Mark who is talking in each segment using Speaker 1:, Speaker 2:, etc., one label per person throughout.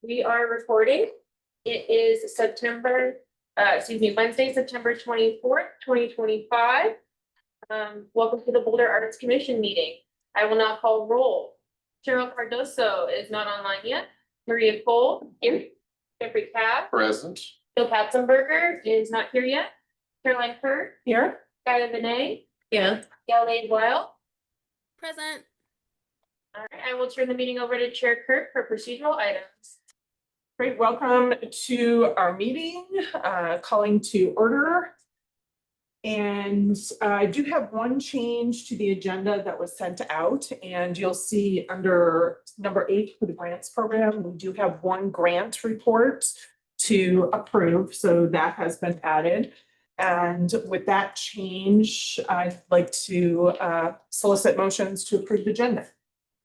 Speaker 1: We are recording. It is Wednesday, September 24th, 2025. Welcome to the Boulder Arts Commission meeting. I will now call roll. Cheryl Cardoso is not online yet. Maria Cole, here. Jeffrey Cabb.
Speaker 2: Present.
Speaker 1: Bill Katzenberger is not here yet. Caroline Kerr.
Speaker 3: Here.
Speaker 1: Skylar Benet.
Speaker 3: Yeah.
Speaker 1: Gallade Weil.
Speaker 4: Present.
Speaker 1: All right, I will turn the meeting over to Chair Kirk for procedural items.
Speaker 3: Great, welcome to our meeting, calling to order. And I do have one change to the agenda that was sent out, and you'll see under number 8 for the grants program, we do have one grant report to approve, so that has been added. And with that change, I'd like to solicit motions to approve the agenda.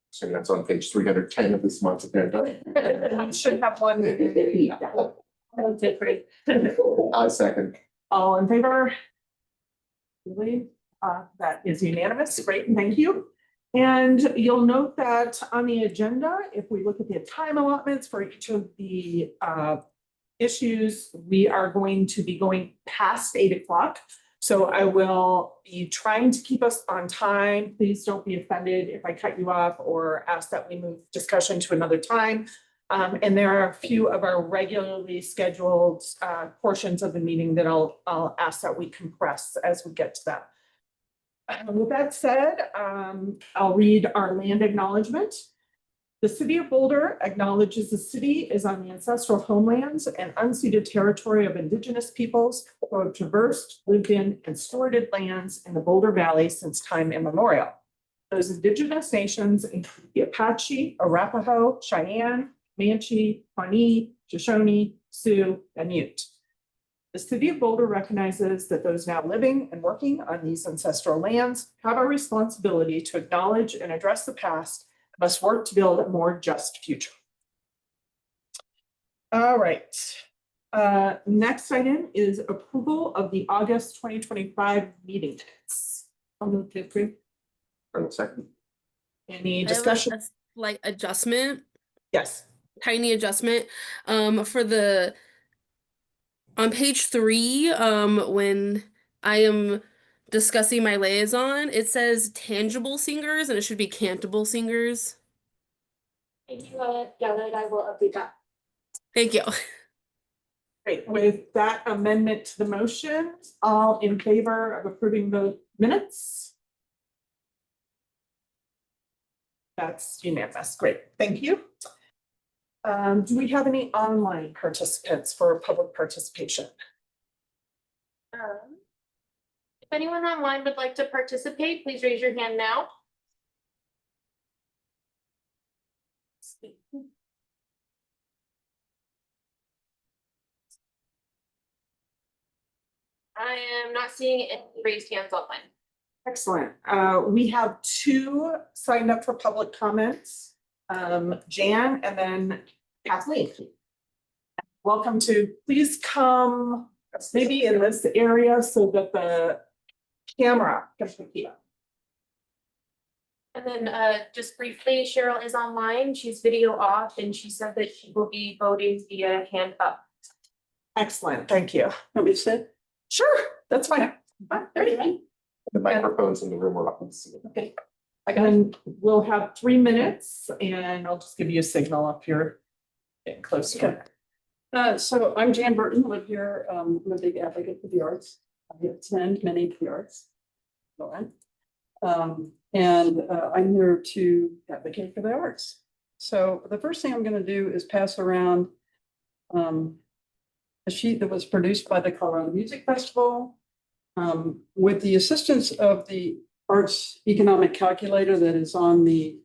Speaker 2: So that's on page 310 of this month's agenda.
Speaker 3: We should have one.
Speaker 2: I second.
Speaker 3: All in favor? Really? That is unanimous. Great, thank you. And you'll note that on the agenda, if we look at the time allotments for each of the issues, we are going to be going past 8 o'clock. So I will be trying to keep us on time. Please don't be offended if I cut you off or ask that we move discussion to another time. And there are a few of our regularly scheduled portions of the meeting that I'll ask that we compress as we get to that. With that said, I'll read our land acknowledgement. The city of Boulder acknowledges the city is on the ancestral homelands and unceded territory of indigenous peoples who have traversed, lived in, and stewarded lands in the Boulder Valley since time immemorial. Those indigenous nations include the Apache, Arapaho, Cheyenne, Comanche, Pawnee, Shoshone, Sioux, and Ute. The city of Boulder recognizes that those now living and working on these ancestral lands have a responsibility to acknowledge and address the past, must work to build a more just future. All right. Next item is approval of the August 2025 meeting minutes. I'll move to approve.
Speaker 2: For a second.
Speaker 3: Any
Speaker 4: I have
Speaker 3: discussion?
Speaker 4: a slight adjustment,
Speaker 3: Yes.
Speaker 4: tiny adjustment. For the on page 3, when I am discussing my liaison, it says tangible singers and it should be cantable singers.
Speaker 1: Thank you, Gallade. I will update that.
Speaker 4: Thank you.
Speaker 3: Great. With that amendment to the motion, all in favor of approving the minutes? That's unanimous. Great. Thank you. Do we have any online participants for public participation?
Speaker 1: If anyone online would like to participate, please raise your hand now. I am not seeing any raised hands online.
Speaker 3: Excellent. We have 2 signed up for public comments. Jan and then Kathleen. Welcome to, please come maybe in this area so that the camera can pick you up.
Speaker 1: And then just briefly, Cheryl is online. She's video off and she said that she will be voting via hand up.
Speaker 3: Excellent, thank you.
Speaker 5: Want me to sit?
Speaker 3: Sure, that's fine. There you go.
Speaker 2: The microphones in the room are up.
Speaker 3: Okay. And we'll have 3 minutes and I'll just give you a signal if you're getting close to it.
Speaker 5: So I'm Jan Burton, live here. I'm a big advocate for the arts. I attend many of the arts. I'm here to advocate for the arts. So the first thing I'm going to do is pass around a sheet that was produced by the Colorado Music Festival with the assistance of the Arts Economic Calculator that is on the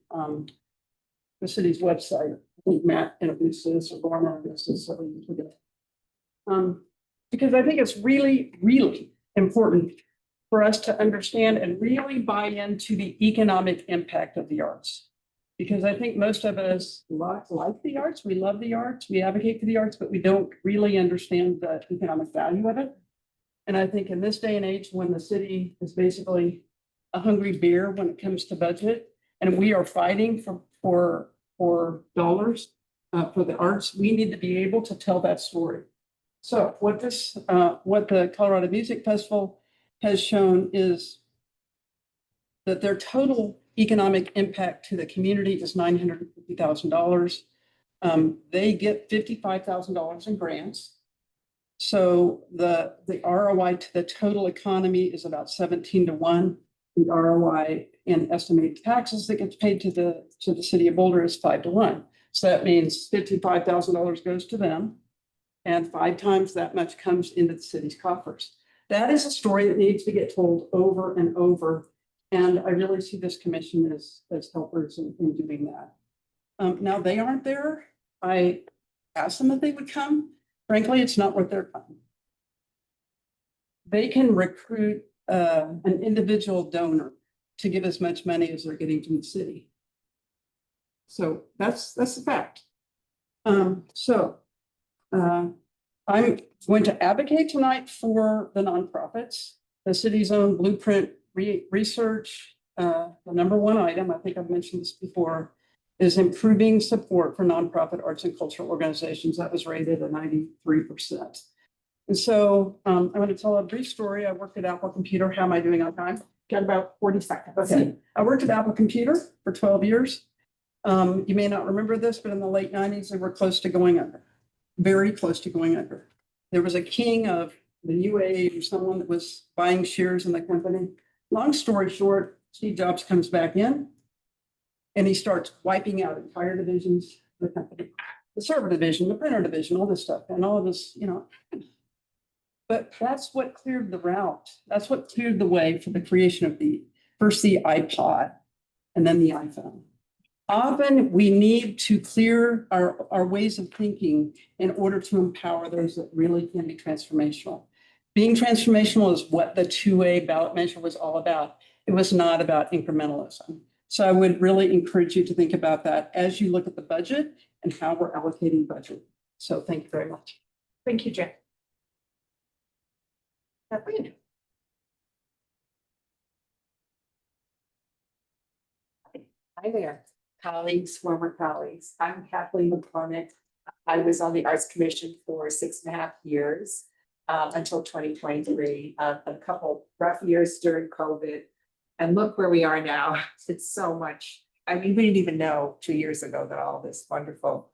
Speaker 5: city's website. I think Matt introduced this or Gorman introduced this. Because I think it's really, really important for us to understand and really buy into the economic impact of the arts. Because I think most of us like the arts, we love the arts, we advocate for the arts, but we don't really understand the economic value of it. And I think in this day and age, when the city is basically a hungry bear when it comes to budget, and we are fighting for dollars, for the arts, we need to be able to tell that story. So what the Colorado Music Festival has shown is that their total economic impact to the community is $950,000. They get $55,000 in grants. So the ROI to the total economy is about 17-1. The ROI in estimated taxes that gets paid to the city of Boulder is 5-1. So that means $55,000 goes to them, and 5 times that much comes into the city's coffers. That is a story that needs to get told over and over. And I really see this commission as helpers in doing that. Now they aren't there. I asked them if they would come. Frankly, it's not worth their time. They can recruit an individual donor to give as much money as they're getting from the city. So that's the fact. I'm going to advocate tonight for the nonprofits, the city's own blueprint research. The number 1 item, I think I've mentioned this before, is improving support for nonprofit arts and cultural organizations. That was rated at 93%. And so I'm going to tell a brief story. I worked at Apple Computer. How am I doing on time?
Speaker 3: Got about 40 seconds.
Speaker 5: Okay. I worked at Apple Computer for 12 years. You may not remember this, but in the late 90s, they were close to going under, very close to going under. There was a king of the new age or someone that was buying shares in the company. Long story short, Steve Jobs comes back in and he starts wiping out entire divisions of the company, the server division, the printer division, all this stuff, and all of this, But that's what cleared the route. That's what cleared the way for the creation of first the iPod and then the iPhone. Often we need to clear our ways of thinking in order to empower those that really can be transformational. Being transformational is what the 2A ballot measure was all about. It was not about incrementalism. So I would really encourage you to think about that as you look at the budget and how we're allocating budget. So thank you very much.
Speaker 3: Thank you, Jen. Kathleen.
Speaker 6: Hi there, colleagues, former colleagues. I'm Kathleen McCormick. I was on the Arts Commission for 6.5 years until 2023. A couple rough years during COVID. And look where we are now. It's so much. I mean, we didn't even know 2 years ago that all this wonderful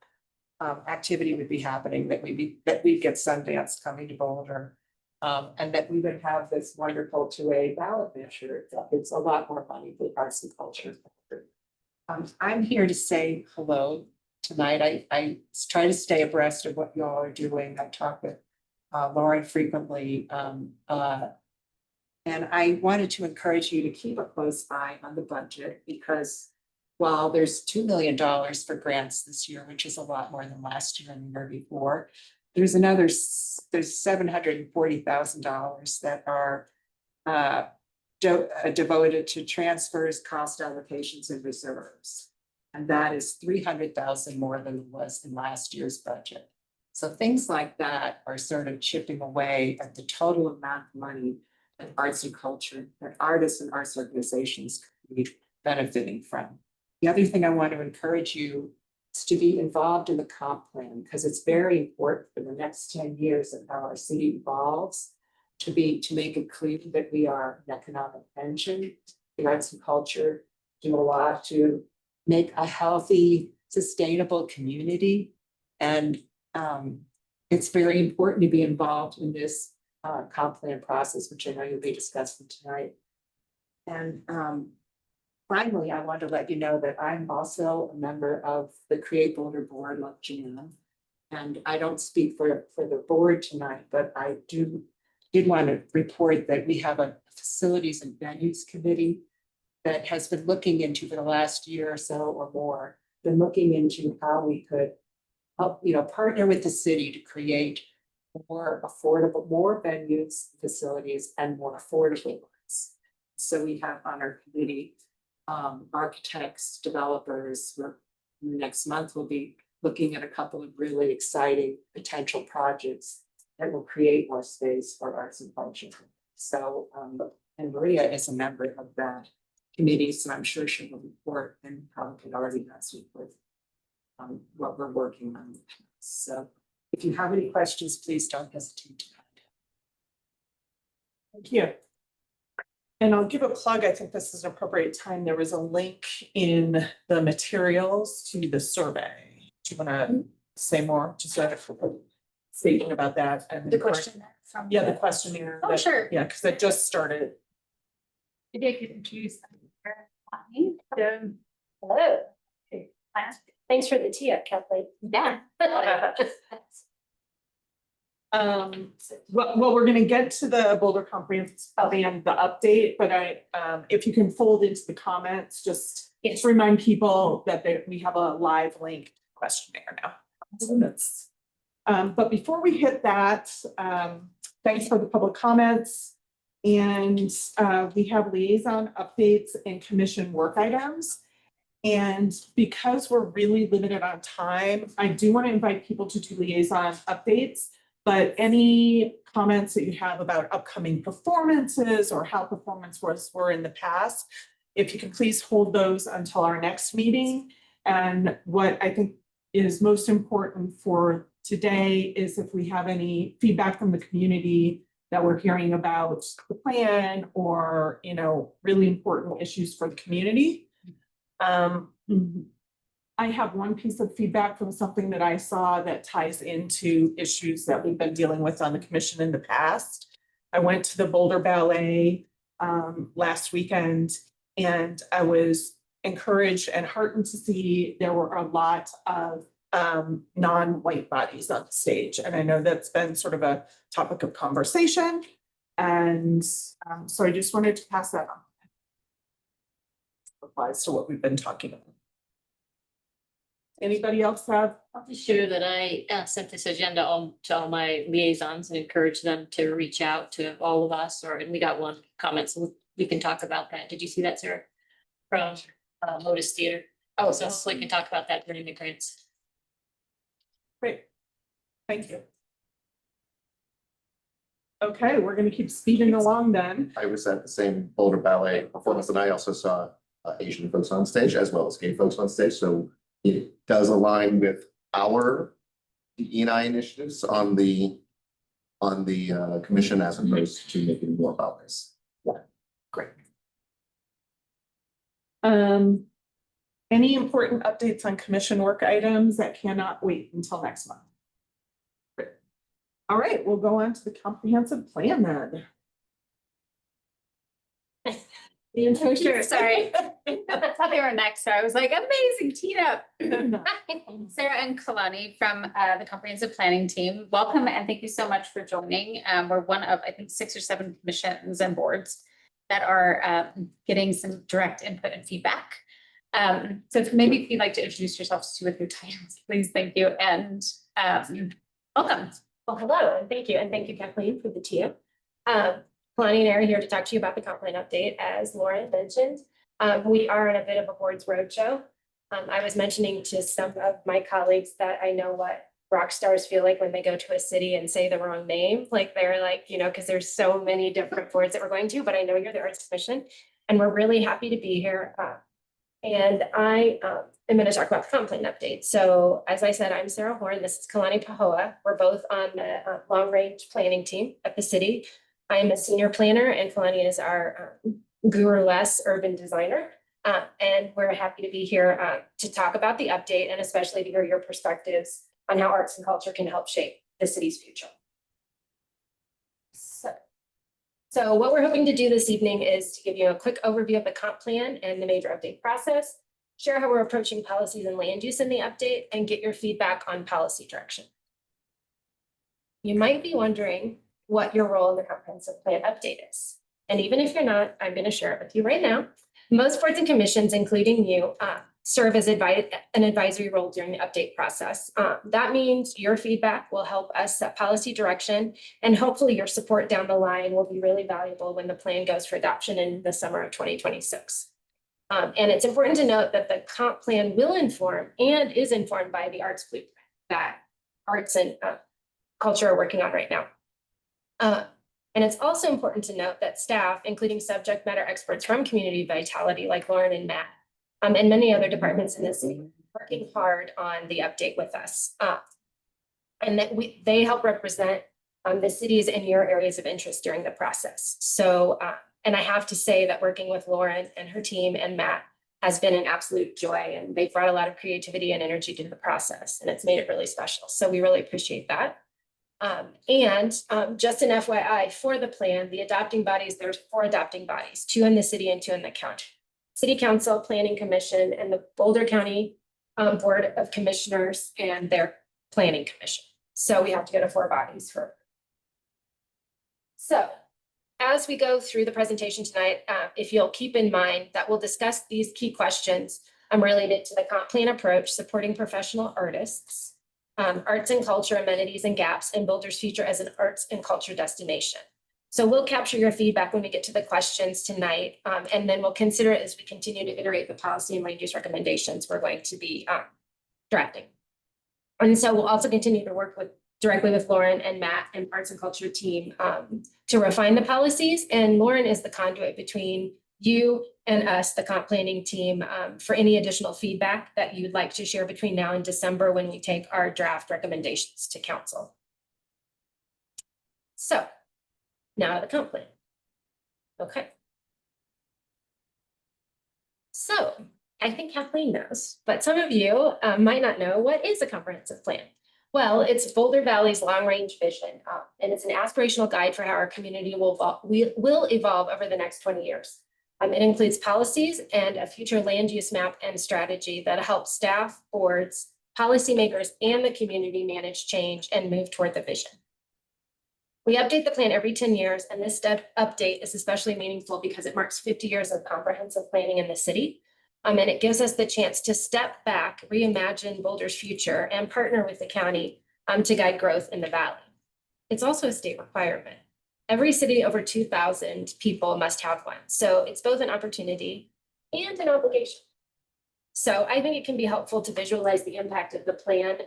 Speaker 6: activity would be happening, that we'd get Sundance coming to Boulder. And that we would have this wonderful 2A ballot measure. It's a lot more money for arts and culture. I'm here to say hello tonight. I try to stay abreast of what y'all are doing. I talk with Lauren frequently. And I wanted to encourage you to keep a close eye on the budget, because while there's $2 million for grants this year, which is a lot more than last year and the year before, there's $740,000 that are devoted to transfers, cost allocations, and reserves. And that is $300,000 more than it was in last year's budget. So things like that are sort of chipping away at the total amount of money that arts and culture, that artists and arts organizations could be benefiting from. The other thing I want to encourage you is to be involved in the comp plan, because it's very important for the next 10 years of how our city evolves, to make it clear that we are an economic engine. The arts and culture do a lot to make a healthy, sustainable community. And it's very important to be involved in this comp plan process, which I know you'll be discussing tonight. And finally, I want to let you know that I'm also a member of the Create Boulder board, like Jan. And I don't speak for the board tonight, but I did want to report that we have a facilities and venues committee that has been looking into, for the last year or so or more, been looking into how we could help, partner with the city to create more affordable, more venues, facilities, and more affordable ones. So we have on our committee architects, developers. Next month we'll be looking at a couple of really exciting potential projects that will create more space for arts and culture. So, and Maria is a member of that committee, so I'm sure she will report, and probably already has report. what we're working on. So if you have any questions, please don't hesitate to contact.
Speaker 3: Thank you. And I'll give a plug. I think this is an appropriate time. There was a link in the materials to the survey. Do you want to say more? Just a statement about that and
Speaker 7: The question from.
Speaker 3: Yeah, the questionnaire.
Speaker 7: Oh,
Speaker 3: that-
Speaker 7: sure.
Speaker 3: Yeah, because it just started.
Speaker 7: Maybe I could introduce. Hello. Thanks for the tee up, Kathleen. Yeah.
Speaker 3: Well, we're gonna get to the Boulder Comprehensive Plan, the update, but if you can fold into the comments, just remind people that we have a live link questionnaire now. So that's, but before we hit that, thanks for the public comments. And we have liaison updates and commission work items. And because we're really limited on time, I do want to invite people to do liaison updates. But any comments that you have about upcoming performances or how performance were in the past, if you can please hold those until our next meeting. And what I think is most important for today is if we have any feedback from the community that we're hearing about the plan or, really important issues for the community. I have one piece of feedback from something that I saw that ties into issues that we've been dealing with on the commission in the past. I went to the Boulder Ballet last weekend, and I was encouraged and heartened to see there were a lot of non-white bodies on stage. And I know that's been sort of a topic of conversation. And so I just wanted to pass that on. Applies to what we've been talking about. Anybody else have?
Speaker 7: I'll be sure that I sent this agenda to all my liaisons and encourage them to reach out to all of us, and we got one comment, so we can talk about that. Did you see that, Sarah? From Lotus Theater. Oh, so hopefully we can talk about that during the grants.
Speaker 3: Great. Thank you. Okay, we're gonna keep speeding along then.
Speaker 2: I was at the same Boulder Ballet performance and I also saw Asian folks on stage as well as gay folks on stage. So it does align with our E&I initiatives on the commission as opposed to making more about this.
Speaker 3: Great. Any important updates on commission work items that cannot wait until next month? Great. All right, we'll go on to the comprehensive plan then.
Speaker 8: Sure, sorry. I thought they were next, so I was like, amazing, teed up. Sarah and Kalani from the Comprehensive Planning Team. Welcome and thank you so much for joining. We're one of, I think, 6 or 7 commissions and boards that are getting some direct input and feedback. So maybe if you'd like to introduce yourselves with your titles, please, thank you, and welcome.
Speaker 7: Well, hello, and thank you, Kathleen, for the tee up. Kalani and I are here to talk to you about the comp plan update, as Lauren mentioned. We are on a bit of a boards roadshow. I was mentioning to some of my colleagues that I know what rock stars feel like when they go to a city and say the wrong name. Like they're like, because there's so many different boards that we're going to, but I know you're the Arts Commission and we're really happy to be here. And I am going to talk about the comp plan update. So as I said, I'm Sarah Horn. This is Kalani Pahoa. We're both on the long range planning team at the city. I'm a senior planner and Kalani is our guru-less urban designer. And we're happy to be here to talk about the update and especially to hear your perspectives on how arts and culture can help shape the city's future. So what we're hoping to do this evening is to give you a quick overview of the comp plan and the major update process, share how we're approaching policies and land use in the update, and get your feedback on policy direction. You might be wondering what your role in the comprehensive plan update is. And even if you're not, I'm going to share it with you right now. Most boards and commissions, including you, serve as an advisory role during the update process. That means your feedback will help us set policy direction, and hopefully your support down the line will be really valuable when the plan goes for adoption in the summer of 2026. And it's important to note that the comp plan will inform and is informed by the arts blueprint that arts and culture are working on right now. And it's also important to note that staff, including subject matter experts from Community Vitality like Lauren and Matt, and many other departments in the city, working hard on the update with us. And that they help represent the cities and your areas of interest during the process. So, and I have to say that working with Lauren and her team and Matt has been an absolute joy, and they've brought a lot of creativity and energy to the process, and it's made it really special. So we really appreciate that. Just an FYI for the plan, the adopting bodies, there's 4 adopting bodies, 2 in the city and 2 in the county. City Council, Planning Commission, and the Boulder County Board of Commissioners and their Planning Commission. So we have to go to 4 bodies for. So as we go through the presentation tonight, if you'll keep in mind that we'll discuss these key questions related to the comp plan approach, supporting professional artists, arts and culture amenities and gaps, and Boulder's future as an arts and culture destination. So we'll capture your feedback when we get to the questions tonight, and then we'll consider it as we continue to iterate the policy and land use recommendations we're going to be drafting. And so we'll also continue to work directly with Lauren and Matt and arts and culture team to refine the policies. And Lauren is the conduit between you and us, the comp planning team, for any additional feedback that you'd like to share between now and December when we take our draft recommendations to council. So now the comp plan. Okay. So I think Kathleen knows, but some of you might not know, what is a comprehensive plan? Well, it's Boulder Valley's long-range vision, and it's an aspirational guide for how our community will evolve over the next 20 years. It includes policies and a future land use map and strategy that helps staff, boards, policymakers, and the community manage change and move toward the vision. We update the plan every 10 years, and this update is especially meaningful because it marks 50 years of comprehensive planning in the city. And it gives us the chance to step back, reimagine Boulder's future, and partner with the county to guide growth in the valley. It's also a state requirement. Every city over 2,000 people must have one. So it's both an opportunity and an obligation. So I think it can be helpful to visualize the impact of the plan,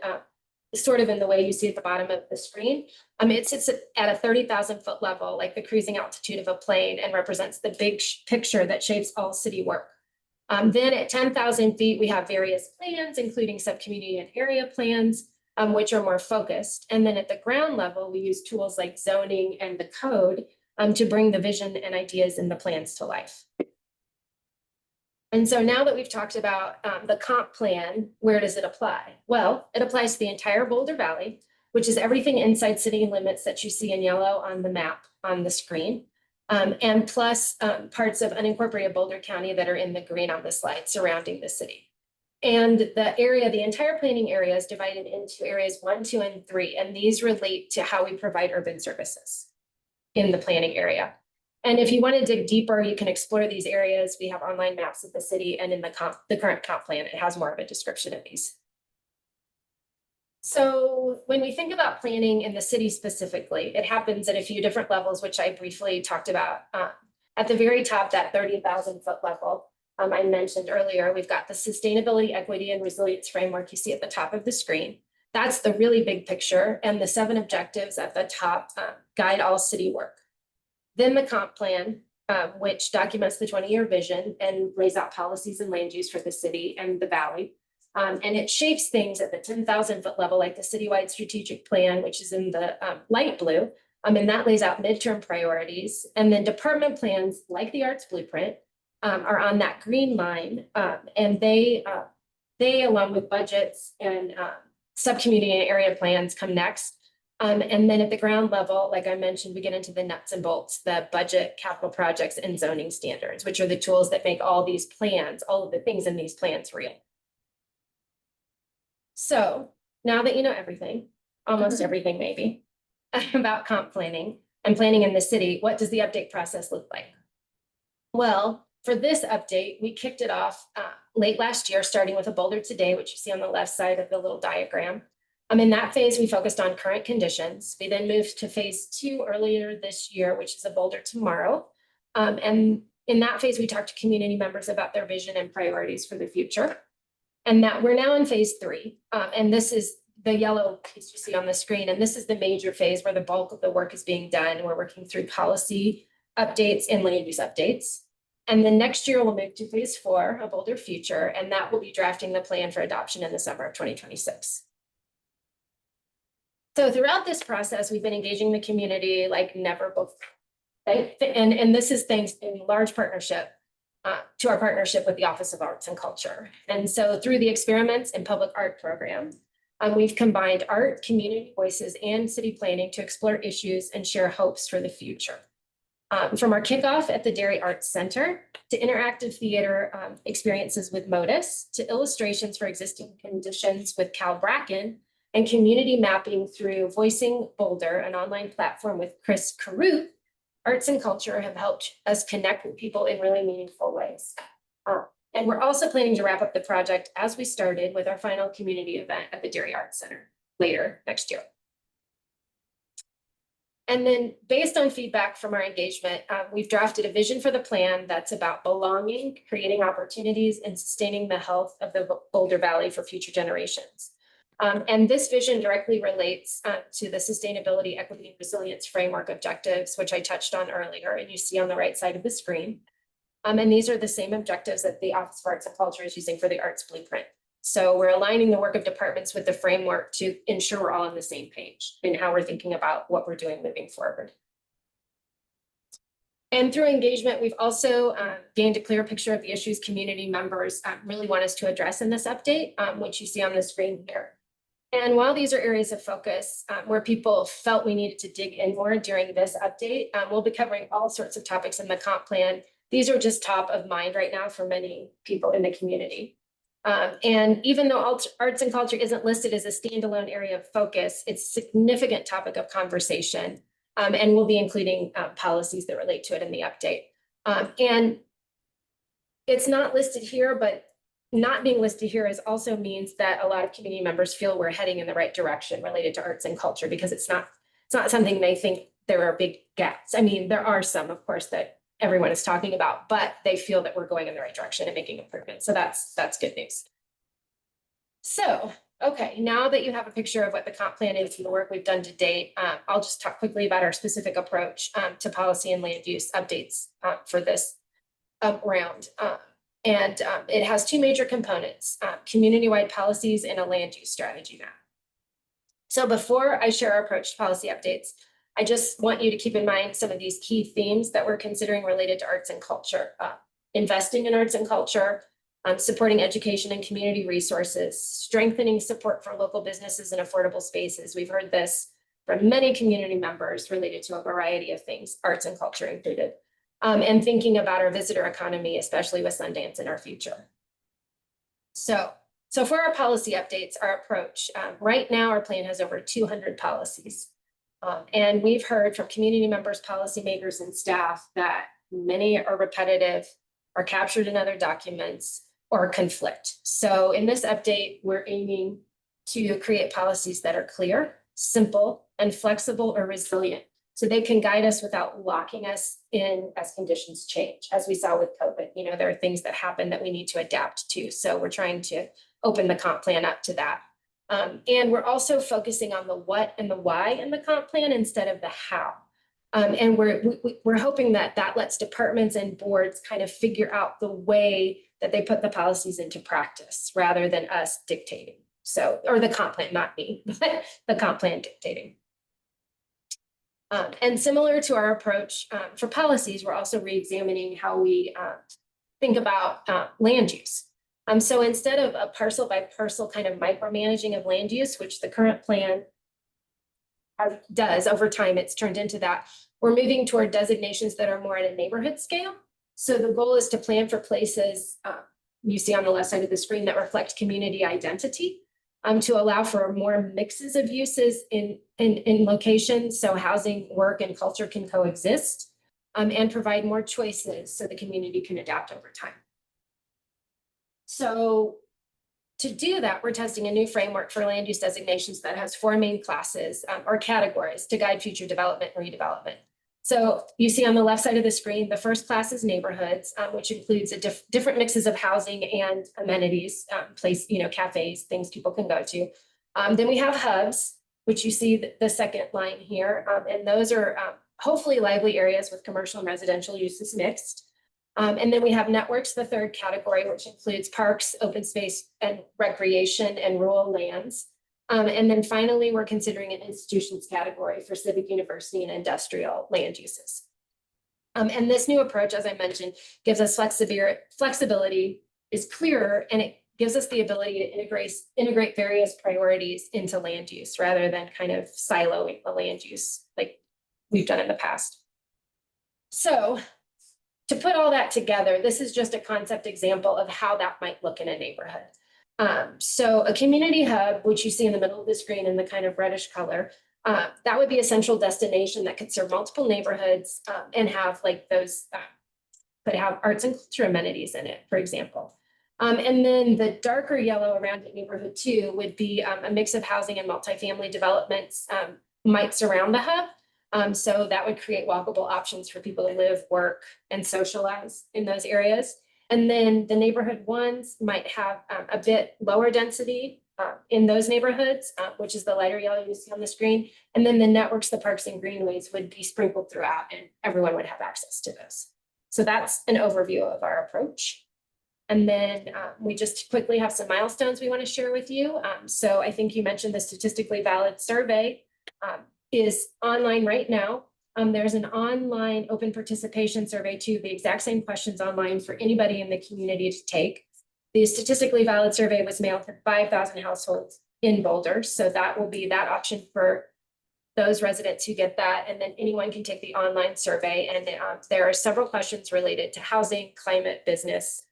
Speaker 7: sort of in the way you see at the bottom of the screen. It sits at a 30,000-foot level, like the cruising altitude of a plane, and represents the big picture that shapes all city work. Then at 10,000 feet, we have various plans, including sub-community and area plans, which are more focused. And then at the ground level, we use tools like zoning and the code to bring the vision and ideas in the plans to life. And so now that we've talked about the comp plan, where does it apply? Well, it applies to the entire Boulder Valley, which is everything inside city limits that you see in yellow on the map on the screen. And plus parts of unincorporated Boulder County that are in the green on the slide surrounding the city. And the entire planning area is divided into areas 1, 2, and 3, and these relate to how we provide urban services in the planning area. And if you want to dig deeper, you can explore these areas. We have online maps of the city, and in the current comp plan, it has more of a description of these. So when we think about planning in the city specifically, it happens at a few different levels, which I briefly talked about. At the very top, that 30,000-foot level I mentioned earlier, we've got the sustainability, equity, and resilience framework you see at the top of the screen. That's the really big picture, and the 7 objectives at the top guide all city work. Then the comp plan, which documents the 20-year vision and lays out policies and land use for the city and the valley. And it shapes things at the 10,000-foot level, like the citywide strategic plan, which is in the light blue. And that lays out midterm priorities. And then department plans, like the arts blueprint, are on that green line. And they, along with budgets and subcommunity and area plans, come next. And then at the ground level, like I mentioned, we get into the nuts and bolts, the budget, capital projects, and zoning standards, which are the tools that make all these plans, all of the things in these plans real. So now that you know everything, almost everything maybe, about comp planning and planning in the city, what does the update process look like? Well, for this update, we kicked it off late last year, starting with a Boulder Today, which you see on the left side of the little diagram. In that phase, we focused on current conditions. We then moved to phase 2 earlier this year, which is a Boulder Tomorrow. And in that phase, we talked to community members about their vision and priorities for the future. And that we're now in phase 3. And this is the yellow piece you see on the screen. And this is the major phase where the bulk of the work is being done. We're working through policy updates and land use updates. And then next year we'll move to phase 4, a Boulder Future, and that will be drafting the plan for adoption in the summer of 2026. So throughout this process, we've been engaging the community like never before. Right? And this is thanks in large partnership to our partnership with the Office of Arts and Culture. And so through the Experiments in Public Art program, we've combined art, community voices, and city planning to explore issues and share hopes for the future. From our kickoff at the Dairy Arts Center to interactive theater experiences with Modus to illustrations for existing conditions with Cal Bracken and community mapping through Voicing Boulder, an online platform with Chris Carruth, arts and culture have helped us connect with people in really meaningful ways. And we're also planning to wrap up the project as we started with our final community event at the Dairy Arts Center later next year. And then based on feedback from our engagement, we've drafted a vision for the plan that's about belonging, creating opportunities, and sustaining the health of the Boulder Valley for future generations. And this vision directly relates to the sustainability, equity, and resilience framework objectives, which I touched on earlier, and you see on the right side of the screen. And these are the same objectives that the Office of Arts and Culture is using for the Arts Blueprint. So we're aligning the work of departments with the framework to ensure we're all on the same page in how we're thinking about what we're doing moving forward. And through engagement, we've also gained a clear picture of the issues community members really want us to address in this update, which you see on the screen here. And while these are areas of focus where people felt we needed to dig in more during this update, we'll be covering all sorts of topics in the comp plan. These are just top of mind right now for many people in the community. And even though arts and culture isn't listed as a standalone area of focus, it's a significant topic of conversation. And we'll be including policies that relate to it in the update. And it's not listed here, but not being listed here is also means that a lot of community members feel we're heading in the right direction related to arts and culture, because it's not something they think there are big gaps. I mean, there are some, of course, that everyone is talking about, but they feel that we're going in the right direction and making improvements. So that's good news. So, okay, now that you have a picture of what the comp plan is and the work we've done to date, I'll just talk quickly about our specific approach to policy and land use updates for this round. And it has two major components, community-wide policies and a land use strategy map. So before I share our approach to policy updates, I just want you to keep in mind some of these key themes that we're considering related to arts and culture. Investing in arts and culture, supporting education and community resources, strengthening support for local businesses and affordable spaces. We've heard this from many community members related to a variety of things, arts and culture included. And thinking about our visitor economy, especially with Sundance in our future. So for our policy updates, our approach, right now our plan has over 200 policies. And we've heard from community members, policymakers, and staff that many are repetitive, are captured in other documents, or conflict. So in this update, we're aiming to create policies that are clear, simple, and flexible or resilient, so they can guide us without locking us in as conditions change. As we saw with COVID, you know, there are things that happen that we need to adapt to. So we're trying to open the comp plan up to that. And we're also focusing on the what and the why in the comp plan instead of the how. And we're hoping that that lets departments and boards kind of figure out the way that they put the policies into practice rather than us dictating. So, or the comp plan, not me, but the comp plan dictating. And similar to our approach for policies, we're also re-examining how we think about land use. So instead of a parcel by parcel kind of micromanaging of land use, which the current plan does over time, it's turned into that, we're moving toward designations that are more at a neighborhood scale. So the goal is to plan for places you see on the left side of the screen that reflect community identity, to allow for more mixes of uses in locations, so housing, work, and culture can coexist, and provide more choices so the community can adapt over time. So to do that, we're testing a new framework for land use designations that has 4 main classes or categories to guide future development and redevelopment. So you see on the left side of the screen, the first class is neighborhoods, which includes a different mixes of housing and amenities, cafes, things people can go to. Then we have hubs, which you see the second line here, and those are hopefully lively areas with commercial and residential uses mixed. And then we have networks, the third category, which includes parks, open space and recreation and rural lands. And then finally, we're considering an institutions category for civic, university and industrial land uses. And this new approach, as I mentioned, gives us flexibility, is clearer, and it gives us the ability to integrate various priorities into land use rather than kind of siloing the land use like we've done in the past. So to put all that together, this is just a concept example of how that might look in a neighborhood. So a community hub, which you see in the middle of the screen in the kind of reddish color, that would be a central destination that could serve multiple neighborhoods and have like those, could have arts and culture amenities in it, for example. And then the darker yellow around it, neighborhood 2, would be a mix of housing and multifamily developments might surround the hub. So that would create walkable options for people to live, work, and socialize in those areas. And then the neighborhood 1s might have a bit lower density in those neighborhoods, which is the lighter yellow you see on the screen. And then the networks, the parks and greenways would be sprinkled throughout and everyone would have access to those. So that's an overview of our approach. And then we just quickly have some milestones we want to share with you. So I think you mentioned the statistically valid survey is online right now. There's an online open participation survey too, the exact same questions online for anybody in the community to take. The statistically valid survey was mailed to 5,000 households in Boulder. So that will be that option for those residents who get that. And then anyone can take the online survey. And there are several questions related to housing, climate, business,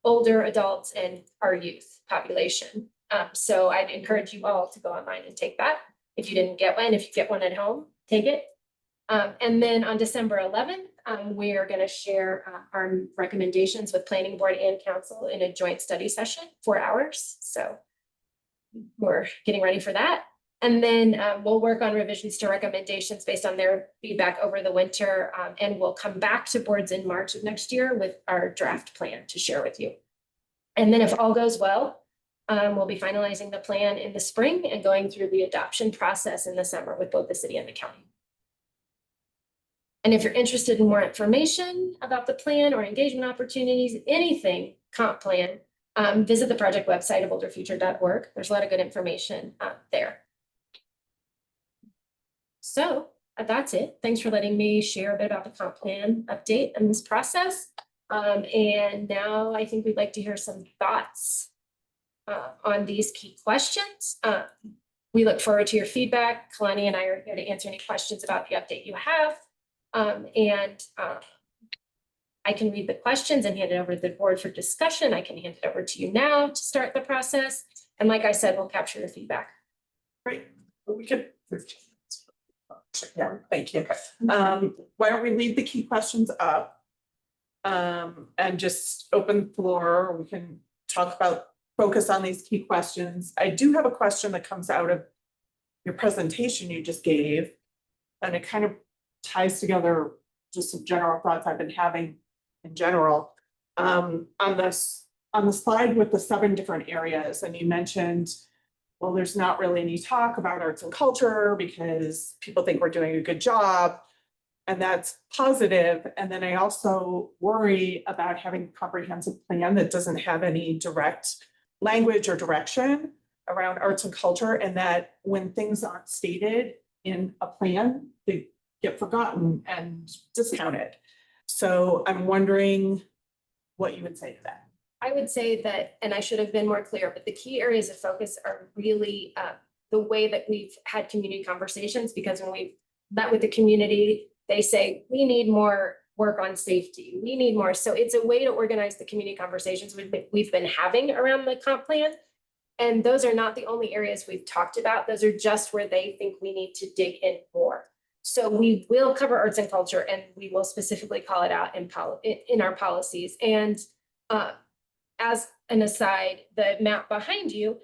Speaker 7: older adults, and our youth population. So I'd encourage you all to go online and take that. If you didn't get one, if you get one at home, take it. And then on December 11th, we are going to share our recommendations with planning board and council in a joint study session, 4 hours. So we're getting ready for that. And then we'll work on revisions to recommendations based on their feedback over the winter. And we'll come back to boards in March of next year with our draft plan to share with you. And then if all goes well, we'll be finalizing the plan in the spring and going through the adoption process in the summer with both the city and the county. And if you're interested in more information about the plan or engagement opportunities, anything comp plan, visit the project website of boulderfuture.org. There's a lot of good information there. So that's it. Thanks for letting me share a bit about the comp plan update and this process. And now I think we'd like to hear some thoughts on these key questions. We look forward to your feedback. Kalani and I are here to answer any questions about the update you have. I can read the questions and hand it over to the board for discussion. I can hand it over to you now to start the process. And like I said, we'll capture your feedback.
Speaker 3: Great. We could. Yeah, thank you. Why don't we leave the key questions up? And just open the floor. We can talk about, focus on these key questions. I do have a question that comes out of your presentation you just gave, and it kind of ties together just some general thoughts I've been having in general. On the slide with the 7 different areas, and you mentioned, well, there's not really any talk about arts and culture because people think we're doing a good job, and that's positive. And then I also worry about having a comprehensive plan that doesn't have any direct language or direction around arts and culture, and that when things aren't stated in a plan, they get forgotten and discounted. So I'm wondering what you would say to that.
Speaker 7: I would say that, and I should have been more clear, but the key areas of focus are really the way that we've had community conversations, because when we've met with the community, they say, we need more work on safety. We need more. So it's a way to organize the community conversations we've been having around the comp plan. And those are not the only areas we've talked about. Those are just where they think we need to dig in more. So we will cover arts and culture, and we will specifically call it out in our policies. And as an aside, the map behind you,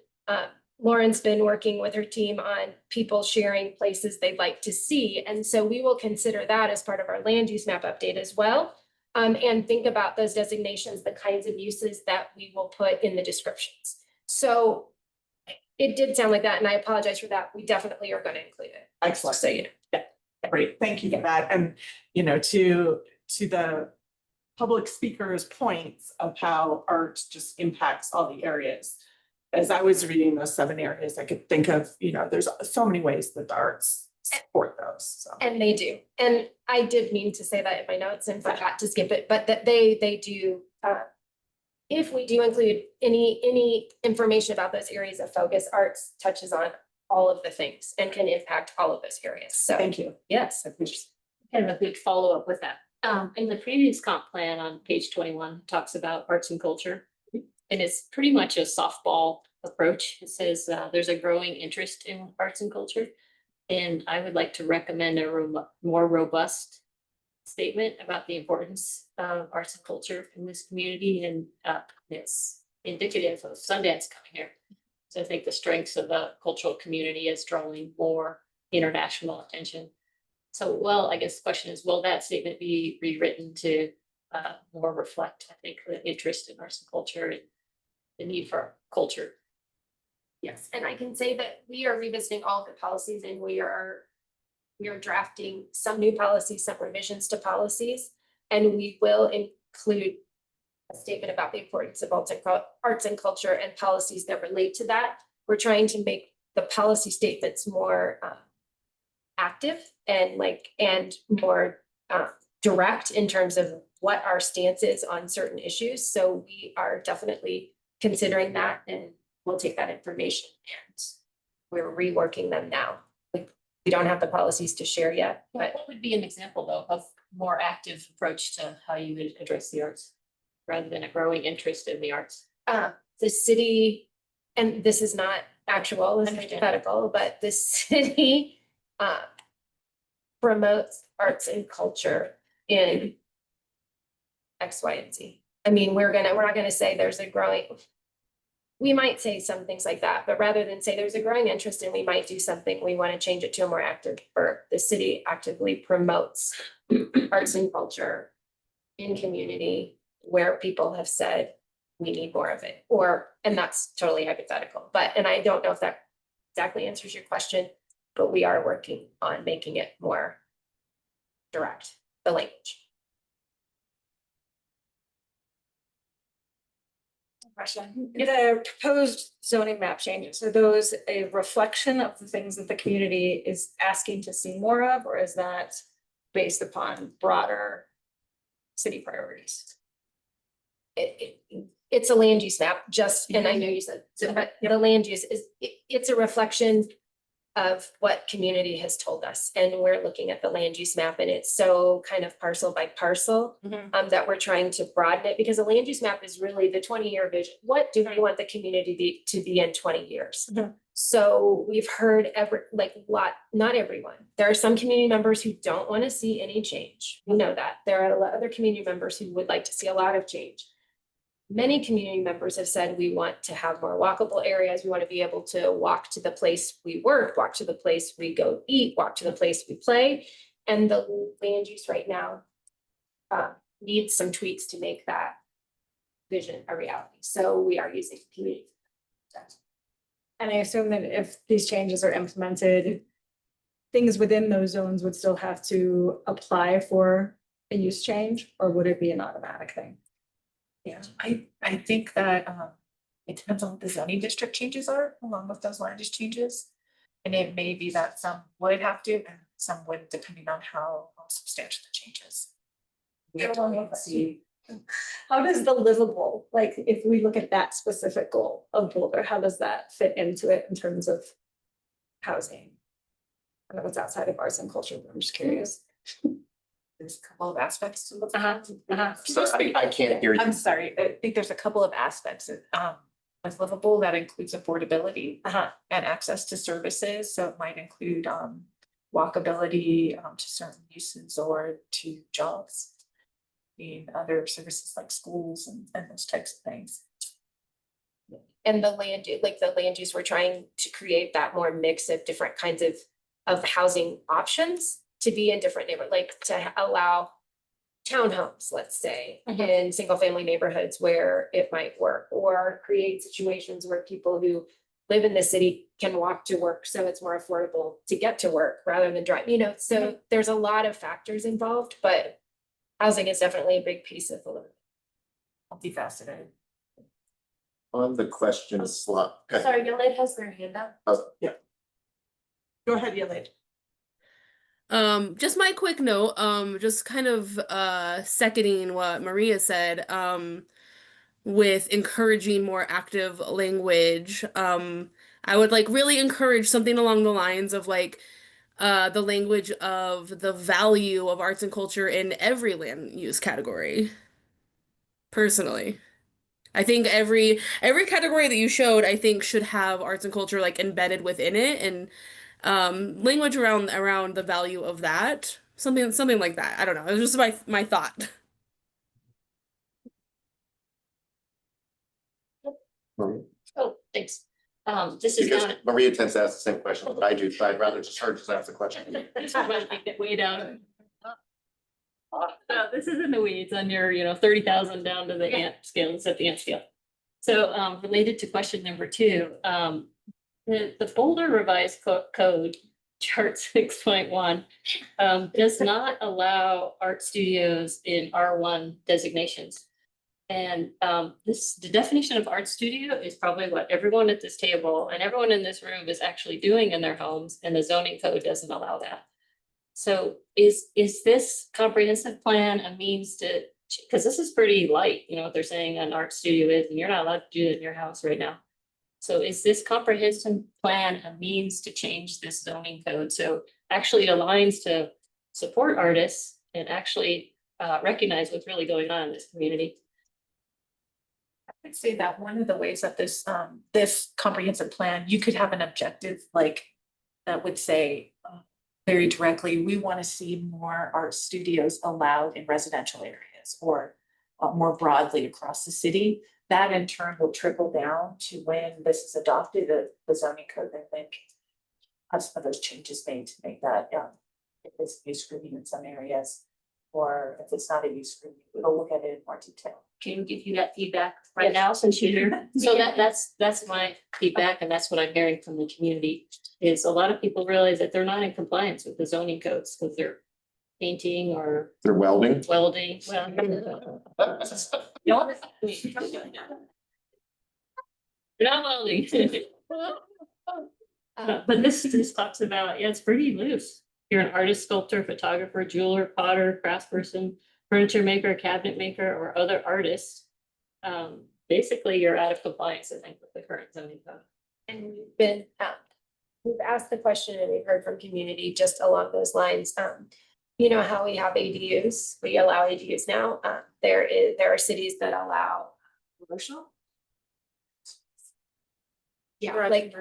Speaker 7: Lauren's been working with her team on people sharing places they'd like to see. And so we will consider that as part of our land use map update as well. And think about those designations, the kinds of uses that we will put in the descriptions. So it did sound like that, and I apologize for that. We definitely are going to include it.
Speaker 3: Excellent.
Speaker 7: So, you know.
Speaker 3: Great, thank you for that. And, you know, to the public speakers' points of how art just impacts all the areas. As I was reading those 7 areas, I could think of, there's so many ways that the arts support those, so.
Speaker 7: And they do. And I did mean to say that in my notes and forgot to skip it, but that they do. If we do include any information about those areas of focus, arts touches on all of the things and can impact all of those areas. So,
Speaker 3: Thank you.
Speaker 7: yes.
Speaker 9: Kind of a good follow-up with that. In the previous comp plan on page 21, talks about arts and culture. And it's pretty much a softball approach. It says there's a growing interest in arts and culture. And I would like to recommend a more robust statement about the importance of arts and culture in this community. And it's indicative of Sundance coming here. So I think the strengths of the cultural community is drawing more international attention. So, well, I guess the question is, will that statement be rewritten to more reflect, I think, the interest in arts and culture and the need for culture?
Speaker 7: Yes, and I can say that we are revisiting all of the policies and we are drafting some new policies, some revisions to policies. And we will include a statement about the importance of arts and culture and policies that relate to that. We're trying to make the policy statements more active and more direct in terms of what our stance is on certain issues. So we are definitely considering that, and we'll take that information and we're reworking them now. We don't have the policies to share yet, but
Speaker 9: What would be an example, though, of more active approach to how you would address the arts rather than a growing interest in the arts?
Speaker 7: the city, and this is not actual, this is
Speaker 9: Understand.
Speaker 7: hypothetical, but the city promotes arts and culture in X, Y, and Z. I mean, we're not gonna say there's a growing, we might say some things like that, but rather than say there's a growing interest and we might do something, we want to change it to a more active verb. The city actively promotes arts and culture in community where people have said we need more of it, and that's totally hypothetical, and I don't know if that exactly answers your question, but we are working on making it more direct, the language.
Speaker 10: Question. The proposed zoning map changes, are those a reflection of the things that the community is asking to see more of, or is that based upon broader city priorities?
Speaker 7: It's a land use map, and I know you said, but the land use it's a reflection of what community has told us. And we're looking at the land use map and it's so kind of parcel by parcel that we're trying to broaden it, because a land use map is really the 20-year vision. What do we want the community to be in 20 years? So we've heard not everyone. There are some community members who don't want to see any change. We know that. There are a lot of other community members who would like to see a lot of change. Many community members have said we want to have more walkable areas. We want to be able to walk to the place we work, walk to the place we go eat, walk to the place we play. And the land use right now needs some tweaks to make that vision a reality. So we are using community.
Speaker 10: And I assume that if these changes are implemented, things within those zones would still have to apply for a use change, or would it be an automatic thing?
Speaker 11: Yeah, I think that it depends on what the zoning district changes are along with those land use changes. And it may be that some would have to and some wouldn't, depending on how substantial the changes. We have to wait and see.
Speaker 10: How does the livable, like if we look at that specific goal of Boulder, how does that fit into it in terms of housing? I know it's outside of arts and culture, but I'm just curious.
Speaker 11: There's a couple of aspects to look
Speaker 2: So I can't hear you.
Speaker 11: I'm sorry, I think there's a couple of aspects with livable that includes affordability and access to services. So it might include walkability to certain uses or to jobs. In other services like schools and those types of things.
Speaker 7: And the land use, we're trying to create that more mix of different kinds of housing options to be in different neighborhoods, like to allow townhomes, let's say, in single family neighborhoods where it might work, or create situations where people who live in the city can walk to work, so it's more affordable to get to work rather than drive, so there's a lot of factors involved, but housing is definitely a big piece of the.
Speaker 10: Multifaceted.
Speaker 2: On the question slot.
Speaker 7: Sorry, Yolanda has their hand up.
Speaker 3: Go ahead, Yelid.
Speaker 4: Just my quick note, just kind of seconding what Maria said, with encouraging more active language. I would like really encourage something along the lines of like the language of the value of arts and culture in every land use category. Personally. I think every category that you showed, I think should have arts and culture like embedded within it and language around the value of that. Something like that. I don't know. It was just my thought.
Speaker 2: Maria
Speaker 9: Oh, thanks. This is
Speaker 2: Because
Speaker 9: not.
Speaker 2: Maria tends to ask the same question that I do, so I'd rather just her just ask the question.
Speaker 9: This might make it way down. This is in the weeds on your, 30,000 down to the ant scale, it's at the ant scale. So, related to question number 2, the Boulder revised code, chart 6.1, does not allow art studios in R1 designations. And the definition of art studio is probably what everyone at this table and everyone in this room is actually doing in their homes, and the zoning code doesn't allow that. So is this comprehensive plan a means to, because this is pretty light, what they're saying an art studio is, and you're not allowed to do it in your house right now. So is this comprehensive plan a means to change this zoning code? So actually it aligns to support artists and actually recognize what's really going on in this community.
Speaker 11: I would say that one of the ways that this comprehensive plan, you could have an objective like that would say very directly, we want to see more art studios allowed in residential areas or more broadly across the city. That in turn will trickle down to when this is adopted, the zoning code, I think. Some of those changes made to make that, if it's use screening in some areas, or if it's not a use screening, we'll look at it in more detail.
Speaker 9: Can we give you that feedback right now since you're here? So that's my feedback, and that's what I'm hearing from the community, is a lot of people realize that they're not in compliance with the zoning codes because they're painting or
Speaker 2: They're welding.
Speaker 9: welding. Well, they're not welding. But this talks about, it's pretty loose. You're an artist, sculptor, photographer, jeweler, potter, craftsperson, furniture maker, cabinet maker, or other artist. Basically, you're out of compliance, I think, with the current zoning code.
Speaker 7: And we've asked the question and we've heard from community just along those lines. You know how we have ADUs, we allow ADUs now. There are cities that allow commercial. Yeah, like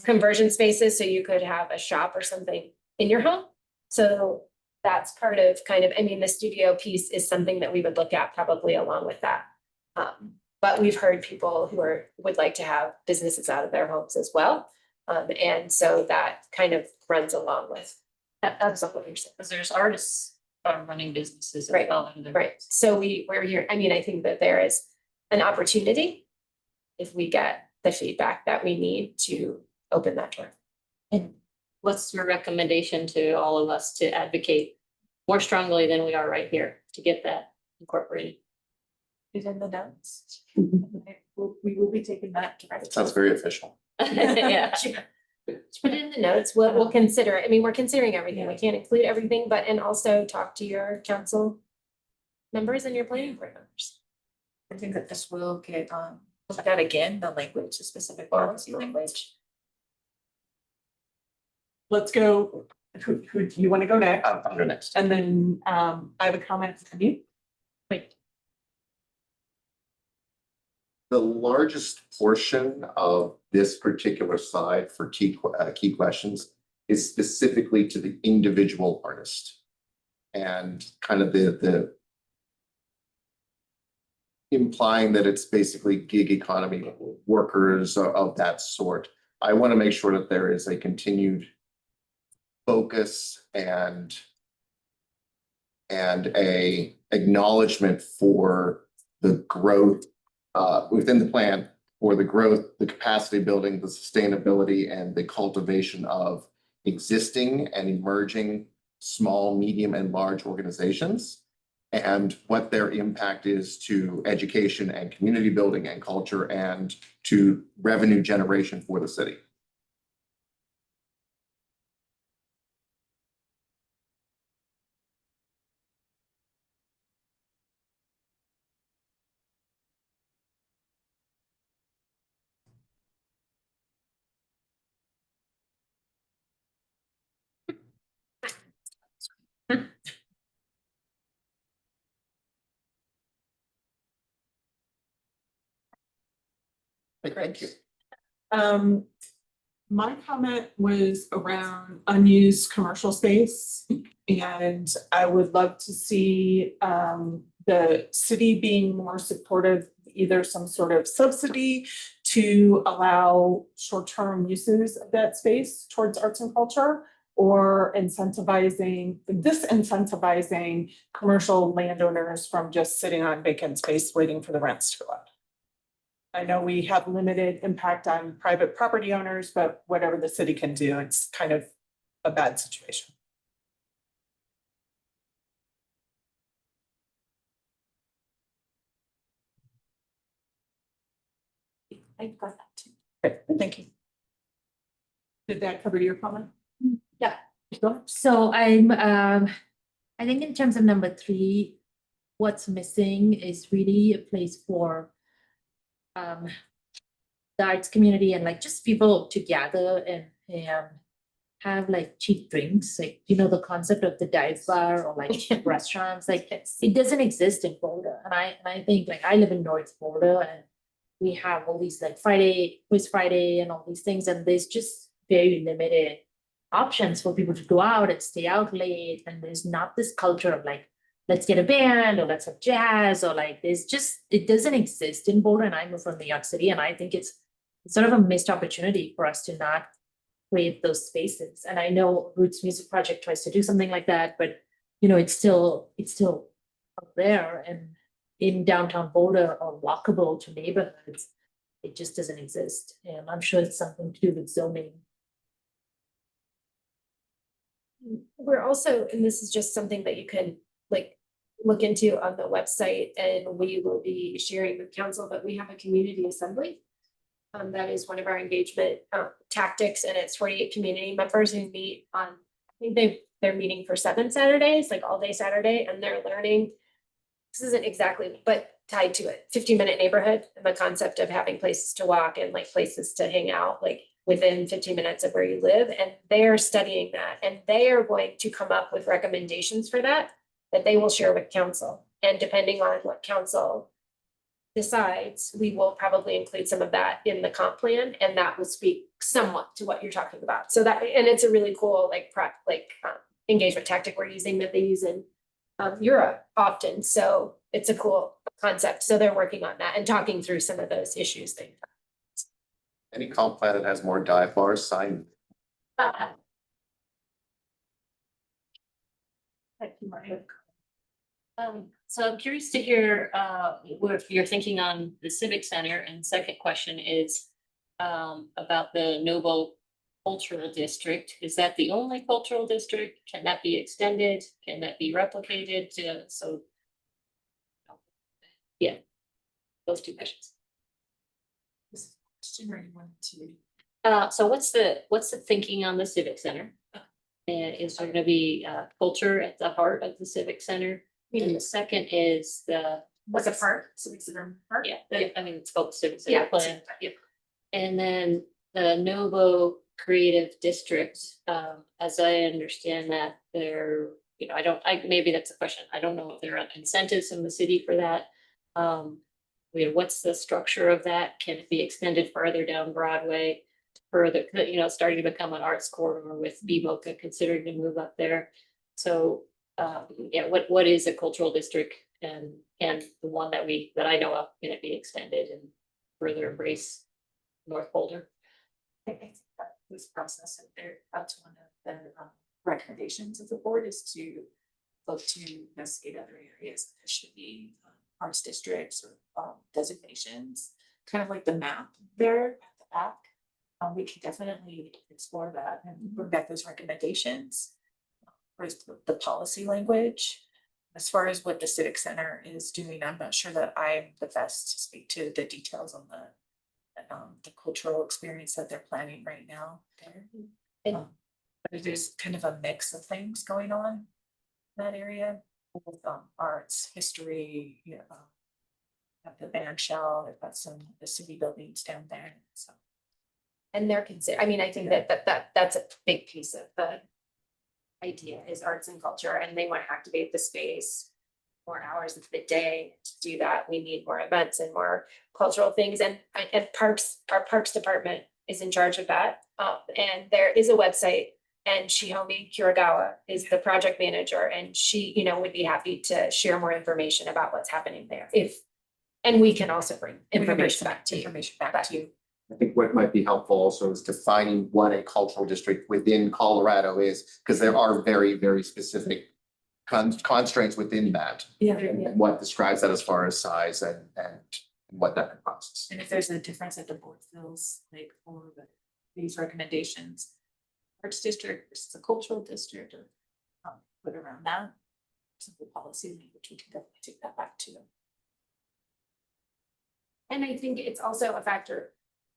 Speaker 7: conversion spaces, so you could have a shop or something in your home. So that's part of the studio piece is something that we would look at probably along with that. But we've heard people who would like to have businesses out of their homes as well. And so that kind of runs along with that's what you're saying.
Speaker 9: Because there's artists running businesses.
Speaker 7: Right, right. So we're here, I think that there is an opportunity if we get the feedback that we need to open that door.
Speaker 9: And what's your recommendation to all of us to advocate more strongly than we are right here to get that incorporated?
Speaker 11: Is in the notes. We will be taking that.
Speaker 2: Sounds very official.
Speaker 9: Yeah.
Speaker 7: Let's put it in the notes. We'll consider it. We're considering everything. We can't include everything, and also talk to your council members and your planning board members.
Speaker 11: I think that this will get looked at again, the language, the specific policy language.
Speaker 3: Let's go. Who do you want to go next?
Speaker 2: I'll go next.
Speaker 3: And then I have a comment from you.
Speaker 9: Wait.
Speaker 2: The largest portion of this particular slide for key questions is specifically to the individual artist. And kind of the implying that it's basically gig economy workers of that sort. I want to make sure that there is a continued focus and a acknowledgement for the growth within the plan, for the growth, the capacity building, the sustainability, and the cultivation of existing and emerging small, medium, and large organizations. and what their impact is to education and community building and culture and to revenue generation for the city. Thank you.
Speaker 3: My comment was around unused commercial space. And I would love to see the city being more supportive, either some sort of subsidy to allow short-term uses of that space towards arts and culture, or disincentivizing commercial landowners from just sitting on vacant space waiting for the rents to go up. I know we have limited impact on private property owners, but whatever the city can do, it's kind of a bad situation.
Speaker 11: I got that too.
Speaker 3: Okay, thank you. Did that cover your comment?
Speaker 12: Yeah.
Speaker 3: Go ahead.
Speaker 12: So I think in terms of number 3, what's missing is really a place for the arts community and like just people to gather and have like cheap drinks, like, you know, the concept of the dive bar or like restaurants, like it doesn't exist in Boulder. And I think like I live in North Boulder and we have all these like Quiz Friday and all these things, and there's just very limited options for people to go out and stay out late. And there's not this culture of like, let's get a band or let's have jazz, or like it doesn't exist in Boulder. And I'm from New York City, and I think it's sort of a missed opportunity for us to not create those spaces. And I know Roots Music Project tries to do something like that, but you know, it's still out there and in downtown Boulder or walkable to neighborhoods. It just doesn't exist. And I'm sure it's something to do with zoning.
Speaker 7: We're also, and this is just something that you can like look into on the website, and we will be sharing with council, but we have a community assembly. That is one of our engagement tactics, and it's 48 community members who meet on, I think they're meeting for 7 Saturdays, like all day Saturday, and they're learning. This isn't exactly, but tied to it, 15-minute neighborhood and the concept of having places to walk and like places to hang out, like within 15 minutes of where you live. And they're studying that, and they are going to come up with recommendations for that they will share with council. And depending on what council decides, we will probably include some of that in the comp plan, and that will speak somewhat to what you're talking about. So that, and it's a really cool engagement tactic we're using that they use in Europe often. So it's a cool concept. So they're working on that and talking through some of those issues.
Speaker 2: Any comp plan that has more dive bars, sign.
Speaker 9: So I'm curious to hear what you're thinking on the Civic Center. And second question is about the Noble Cultural District. Is that the only cultural district? Can that be extended? Can that be replicated? So yeah, those 2 questions. So what's the thinking on the Civic Center? And is there gonna be culture at the heart of the Civic Center? And the second is
Speaker 11: What's a park? Civic Center Park?
Speaker 9: yeah, I mean, it's called the Civic Center
Speaker 11: Yeah.
Speaker 9: plan. Yeah. And then the Novo Creative District, as I understand that, there, you know, maybe that's a question. I don't know if there are incentives in the city for that. You know, what's the structure of that? Can it be extended further down Broadway? Further, you know, starting to become an arts corridor with BMOCA considering to move up there. So yeah, what is a cultural district, and the one that I know of, can it be extended and further embrace North Boulder?
Speaker 11: I think that this process, and that's one of the recommendations of the board, is to look to investigate other areas that should be arts districts or designations, kind of like the map there at the back. We can definitely explore that and bring back those recommendations. Where's the policy language? As far as what the Civic Center is doing, I'm not sure that I'm the best to speak to the details on the cultural experience that they're planning right now there.
Speaker 7: And-
Speaker 11: But it is kind of a mix of things going on in that area with arts, history, you know. Have the band shell, they've got some, the city buildings down there, so.
Speaker 7: And they're I mean, I think that's a big piece of the idea is arts and culture, and they want to activate the space more hours of the day. To do that, we need more events and more cultural things, and parks, our parks department is in charge of that. And there is a website, and Shihomi Kuragawa is the project manager, and she, you know, would be happy to share more information about what's happening there. And we can also bring information back to you.
Speaker 11: Information back to you.
Speaker 2: I think what might be helpful also is defining what a cultural district within Colorado is, because there are very, very specific constraints within that.
Speaker 3: Yeah.
Speaker 2: And what describes that as far as size and what that encompasses.
Speaker 11: And if there's a difference that the board feels like for these recommendations, arts district versus a cultural district or put around that. Simple policy language, we can definitely take that back to them.
Speaker 7: And I think it's also a factor.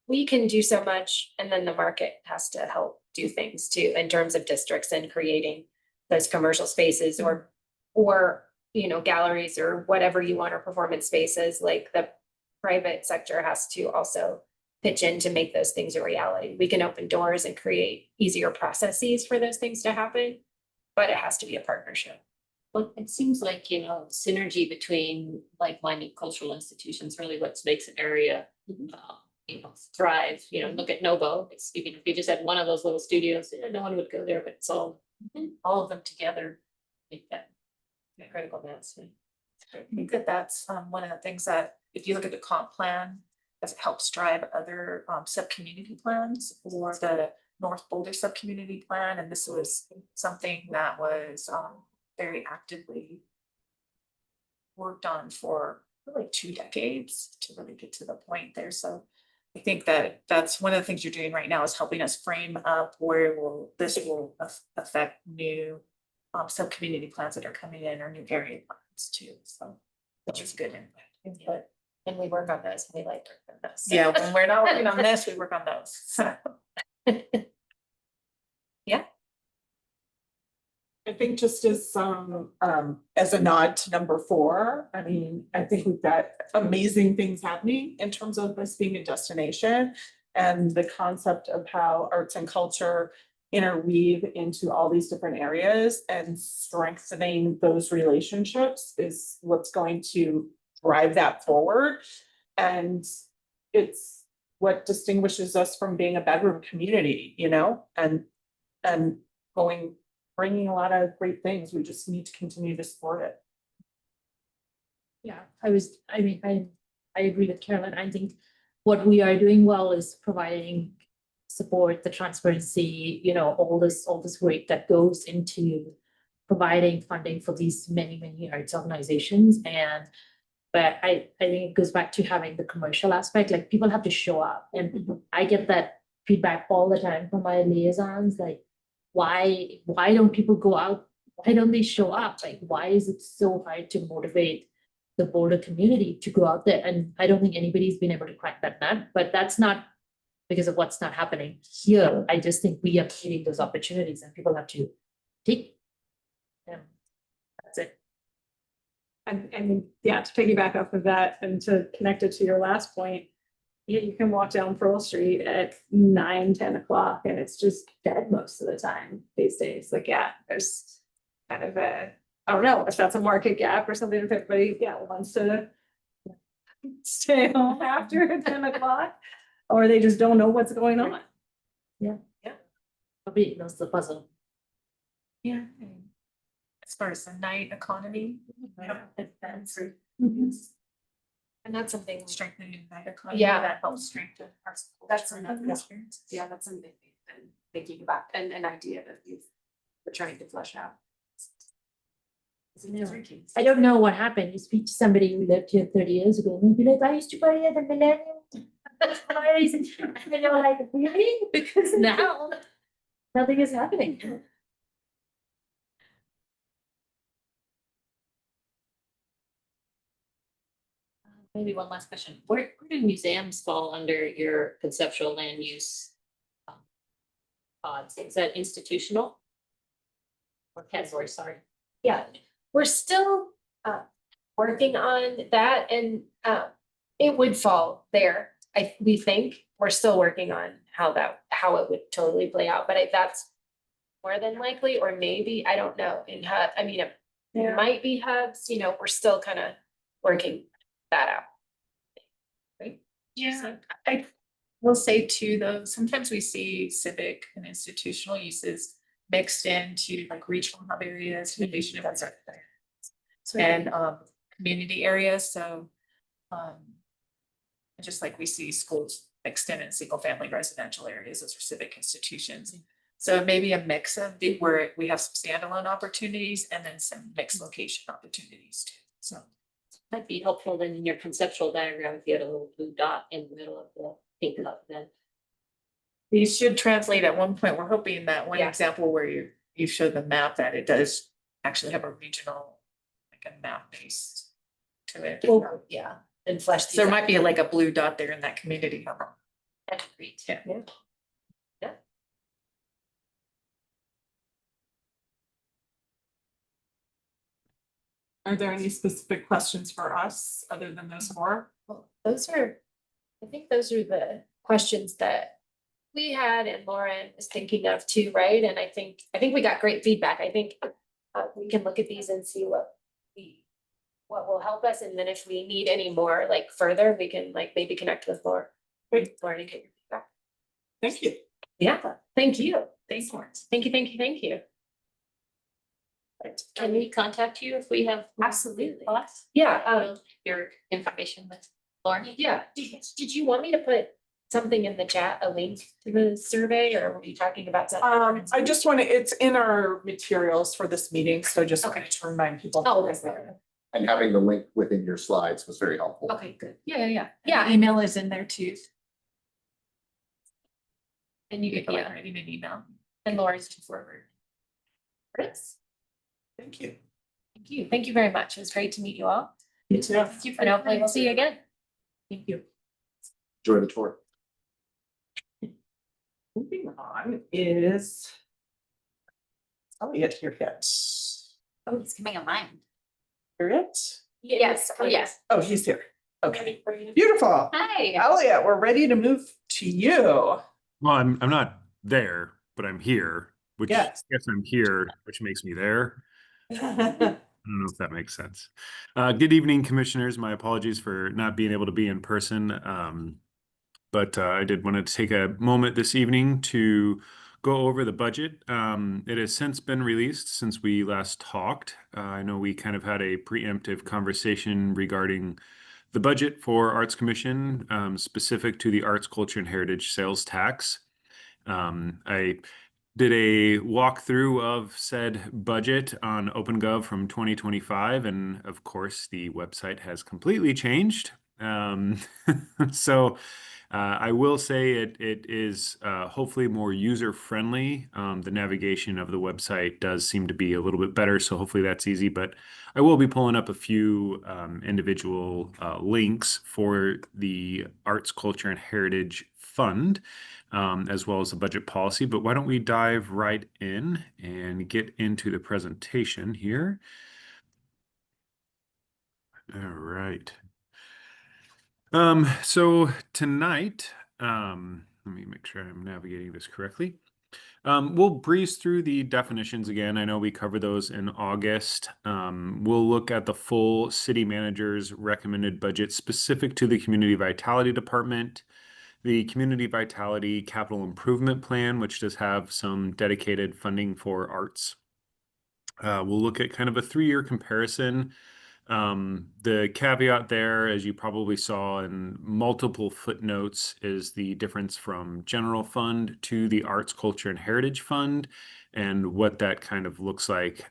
Speaker 7: We can do so much, and then the market has to help do things too, in terms of districts and creating those commercial spaces or, you know, galleries or whatever you want, or performance spaces. Like the private sector has to also pitch in to make those things a reality. We can open doors and create easier processes for those things to happen, but it has to be a partnership.
Speaker 9: Well, it seems like, you know, synergy between like-minded cultural institutions really what makes an area, you know, thrive. You know, look at Novo. It's, even if you just had one of those little studios, no one would go there, but it's all of them together make that critical mass.
Speaker 11: I think that that's one of the things that, if you look at the comp plan, that helps drive other sub-community plans or the North Boulder sub-community plan. And this was something that was very actively worked on for like 2 decades to really get to the point there. So I think that that's one of the things you're doing right now is helping us frame up where this will affect new sub-community plans that are coming in or new area plans too. So which is good input.
Speaker 7: And we work on those, and we like to work on those.
Speaker 11: Yeah, when we're not working on this, we work on those. So.
Speaker 3: I think just as some, as a nod to number 4, I mean, I think we've got amazing things happening in terms of this being a destination. And the concept of how arts and culture interweave into all these different areas and strengthening those relationships is what's going to drive that forward. And it's what distinguishes us from being a bedroom community, you know, and bringing a lot of great things. We just need to continue to support it.
Speaker 12: Yeah, I agree with Carolyn. I think what we are doing well is providing support, the transparency, you know, all this work that goes into providing funding for these many arts organizations. But I think it goes back to having the commercial aspect, like people have to show up. And I get that feedback all the time from my liaisons, like, why don't people go out? Why don't they show up? Like, why is it so hard to motivate the Boulder community to go out there? And I don't think anybody's been able to crack that nut, but that's not because of what's not happening here. I just think we are creating those opportunities and people have to take them. That's it.
Speaker 10: And yeah, to piggyback off of that and to connect it to your last point, you can walk down Pearl Street at 9-10 o'clock and it's just dead most of the time these days. Like, yeah, there's kind of I don't know if that's a market gap or something, if everybody, wants to stay home after 10 o'clock, or they just don't know what's going on.
Speaker 12: Probably knows the puzzle.
Speaker 11: Yeah. As far as the night economy. That's
Speaker 7: And that's something,
Speaker 11: strengthening the night economy.
Speaker 7: Yeah.
Speaker 11: That helps strengthen our.
Speaker 7: That's
Speaker 11: culture and
Speaker 7: another-
Speaker 11: experience.
Speaker 7: yeah, that's something we've been thinking about, and an idea that we're trying to flesh out.
Speaker 12: I don't know what happened. You speak to somebody who lived here 30 years ago, and they'll be like, I used to buy at the Millennium. And then you're like, really? Because now
Speaker 7: Oh,
Speaker 12: nothing is happening.
Speaker 9: Maybe one last question. Where do museums fall under your conceptual land use? Pods? Is that institutional? Or category, sorry.
Speaker 7: Yeah, we're still working on that and it would fall there. We think we're still working on how it would totally play out, but that's more than likely, or maybe, I don't know, in hub, I mean, it might be hubs, you know, we're still kind of working that out. Right?
Speaker 11: Yeah, I will say too, though, sometimes we see civic and institutional uses mixed into like regional hub areas, innovation and community areas, so just like we see schools mixed in single family residential areas, those are civic institutions. So maybe a mix of where we have some standalone opportunities and then some mixed location opportunities too, so.
Speaker 9: Might be helpful then in your conceptual diagram if you had a little blue dot in the middle of the pink hub then.
Speaker 11: These should translate at one point. We're hoping that one
Speaker 7: Yeah.
Speaker 11: example where you show the map that it does actually have a regional, like a map base to it.
Speaker 7: Well, yeah, and flesh.
Speaker 11: So there might be like a blue dot there in that community hub.
Speaker 7: That's great.
Speaker 11: Yeah.
Speaker 7: Yeah.
Speaker 3: Are there any specific questions for us other than those four?
Speaker 7: Well, I think those are the questions that we had and Lauren is thinking of too, right? And I think we got great feedback. I think we can look at these and see what will help us. And then if we need any more like further, we can like maybe connect with Lauren. Lauren and get your feedback.
Speaker 3: Thank you.
Speaker 7: Yeah, thank you. Thanks, Lauren. Thank you.
Speaker 9: Can we contact you if we have?
Speaker 7: Absolutely.
Speaker 9: Thoughts?
Speaker 7: Yeah,
Speaker 9: Your information with Lauren?
Speaker 7: yeah. Did you want me to put something in the chat, a link to the survey, or were you talking about something?
Speaker 3: I just want to, it's in our materials for this meeting, so just
Speaker 7: Okay.
Speaker 3: wanted to remind people.
Speaker 7: Oh, that's there.
Speaker 2: And having the link within your slides was very helpful.
Speaker 7: Okay, good.
Speaker 10: Yeah.
Speaker 7: Yeah.
Speaker 10: Email is in there too.
Speaker 7: And you
Speaker 11: Like
Speaker 7: yeah,
Speaker 11: writing an email.
Speaker 7: and Laura's to forward. Chris,
Speaker 3: Thank you.
Speaker 7: thank you. Thank you very much. It was great to meet you all.
Speaker 3: You too.
Speaker 7: And hopefully we'll see you again.
Speaker 3: Thank you.
Speaker 2: Enjoy the tour.
Speaker 3: Moving on is. Elliot, you're hit.
Speaker 8: Oh, he's coming online.
Speaker 3: You're it?
Speaker 7: Yes, yes.
Speaker 3: Oh, he's here. Okay, beautiful.
Speaker 8: Hi.
Speaker 3: Elliot, we're ready to move to you.
Speaker 13: Well, I'm not there, but I'm here, which
Speaker 3: Yes.
Speaker 13: yes, I'm here, which makes me there. I don't know if that makes sense. Good evening, commissioners. My apologies for not being able to be in person. But I did want to take a moment this evening to go over the budget. It has since been released since we last talked. I know we kind of had a preemptive conversation regarding the budget for Arts Commission, specific to the Arts, Culture, and Heritage sales tax. I did a walkthrough of said budget on OpenGov from 2025, and of course, the website has completely changed. So I will say it is hopefully more user-friendly. The navigation of the website does seem to be a little bit better, so hopefully that's easy. But I will be pulling up a few individual links for the Arts, Culture, and Heritage Fund, as well as the budget policy. But why don't we dive right in and get into the presentation here? All right. So tonight, let me make sure I'm navigating this correctly. We'll breeze through the definitions again. I know we covered those in August. We'll look at the full city manager's recommended budget specific to the Community Vitality Department, the Community Vitality Capital Improvement Plan, which does have some dedicated funding for arts. We'll look at kind of a 3-year comparison. The caveat there, as you probably saw in multiple footnotes, is the difference from general fund to the Arts, Culture, and Heritage Fund, and what that kind of looks like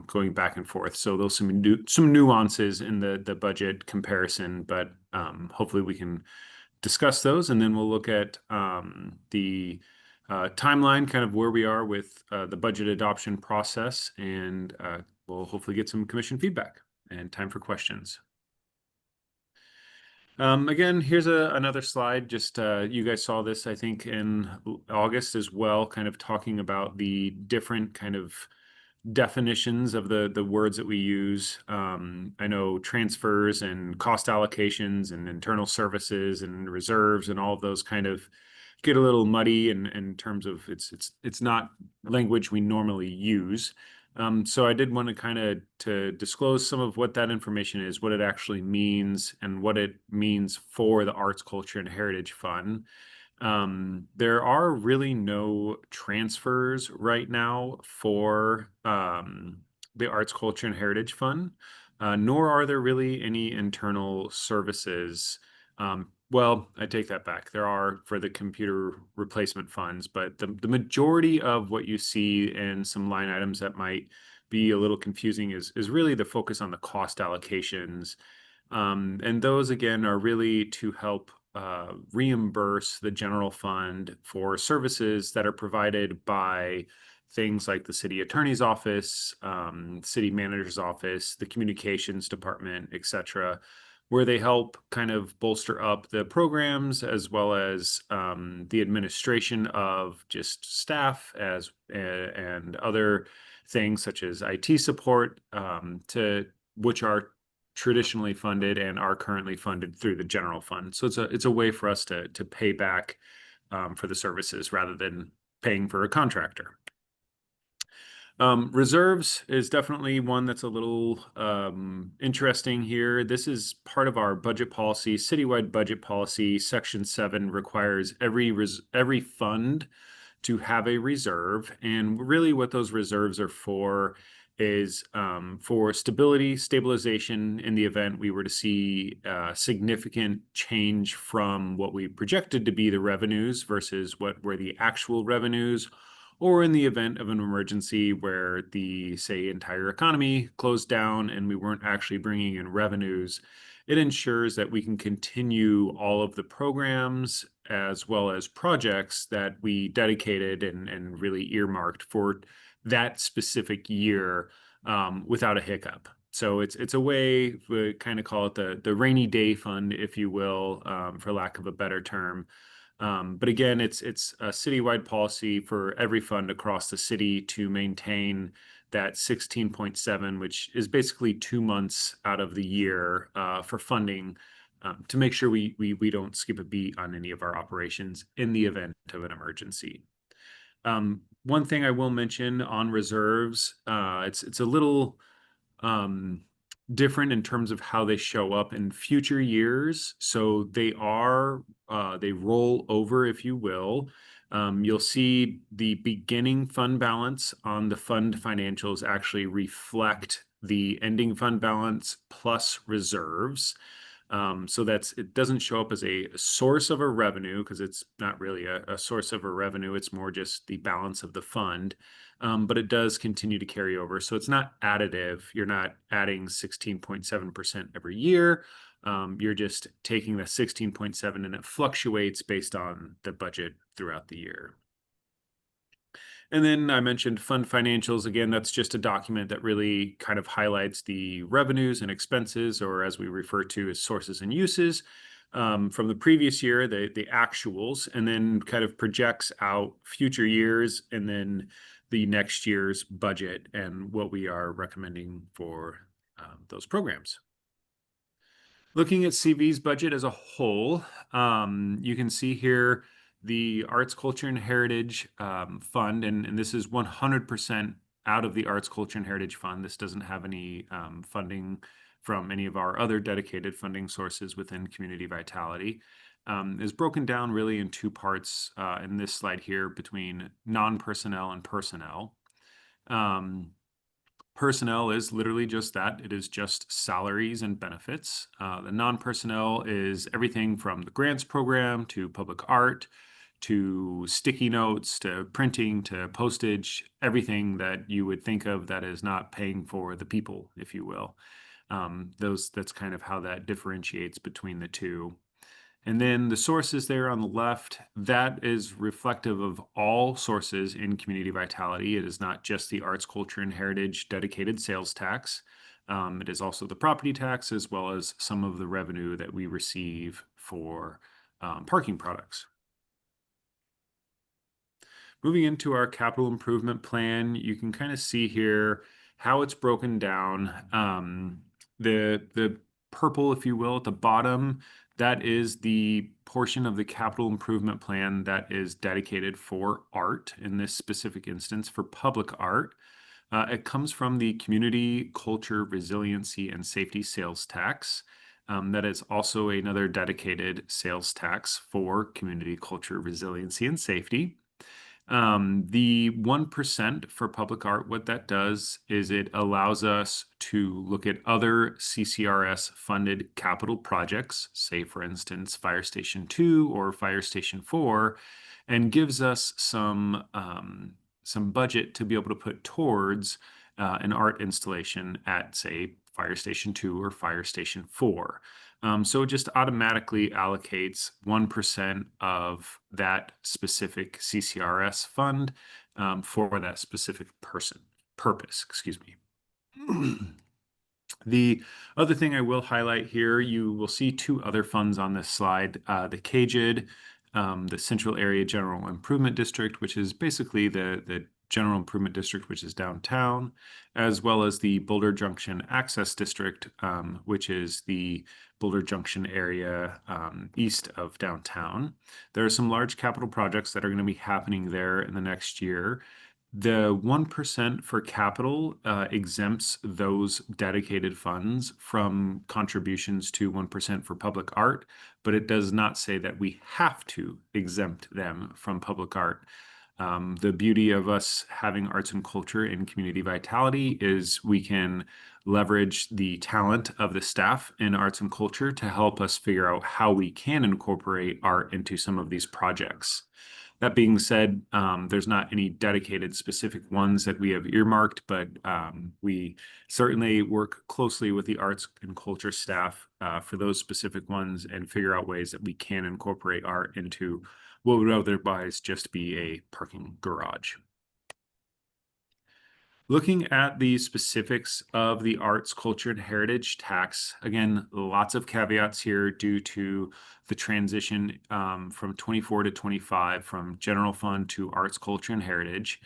Speaker 13: going back and forth. So there's some nuances in the budget comparison, but hopefully we can discuss those, and then we'll look at the timeline, kind of where we are with the budget adoption process, and we'll hopefully get some commission feedback and time for questions. Again, here's another slide. Just you guys saw this, I think, in August as well, kind of talking about the different kind of definitions of the words that we use. I know transfers and cost allocations and internal services and reserves and all of those kind of get a little muddy in terms of it's not language we normally use. So I did want to kind of to disclose some of what that information is, what it actually means, and what it means for the Arts, Culture, and Heritage Fund. There are really no transfers right now for the Arts, Culture, and Heritage Fund, nor are there really any internal services. Well, I take that back. There are for the computer replacement funds, but the majority of what you see in some line items that might be a little confusing is really the focus on the cost allocations. And those, again, are really to help reimburse the general fund for services that are provided by things like the city attorney's office, city manager's office, the communications department, etc., where they help kind of bolster up the programs as well as the administration of just staff and other things such as IT support, to which are traditionally funded and are currently funded through the general fund. So it's a way for us to pay back for the services rather than paying for a contractor. Reserves is definitely one that's a little interesting here. This is part of our budget policy, citywide budget policy. Section 7 requires every fund to have a reserve. And really what those reserves are for is for stabilization in the event we were to see significant change from what we projected to be the revenues versus what were the actual revenues, or in the event of an emergency where the, say, entire economy closed down and we weren't actually bringing in revenues. It ensures that we can continue all of the programs as well as projects that we dedicated and really earmarked for that specific year without a hiccup. So it's a way, we kind of call it the rainy day fund, if you will, for lack of a better term. But again, it's a citywide policy for every fund across the city to maintain that 16.7, which is basically 2 months out of the year for funding, to make sure we don't skip a beat on any of our operations in the event of an emergency. One thing I will mention on reserves, it's a little different in terms of how they show up in future years. So they roll over, if you will. You'll see the beginning fund balance on the fund financials actually reflect the ending fund balance plus reserves. So it doesn't show up as a source of a revenue because it's not really a source of a revenue. It's more just the balance of the fund. But it does continue to carry over. So it's not additive. You're not adding 16.7% every year. You're just taking the 16.7 and it fluctuates based on the budget throughout the year. And then I mentioned fund financials. Again, that's just a document that really kind of highlights the revenues and expenses, or as we refer to as sources and uses, from the previous year, the actuals, and then kind of projects out future years and then the next year's budget and what we are recommending for those programs. Looking at CV's budget as a whole, you can see here the Arts, Culture, and Heritage Fund, and this is 100% out of the Arts, Culture, and Heritage Fund. This doesn't have any funding from any of our other dedicated funding sources within Community Vitality. Is broken down really in two parts in this slide here between non-personnel and personnel. Personnel is literally just that. It is just salaries and benefits. The non-personnel is everything from the grants program to public art, to sticky notes, to printing, to postage, everything that you would think of that is not paying for the people, if you will. That's kind of how that differentiates between the two. And then the sources there on the left, that is reflective of all sources in Community Vitality. It is not just the Arts, Culture, and Heritage dedicated sales tax. It is also the property tax as well as some of the revenue that we receive for parking products. Moving into our capital improvement plan, you can kind of see here how it's broken down. The purple, if you will, at the bottom, that is the portion of the capital improvement plan that is dedicated for art, in this specific instance for public art. It comes from the Community Culture Resiliency and Safety Sales Tax. That is also another dedicated sales tax for community culture, resiliency, and safety. The 1% for public art, what that does is it allows us to look at other CCRS funded capital projects, say for instance, Fire Station 2 or Fire Station 4, and gives us some budget to be able to put towards an art installation at, say, Fire Station 2 or Fire Station 4. So it just automatically allocates 1% of that specific CCRS fund for that specific purpose, excuse me. The other thing I will highlight here, you will see two other funds on this slide, the CAGID, the Central Area General Improvement District, which is basically the General Improvement District, which is downtown, as well as the Boulder Junction Access District, which is the Boulder Junction area east of downtown. There are some large capital projects that are going to be happening there in the next year. The 1% for capital exempts those dedicated funds from contributions to 1% for public art, but it does not say that we have to exempt them from public art. The beauty of us having arts and culture and community vitality is we can leverage the talent of the staff in arts and culture to help us figure out how we can incorporate art into some of these projects. That being said, there's not any dedicated specific ones that we have earmarked, but we certainly work closely with the arts and culture staff for those specific ones and figure out ways that we can incorporate art into what would otherwise just be a parking garage. Looking at the specifics of the arts, culture, and heritage tax, again, lots of caveats here due to the transition from 24 to 25 from general fund to arts, culture, and heritage.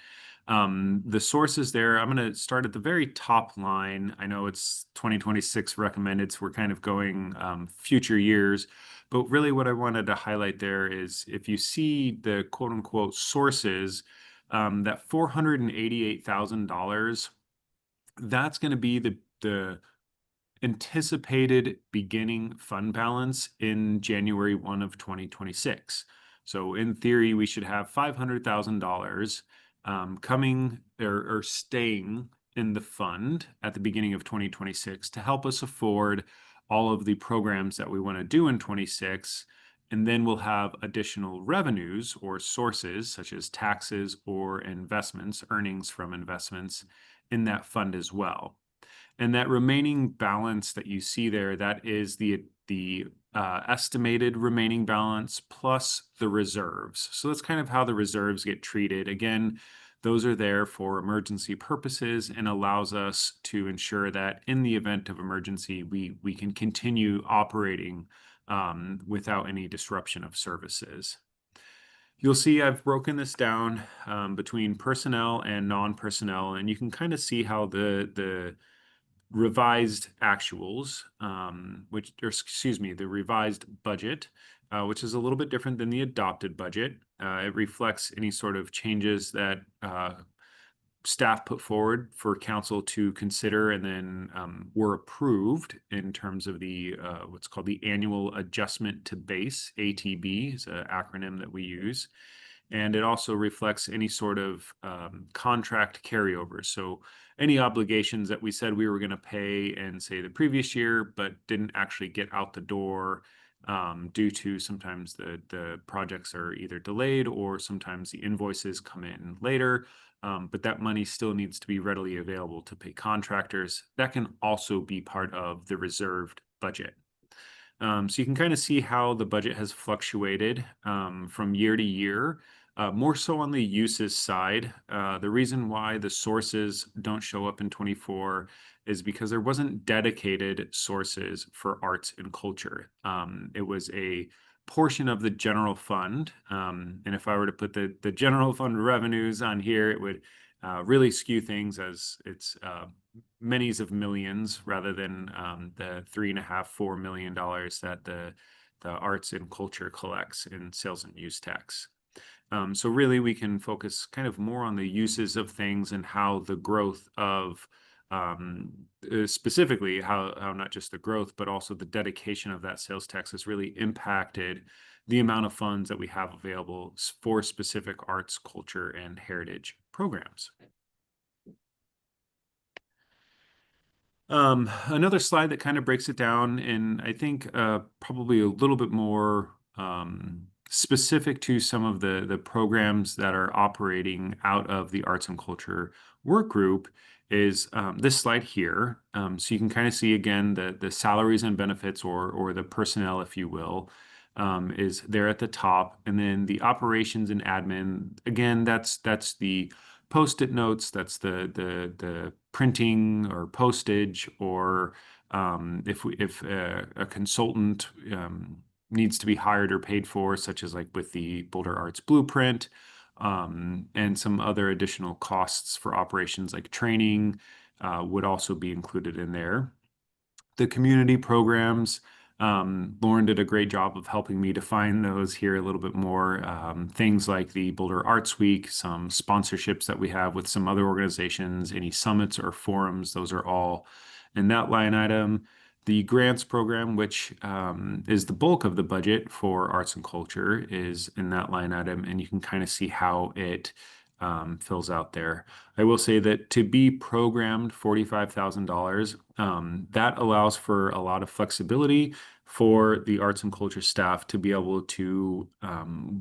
Speaker 13: The sources there, I'm going to start at the very top line. I know it's 2026 recommended, so we're kind of going future years. But really what I wanted to highlight there is if you see the quote unquote sources, that $488,000, that's going to be the anticipated beginning fund balance in January 1 of 2026. So in theory, we should have $500,000 coming or staying in the fund at the beginning of 2026 to help us afford all of the programs that we want to do in 26. And then we'll have additional revenues or sources such as taxes or investments, earnings from investments in that fund as well. And that remaining balance that you see there, that is the estimated remaining balance plus the reserves. So that's kind of how the reserves get treated. Again, those are there for emergency purposes and allows us to ensure that in the event of emergency, we can continue operating without any disruption of services. You'll see I've broken this down between personnel and non-personnel, and you can kind of see how the revised actuals, the revised budget, which is a little bit different than the adopted budget. It reflects any sort of changes that staff put forward for council to consider and then were approved in terms of the what's called the annual adjustment to base, ATB is an acronym that we use. And it also reflects any sort of contract carryover. So any obligations that we said we were going to pay in, say, the previous year, but didn't actually get out the door due to sometimes the projects are either delayed or sometimes the invoices come in later. But that money still needs to be readily available to pay contractors. That can also be part of the reserved budget. So you can kind of see how the budget has fluctuated from year to year. more so on the uses side. The reason why the sources don't show up in 24 is because there wasn't dedicated sources for arts and culture. It was a portion of the general fund. And if I were to put the general fund revenues on here, it would really skew things, as it's many's of millions rather than the $3.5–4 million that the arts and culture collects in sales and use tax. So really we can focus kind of more on the uses of things and how the growth of specifically how not just the growth, but also the dedication of that sales tax has really impacted the amount of funds that we have available for specific arts, culture, and heritage programs. Another slide that kind of breaks it down, and I think probably a little bit more specific to some of the programs that are operating out of the arts and culture work group, is this slide here. So you can kind of see again the salaries and benefits, or the personnel, if you will, is there at the top, and then the operations and admin. Again, that's the Post-it notes, that's the printing or postage, or if a consultant needs to be hired or paid for, such as like with the Boulder Arts Blueprint, and some other additional costs for operations like training would also be included in there. The community programs, Lauren did a great job of helping me define those here a little bit more. Things like the Boulder Arts Week, some sponsorships that we have with some other organizations, any summits or forums, those are all in that line item. The grants program, which is the bulk of the budget for arts and culture, is in that line item, and you can kind of see how it fills out there. I will say that to be programmed $45,000, that allows for a lot of flexibility for the arts and culture staff to be able to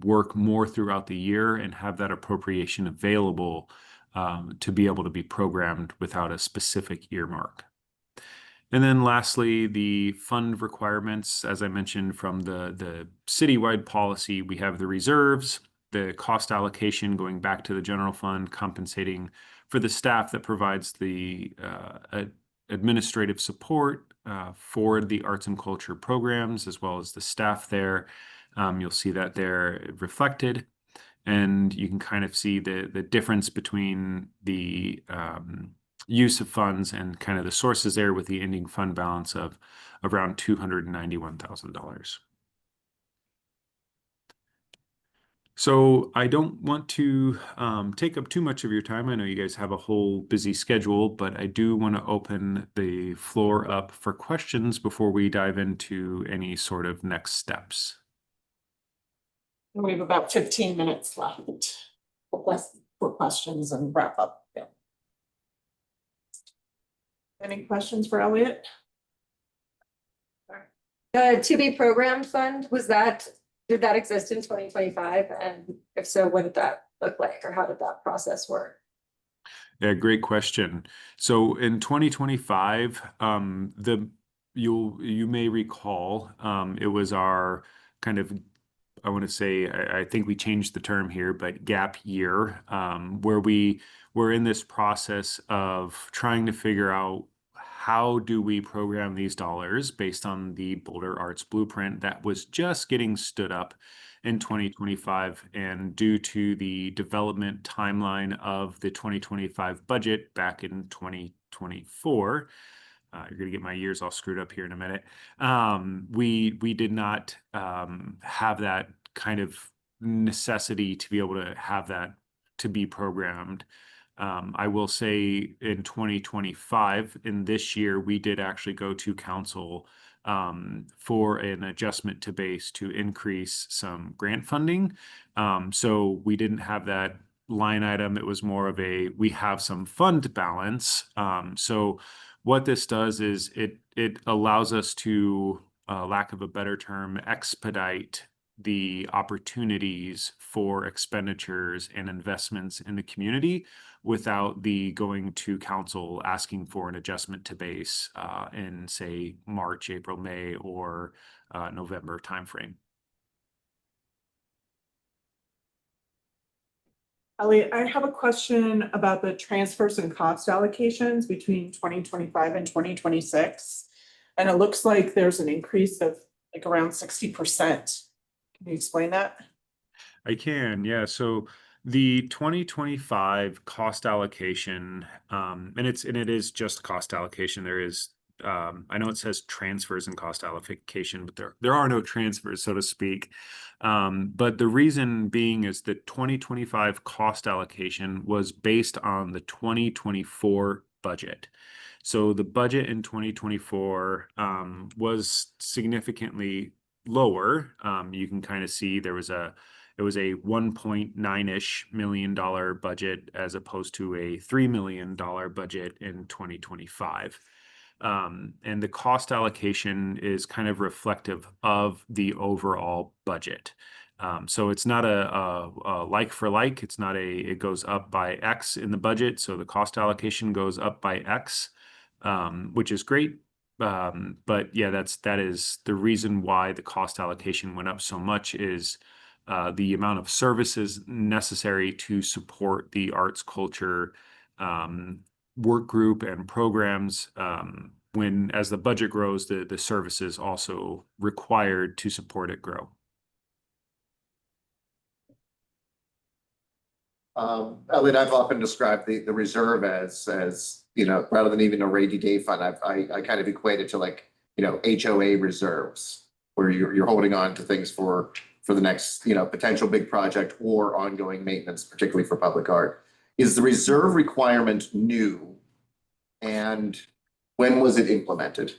Speaker 13: work more throughout the year and have that appropriation available to be able to be programmed without a specific earmark. And then lastly, the fund requirements, as I mentioned, from the citywide policy, we have the reserves, the cost allocation going back to the general fund, compensating for the staff that provides the administrative support for the arts and culture programs, as well as the staff there. You'll see that there reflected, and you can kind of see the difference between the use of funds and kind of the sources there, with the ending fund balance of around $291,000. So I don't want to take up too much of your time. I know you guys have a whole busy schedule, but I do want to open the floor up for questions before we dive into any sort of next steps.
Speaker 3: We have about 15 minutes left for questions and wrap up. Yeah. Any questions for Elliot?
Speaker 10: To be programmed fund, did that exist in 2025? And if so, what did that look like, or how did that process work?
Speaker 13: Yeah, great question. So in 2025, you may recall, it was our kind of, I want to say, I think we changed the term here, but gap year, where we were in this process of trying to figure out how do we program these dollars based on the Boulder Arts Blueprint that was just getting stood up in 2025. And due to the development timeline of the 2025 budget back in 2024, you're going to get my years all screwed up here in a minute. We did not have that kind of necessity to be able to have that to be programmed. I will say in 2025, in this year, we did actually go to council for an adjustment to base to increase some grant funding. So we didn't have that line item. It was more of we have some fund balance. So what this does is it allows us to, lack of a better term, expedite the opportunities for expenditures and investments in the community without the going to council asking for an adjustment to base in, say, March, April, May, or November timeframe.
Speaker 3: Elliot, I have a question about the transfers and cost allocations between 2025 and 2026. And it looks like there's an increase of like around 60%. Can you explain that?
Speaker 13: I can, yeah. So the 2025 cost allocation, and it is just cost allocation. There is, I know it says transfers and cost allocation, but there are no transfers, so to speak. But the reason being is that 2025 cost allocation was based on the 2024 budget. So the budget in 2024 was significantly lower. You can kind of see it was a 1.9-ish million dollar budget as opposed to a $3 million budget in 2025. And the cost allocation is kind of reflective of the overall budget. So it's not a like for like. It's not it goes up by X in the budget. So the cost allocation goes up by X, which is great. But yeah, that is the reason why the cost allocation went up so much is the amount of services necessary to support the arts culture work group and programs. When as the budget grows, the services also required to support it grow.
Speaker 2: Elliot, I've often described the reserve as, you know, rather than even a rainy day fund, I kind of equate it to like, you know, HOA reserves, where you're holding on to things for the next, you know, potential big project or ongoing maintenance, particularly for public art. Is the reserve requirement new? And when was it implemented?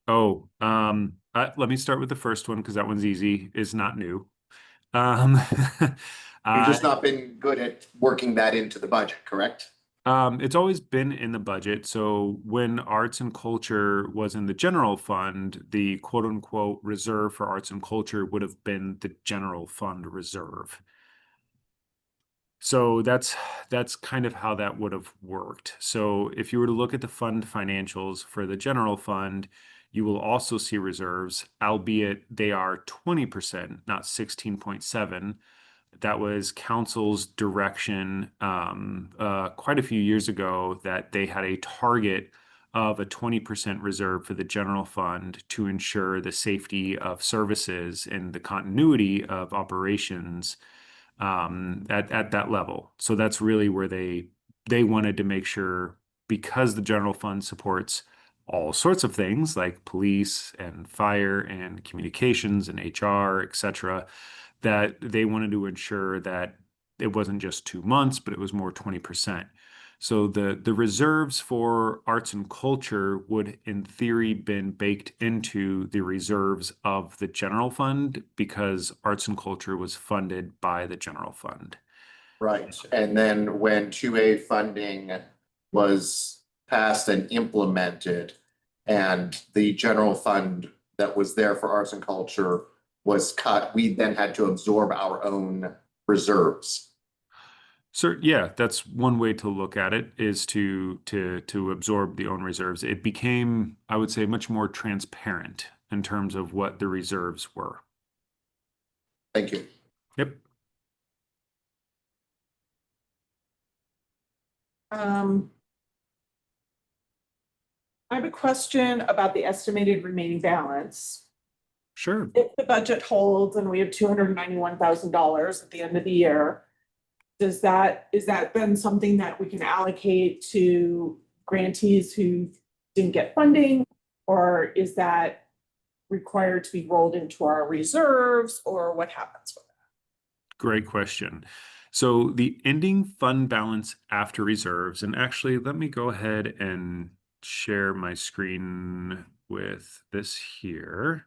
Speaker 13: Oh, let me start with the first one because that one's easy. Is not new. Um,
Speaker 2: You've just not been good at working that into the budget, correct?
Speaker 13: It's always been in the budget. So when arts and culture was in the general fund, the quote unquote reserve for arts and culture would have been the general fund reserve. So that's kind of how that would have worked. So if you were to look at the fund financials for the general fund, you will also see reserves, albeit they are 20%, not 16.7. That was council's direction quite a few years ago that they had a target of a 20% reserve for the general fund to ensure the safety of services and the continuity of operations at that level. So that's really where they wanted to make sure, because the general fund supports all sorts of things like police and fire and communications and HR, etc., that they wanted to ensure that it wasn't just 2 months, but it was more 20%. So the reserves for arts and culture would, in theory, been baked into the reserves of the general fund because arts and culture was funded by the general fund.
Speaker 2: Right. And then when 2A funding was passed and implemented, and the general fund that was there for arts and culture was cut, we then had to absorb our own reserves.
Speaker 13: So yeah, that's one way to look at it, is to absorb the own reserves. It became, I would say, much more transparent in terms of what the reserves were.
Speaker 2: Thank you.
Speaker 13: Yep.
Speaker 3: I have a question about the estimated remaining balance.
Speaker 13: Sure.
Speaker 3: If the budget holds and we have $291,000 at the end of the year, is that then something that we can allocate to grantees who didn't get funding? Or is that required to be rolled into our reserves, or what happens with that?
Speaker 13: Great question. So the ending fund balance after reserves, and actually let me go ahead and share my screen with this here.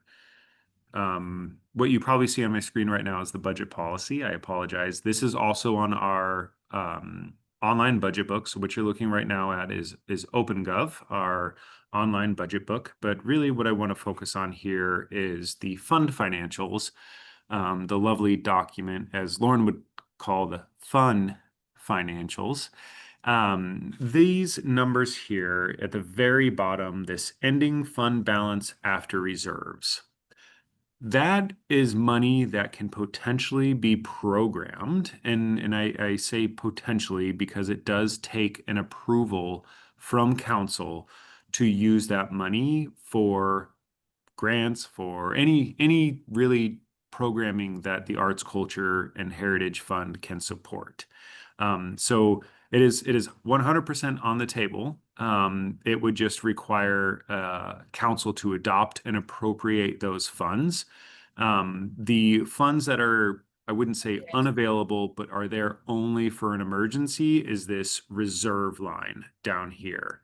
Speaker 13: What you probably see on my screen right now is the budget policy. I apologize. This is also on our online budget book. So what you're looking right now at is OpenGov, our online budget book. But really what I want to focus on here is the fund financials, the lovely document, as Lauren would call the fun financials. These numbers here at the very bottom, this ending fund balance after reserves. that is money that can potentially be programmed. And I say potentially because it does take an approval from council to use that money for grants, for any really programming that the Arts, Culture, and Heritage Fund can support. So it is 100% on the table. It would just require council to adopt and appropriate those funds. The funds that are, I wouldn't say unavailable, but are there only for an emergency is this reserve line down here.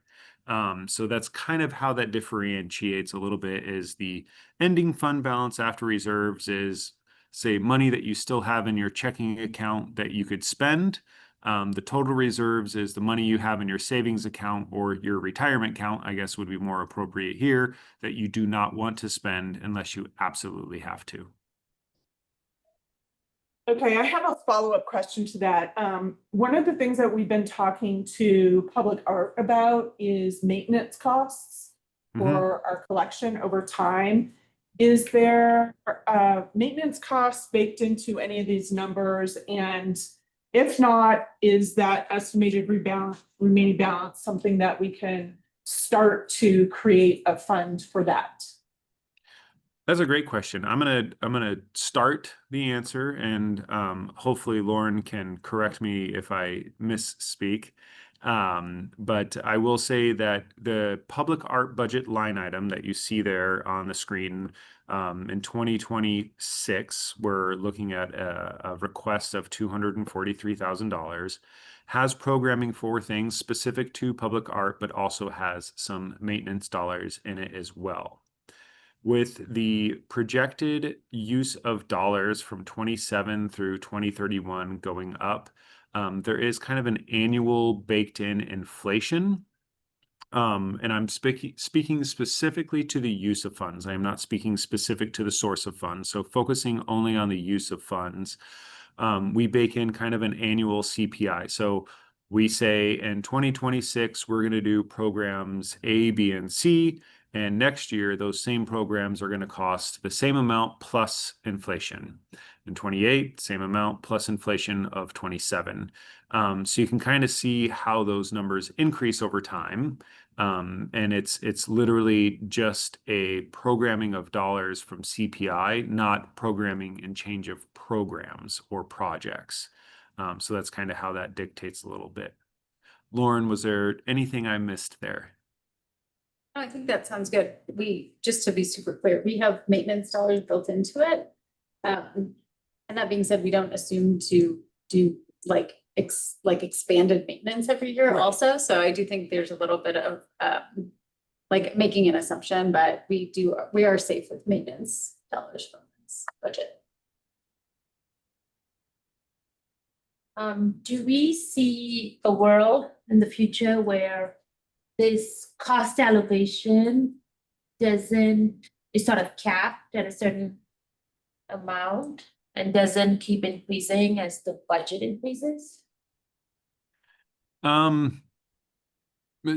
Speaker 13: So that's kind of how that differentiates a little bit is the ending fund balance after reserves is, say, money that you still have in your checking account that you could spend. The total reserves is the money you have in your savings account or your retirement account, I guess would be more appropriate here, that you do not want to spend unless you absolutely have to.
Speaker 3: Okay, I have a follow-up question to that. One of the things that we've been talking to public art about is maintenance costs for our collection over time. Is there maintenance costs baked into any of these numbers? And if not, is that estimated remaining balance something that we can start to create a fund for that?
Speaker 13: That's a great question. I'm gonna start the answer, and hopefully Lauren can correct me if I misspeak. But I will say that the public art budget line item that you see there on the screen in 2026, we're looking at a request of $243,000, has programming for things specific to public art, but also has some maintenance dollars in it as well. With the projected use of dollars from 27 through 2031 going up, there is kind of an annual baked in inflation. And I'm speaking specifically to the use of funds. I am not speaking specific to the source of funds. So focusing only on the use of funds, we bake in kind of an annual CPI. So we say in 2026, we're going to do programs A, B, and C. And next year, those same programs are going to cost the same amount plus inflation. In 28, same amount plus inflation of 27. So you can kind of see how those numbers increase over time. And it's literally just a programming of dollars from CPI, not programming and change of programs or projects. So that's kind of how that dictates a little bit. Lauren, was there anything I missed there?
Speaker 8: I think that sounds good. Just to be super clear, we have maintenance dollars built into it. And that being said, we don't assume to do like expanded maintenance every year also. So I do think there's a little bit of like making an assumption, but we are safe with maintenance dollars from this budget.
Speaker 12: Do we see a world in the future where this cost allocation is sort of capped at a certain amount and doesn't keep increasing as the budget increases?
Speaker 13: The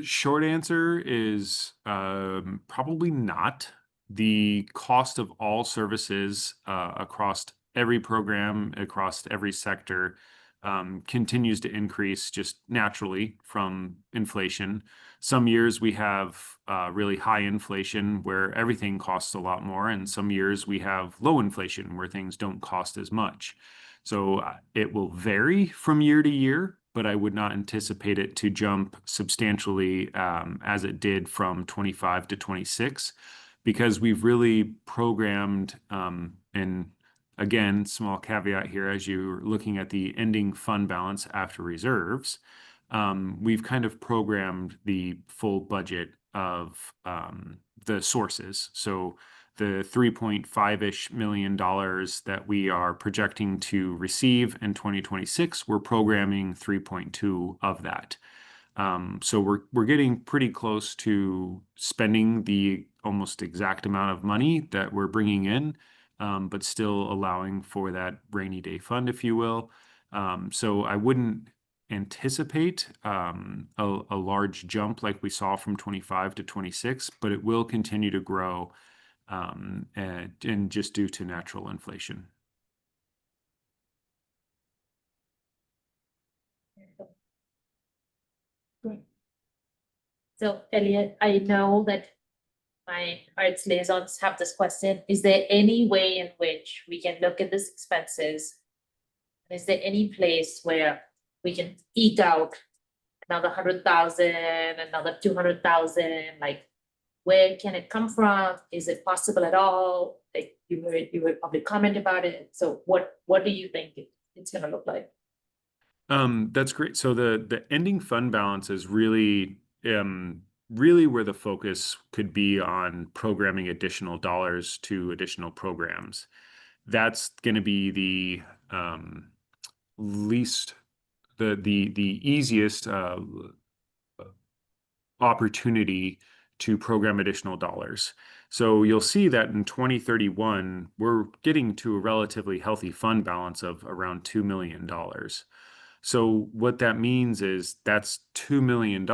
Speaker 13: short answer is probably not. The cost of all services across every program, across every sector, continues to increase just naturally from inflation. Some years we have really high inflation where everything costs a lot more, and some years we have low inflation where things don't cost as much. So it will vary from year to year, but I would not anticipate it to jump substantially as it did from 25 to 26, because we've really programmed, and again, small caveat here, as you're looking at the ending fund balance after reserves, we've kind of programmed the full budget of the sources. So the $3.5-ish million that we are projecting to receive in 2026, we're programming 3.2 of that. So we're getting pretty close to spending the almost exact amount of money that we're bringing in, but still allowing for that rainy day fund, if you will. So I wouldn't anticipate a large jump like we saw from 25 to 26, but it will continue to grow and just due to natural inflation.
Speaker 12: So Elliot, I know that my arts liaisons have this question. Is there any way in which we can look at these expenses? Is there any place where we can eke out another 100,000, another 200,000? Like, where can it come from? Is it possible at all? Like, you would probably comment about it. So what do you think it's gonna look like?
Speaker 13: That's great. So the ending fund balance is really where the focus could be on programming additional dollars to additional programs. That's going to be the least the easiest opportunity to program additional dollars. So you'll see that in 2031, we're getting to a relatively healthy fund balance of around $2 million. So what that means is that's $2 million in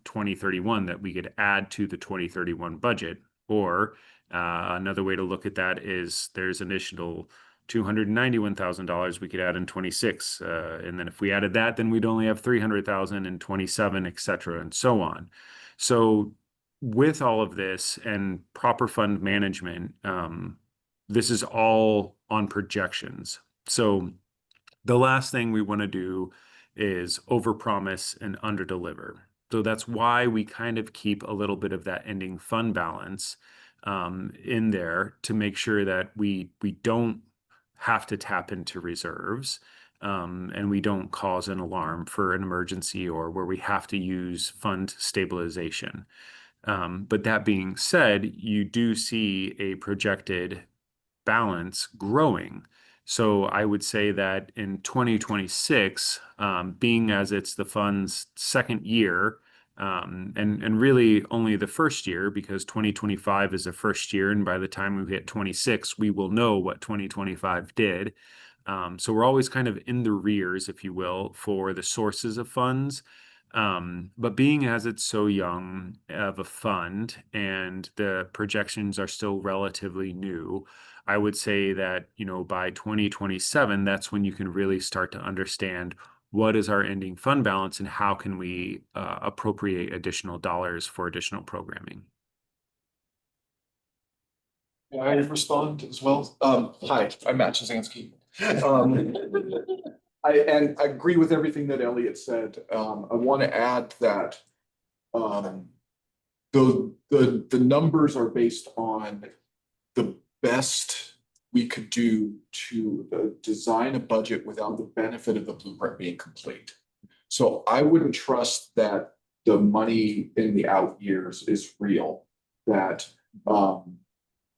Speaker 13: 2031 that we could add to the 2031 budget. Or another way to look at that is there's an additional $291,000 we could add in 26. And then if we added that, then we'd only have 300,000 in 27, et cetera, and so on. So with all of this and proper fund management, this is all on projections. So the last thing we want to do is overpromise and underdeliver. So that's why we kind of keep a little bit of that ending fund balance in there to make sure that we don't have to tap into reserves and we don't cause an alarm for an emergency or where we have to use fund stabilization. But that being said, you do see a projected balance growing. So I would say that in 2026, being as it's the fund's second year, and really only the first year, because 2025 is the first year, and by the time we hit 26, we will know what 2025 did. So we're always kind of in the rears, if you will, for the sources of funds. But being as it's so young of a fund and the projections are still relatively new, I would say that, by 2027, that's when you can really start to understand what is our ending fund balance and how can we appropriate additional dollars for additional programming.
Speaker 14: Can I respond as well? Hi, I'm Matt Jasinski. I agree with everything that Elliot said. I want to add that the numbers are based on the best we could do to design a budget without the benefit of the blueprint being complete. So I wouldn't trust that the money in the out years is real, that the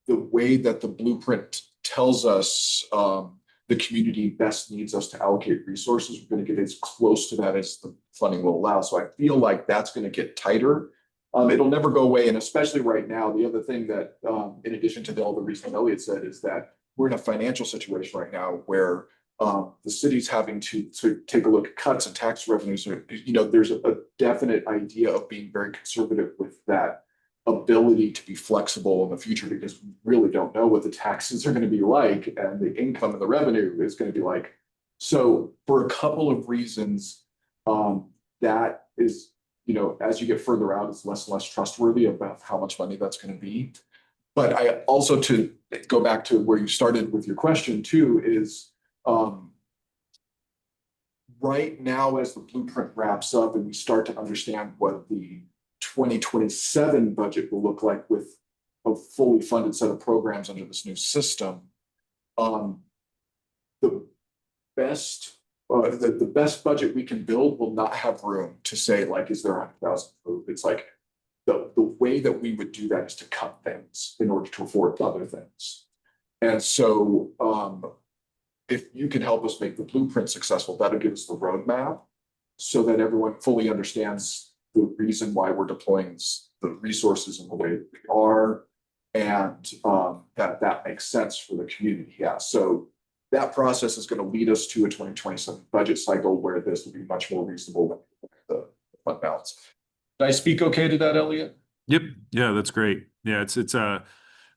Speaker 14: way that the blueprint tells us the community best needs us to allocate resources, we're going to get as close to that as the funding will allow. So I feel like that's going to get tighter. It'll never go away. And especially right now, the other thing that, in addition to all the reasons Elliot said, is that we're in a financial situation right now where the city's having to take a look at cuts and tax revenues. There's a definite idea of being very conservative with that ability to be flexible in the future, because we really don't know what the taxes are going to be like and the income and the revenue is going to be like. So for a couple of reasons, that is, as you get further out, it's less and less trustworthy about how much money that's going to be. But I also, to go back to where you started with your question too, is right now as the blueprint wraps up and we start to understand what the 2027 budget will look like with a fully funded set of programs under this new system, the best budget we can build will not have room to say, like, is there 100,000? It's like the way that we would do that is to cut things in order to afford other things. And so if you can help us make the blueprint successful, that'll give us the roadmap so that everyone fully understands the reason why we're deploying the resources in the way that we are, and that makes sense for the community. Yeah, so that process is going to lead us to a 2027 budget cycle where this will be much more reasonable than the fund balance. Did I speak okay to that, Elliot?
Speaker 13: Yep. Yeah, that's great. Yeah, it's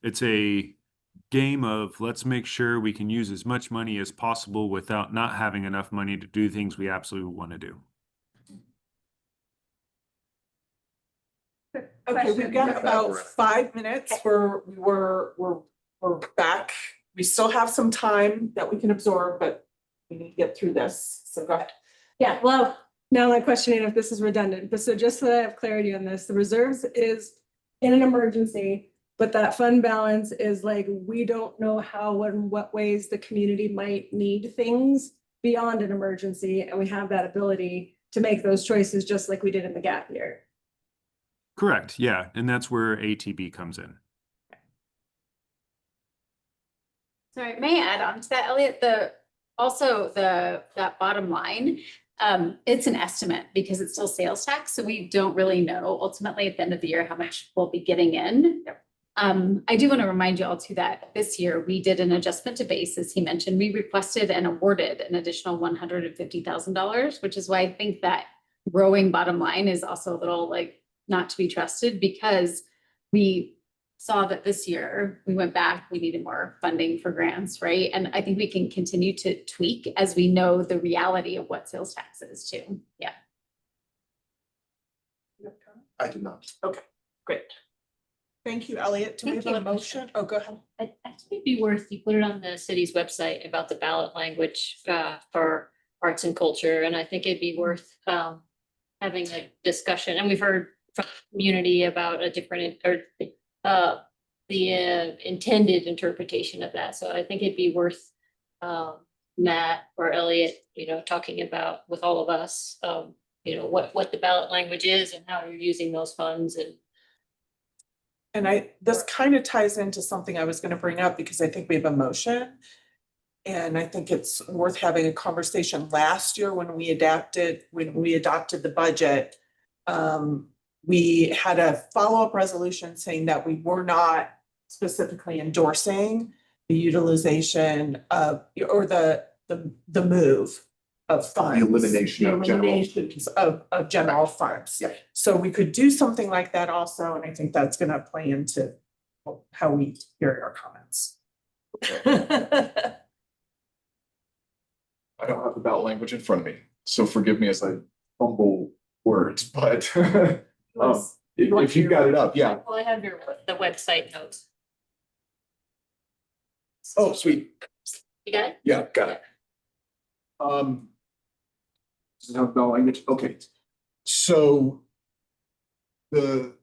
Speaker 13: It's a game of let's make sure we can use as much money as possible without not having enough money to do things we absolutely want to do.
Speaker 3: Okay, we've got about 5 minutes. We're back. We still have some time that we can absorb, but we need to get through this. So go ahead.
Speaker 15: Yeah, well, now I'm not questioning if this is redundant, but so just so that I have clarity on this, the reserves is in an emergency, but that fund balance is like, we don't know how and what ways the community might need things beyond an emergency, and we have that ability to make those choices just like we did in the gap year.
Speaker 13: Correct. Yeah. And that's where ATB comes in.
Speaker 8: Sorry, may I add on to that, Elliot? That bottom line, it's an estimate because it's still sales tax, so we don't really know ultimately at the end of the year how much we'll be getting in. I do want to remind you all too that this year we did an adjustment to base, as he mentioned. We requested and awarded an additional $150,000, which is why I think that growing bottom line is also a little like not to be trusted, because we saw that this year we went back, we needed more funding for grants, right? And I think we can continue to tweak as we know the reality of what sales tax is too. Yeah.
Speaker 2: I do not.
Speaker 3: Okay, great. Thank you, Elliot. Do we have a motion? Oh, go ahead.
Speaker 9: I think it'd be worth, you put it on the city's website about the ballot language for arts and culture, and I think it'd be worth having a discussion, and we've heard from the community about a different, or the intended interpretation of that, so I think it'd be worth Matt or Elliot, talking about with all of us, what the ballot language is and how you're using those funds.
Speaker 3: And this kind of ties into something I was going to bring up, because I think we have a motion. And I think it's worth having a conversation. Last year when we adopted the budget, we had a follow-up resolution saying that we were not specifically endorsing the utilization of, or the move of funds.
Speaker 2: The elimination of general.
Speaker 3: Eliminations of general funds.
Speaker 2: Yeah.
Speaker 3: So we could do something like that also, and I think that's gonna play into how we hear your comments.
Speaker 14: I don't have the ballot language in front of me, so forgive me as I fumble words, but if you've got it up, yeah.
Speaker 9: Well, I have the website notes.
Speaker 14: Oh, sweet.
Speaker 9: You got it?
Speaker 14: Yeah, got it. Does it have ballot language? Okay. So the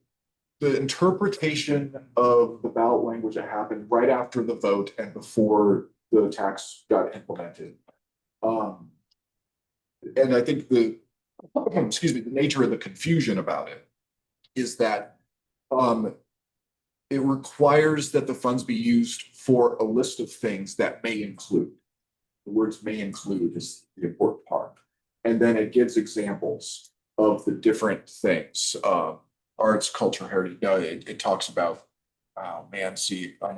Speaker 14: interpretation of the ballot language that happened right after the vote and before the tax got implemented. And I think the nature of the confusion about it is that it requires that the funds be used for a list of things that may include. The words may include is the important part. And then it gives examples of the different things, arts, culture, heritage. It talks about, oh man, see, I'm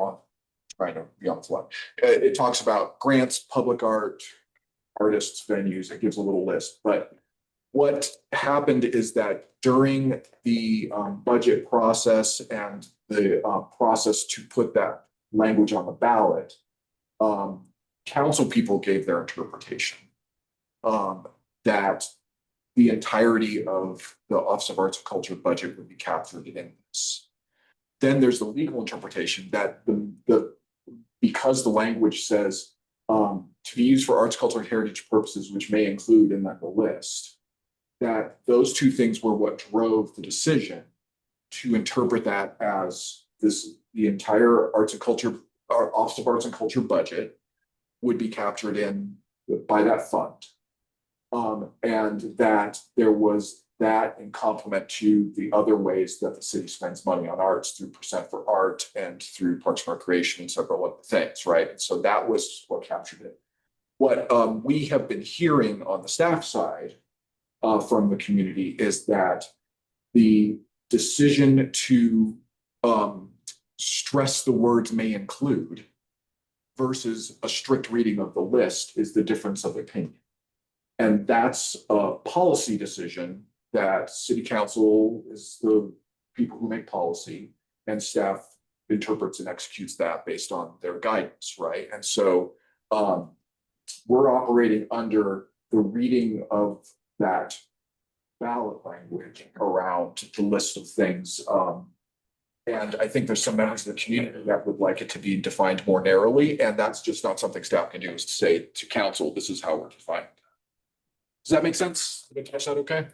Speaker 14: trying to be on the fly. It talks about grants, public art, artists, venues. It gives a little list. But what happened is that during the budget process and the process to put that language on the ballot, council people gave their interpretation that the entirety of the Office of Arts and Culture budget would be captured in this. Then there's the legal interpretation that because the language says to be used for arts, culture, and heritage purposes, which may include in that the list, that those two things were what drove the decision to interpret that as the entire arts and culture, Office of Arts and Culture budget would be captured in by that fund. And that there was that in complement to the other ways that the city spends money on arts through percent for art and through Parks and Recreation and several other things, right? And so that was what captured it. What we have been hearing on the staff side from the community is that the decision to stress the words may include versus a strict reading of the list is the difference of opinion. And that's a policy decision that city council is the people who make policy and staff interprets and executes that based on their guidance, right? And so we're operating under the reading of that ballot language around the list of things. And I think there's some members of the community that would like it to be defined more narrowly, and that's just not something staff can do, is to say to council, this is how we're defining. Does that make sense? Did I catch that okay?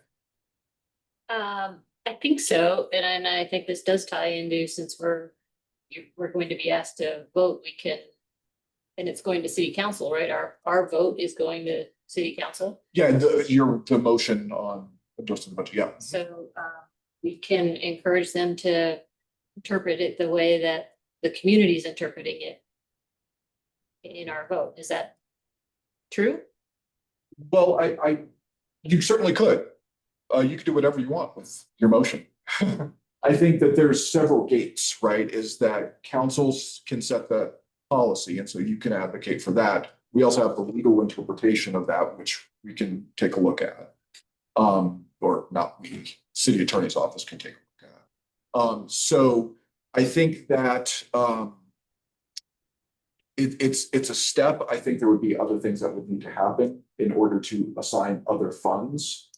Speaker 9: I think so, and I think this does tie into, since we're going to be asked to vote, we can. And it's going to city council, right? Our vote is going to city council.
Speaker 14: Yeah, the motion on endorsing the budget, yeah.
Speaker 9: So we can encourage them to interpret it the way that the community is interpreting it in our vote. Is that true?
Speaker 14: Well, you certainly could. You could do whatever you want with your motion. I think that there's several gates, right? Is that councils can set the policy, and so you can advocate for that. We also have the legal interpretation of that, which we can take a look at. Or not we, city attorney's office can take a look at. So I think that it's a step. I think there would be other things that would need to happen in order to assign other funds.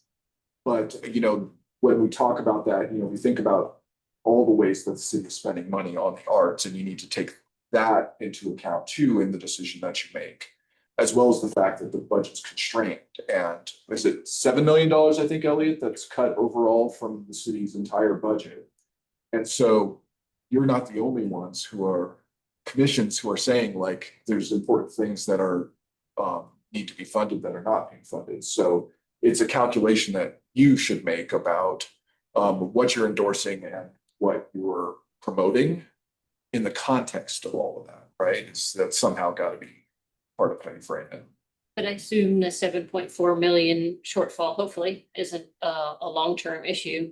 Speaker 14: But, you know, when we talk about that, you know, we think about all the ways that the city is spending money on the arts, and you need to take that into account too in the decision that you make, as well as the fact that the budget's constrained. And is it $7 million, I think, Elliot, that's cut overall from the city's entire budget? And so you're not the only ones who are commissions who are saying, like, there's important things that are need to be funded that are not being funded. So it's a calculation that you should make about what you're endorsing and what you're promoting in the context of all of that, right? That's somehow got to be part of how you frame it.
Speaker 9: But I assume the 7.4 million shortfall hopefully isn't a long-term issue.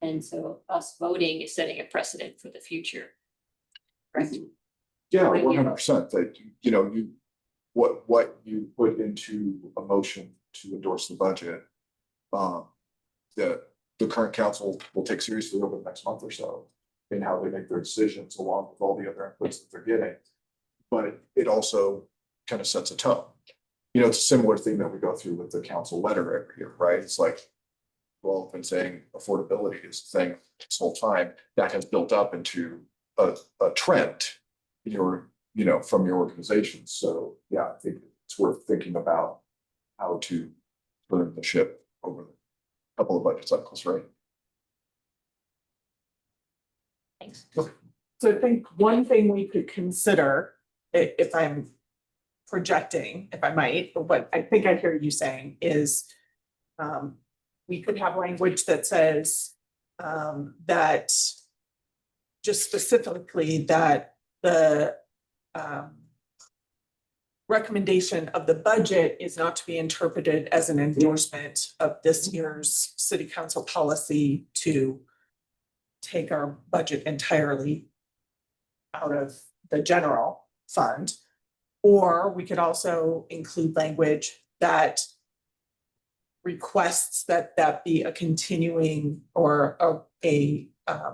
Speaker 9: And so us voting is setting a precedent for the future. Right?
Speaker 14: Yeah, 100%. That, you know, what you put into a motion to endorse the budget, the current council will take seriously over the next month or so in how they make their decisions, along with all the other inputs that they're getting. But it also kind of sets a tone. You know, it's a similar thing that we go through with the council letter every year, right? It's like, well, I've been saying affordability is the thing this whole time. That has built up into a trend in your, you know, from your organization. So yeah, I think it's worth thinking about how to turn the ship over a couple of budget cycles, right?
Speaker 9: Thanks.
Speaker 3: So I think one thing we could consider, if I'm projecting, if I might, but what I think I hear you saying is we could have language that says that just specifically that the recommendation of the budget is not to be interpreted as an endorsement of this year's city council policy to take our budget entirely out of the general fund. Or we could also include language that requests that that be a continuing or a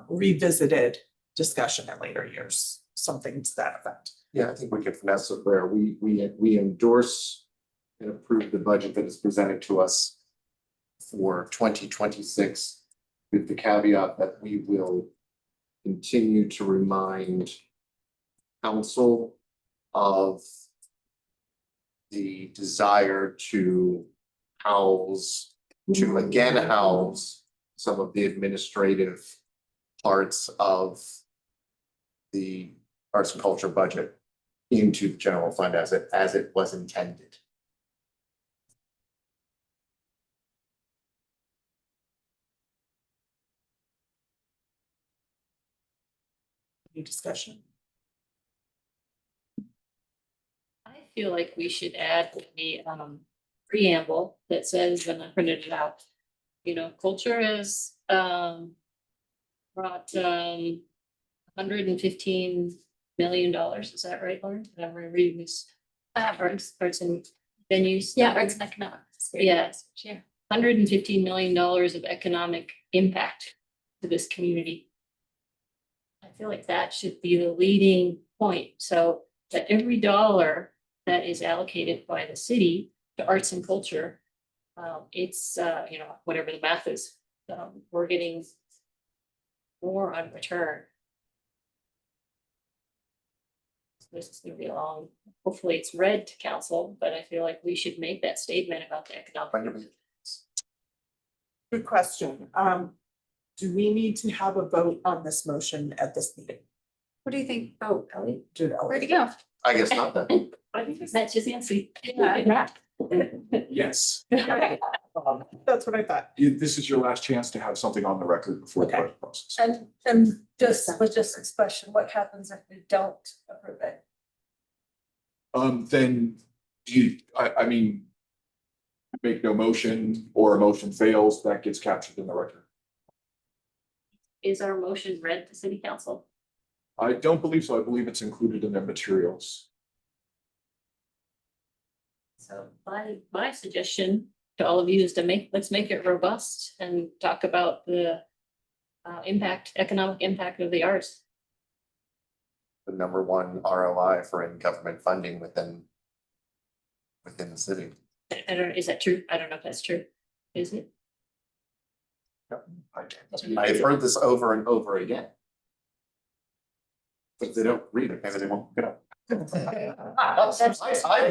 Speaker 3: revisited discussion in later years, something to that effect.
Speaker 2: Yeah, I think we can finesse it where we endorse and approve the budget that is presented to us for 2026, with the caveat that we will continue to remind council of the desire to again house some of the administrative parts of the arts and culture budget into the general fund as it was intended.
Speaker 3: Any discussion?
Speaker 9: I feel like we should add the preamble that says, when I printed it out, you know, culture has brought $115 million. Is that right, Lauren? Am I reading this? Arts and venues.
Speaker 7: Yeah, arts and economics.
Speaker 9: Yeah. $115 million of economic impact to this community. I feel like that should be the leading point, so that every dollar that is allocated by the city to arts and culture, it's, you know, whatever the math is, we're getting more on return. This is gonna be long, hopefully it's read to council, but I feel like we should make that statement about the economic.
Speaker 3: Good question. Do we need to have a vote on this motion at this meeting?
Speaker 8: What do you think? Oh, Ellie,
Speaker 3: Do that.
Speaker 8: where'd he go?
Speaker 2: I guess not then.
Speaker 9: I think that's just Nancy.
Speaker 14: Yes.
Speaker 8: Okay.
Speaker 3: That's what I thought.
Speaker 14: This is your last chance to have something on the record before the
Speaker 3: Okay.
Speaker 14: budget process.
Speaker 15: And just logistics question, what happens if we don't approve it?
Speaker 14: Then I mean, make no motion or a motion fails, that gets captured in the record.
Speaker 9: Is our motion read to city council?
Speaker 14: I don't believe so. I believe it's included in their materials.
Speaker 9: So my suggestion to all of you is to let's make it robust and talk about the economic impact of the arts.
Speaker 2: The number one ROI for in-government funding within the city.
Speaker 9: I don't, is that true? I don't know if that's true. Is it?
Speaker 2: I've heard this over and over again. But they don't read it, maybe they won't get up. I'm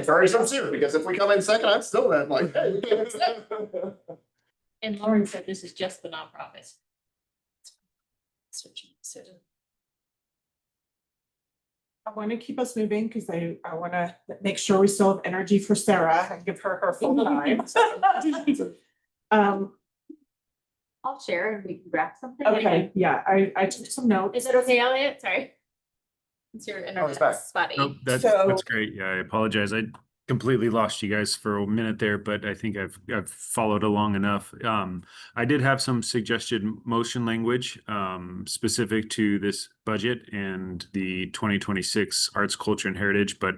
Speaker 2: very sincere, because if we come in second, I'm still that like, hey.
Speaker 9: And Lauren said this is just the nonprofits.
Speaker 3: I want to keep us moving because I want to make sure we still have energy for Sarah and give her full time.
Speaker 8: I'll share and we can grab something.
Speaker 3: Okay, yeah, I took some notes.
Speaker 8: Is it okay, Elliot? Sorry. It's your
Speaker 2: it's
Speaker 8: internet
Speaker 2: back.
Speaker 8: spotty.
Speaker 13: Nope, that's
Speaker 3: So-
Speaker 13: great. Yeah, I apologize. I completely lost you guys for a minute there, but I think I've followed along enough. I did have some suggested motion language specific to this budget and the 2026 Arts, Culture, and Heritage, but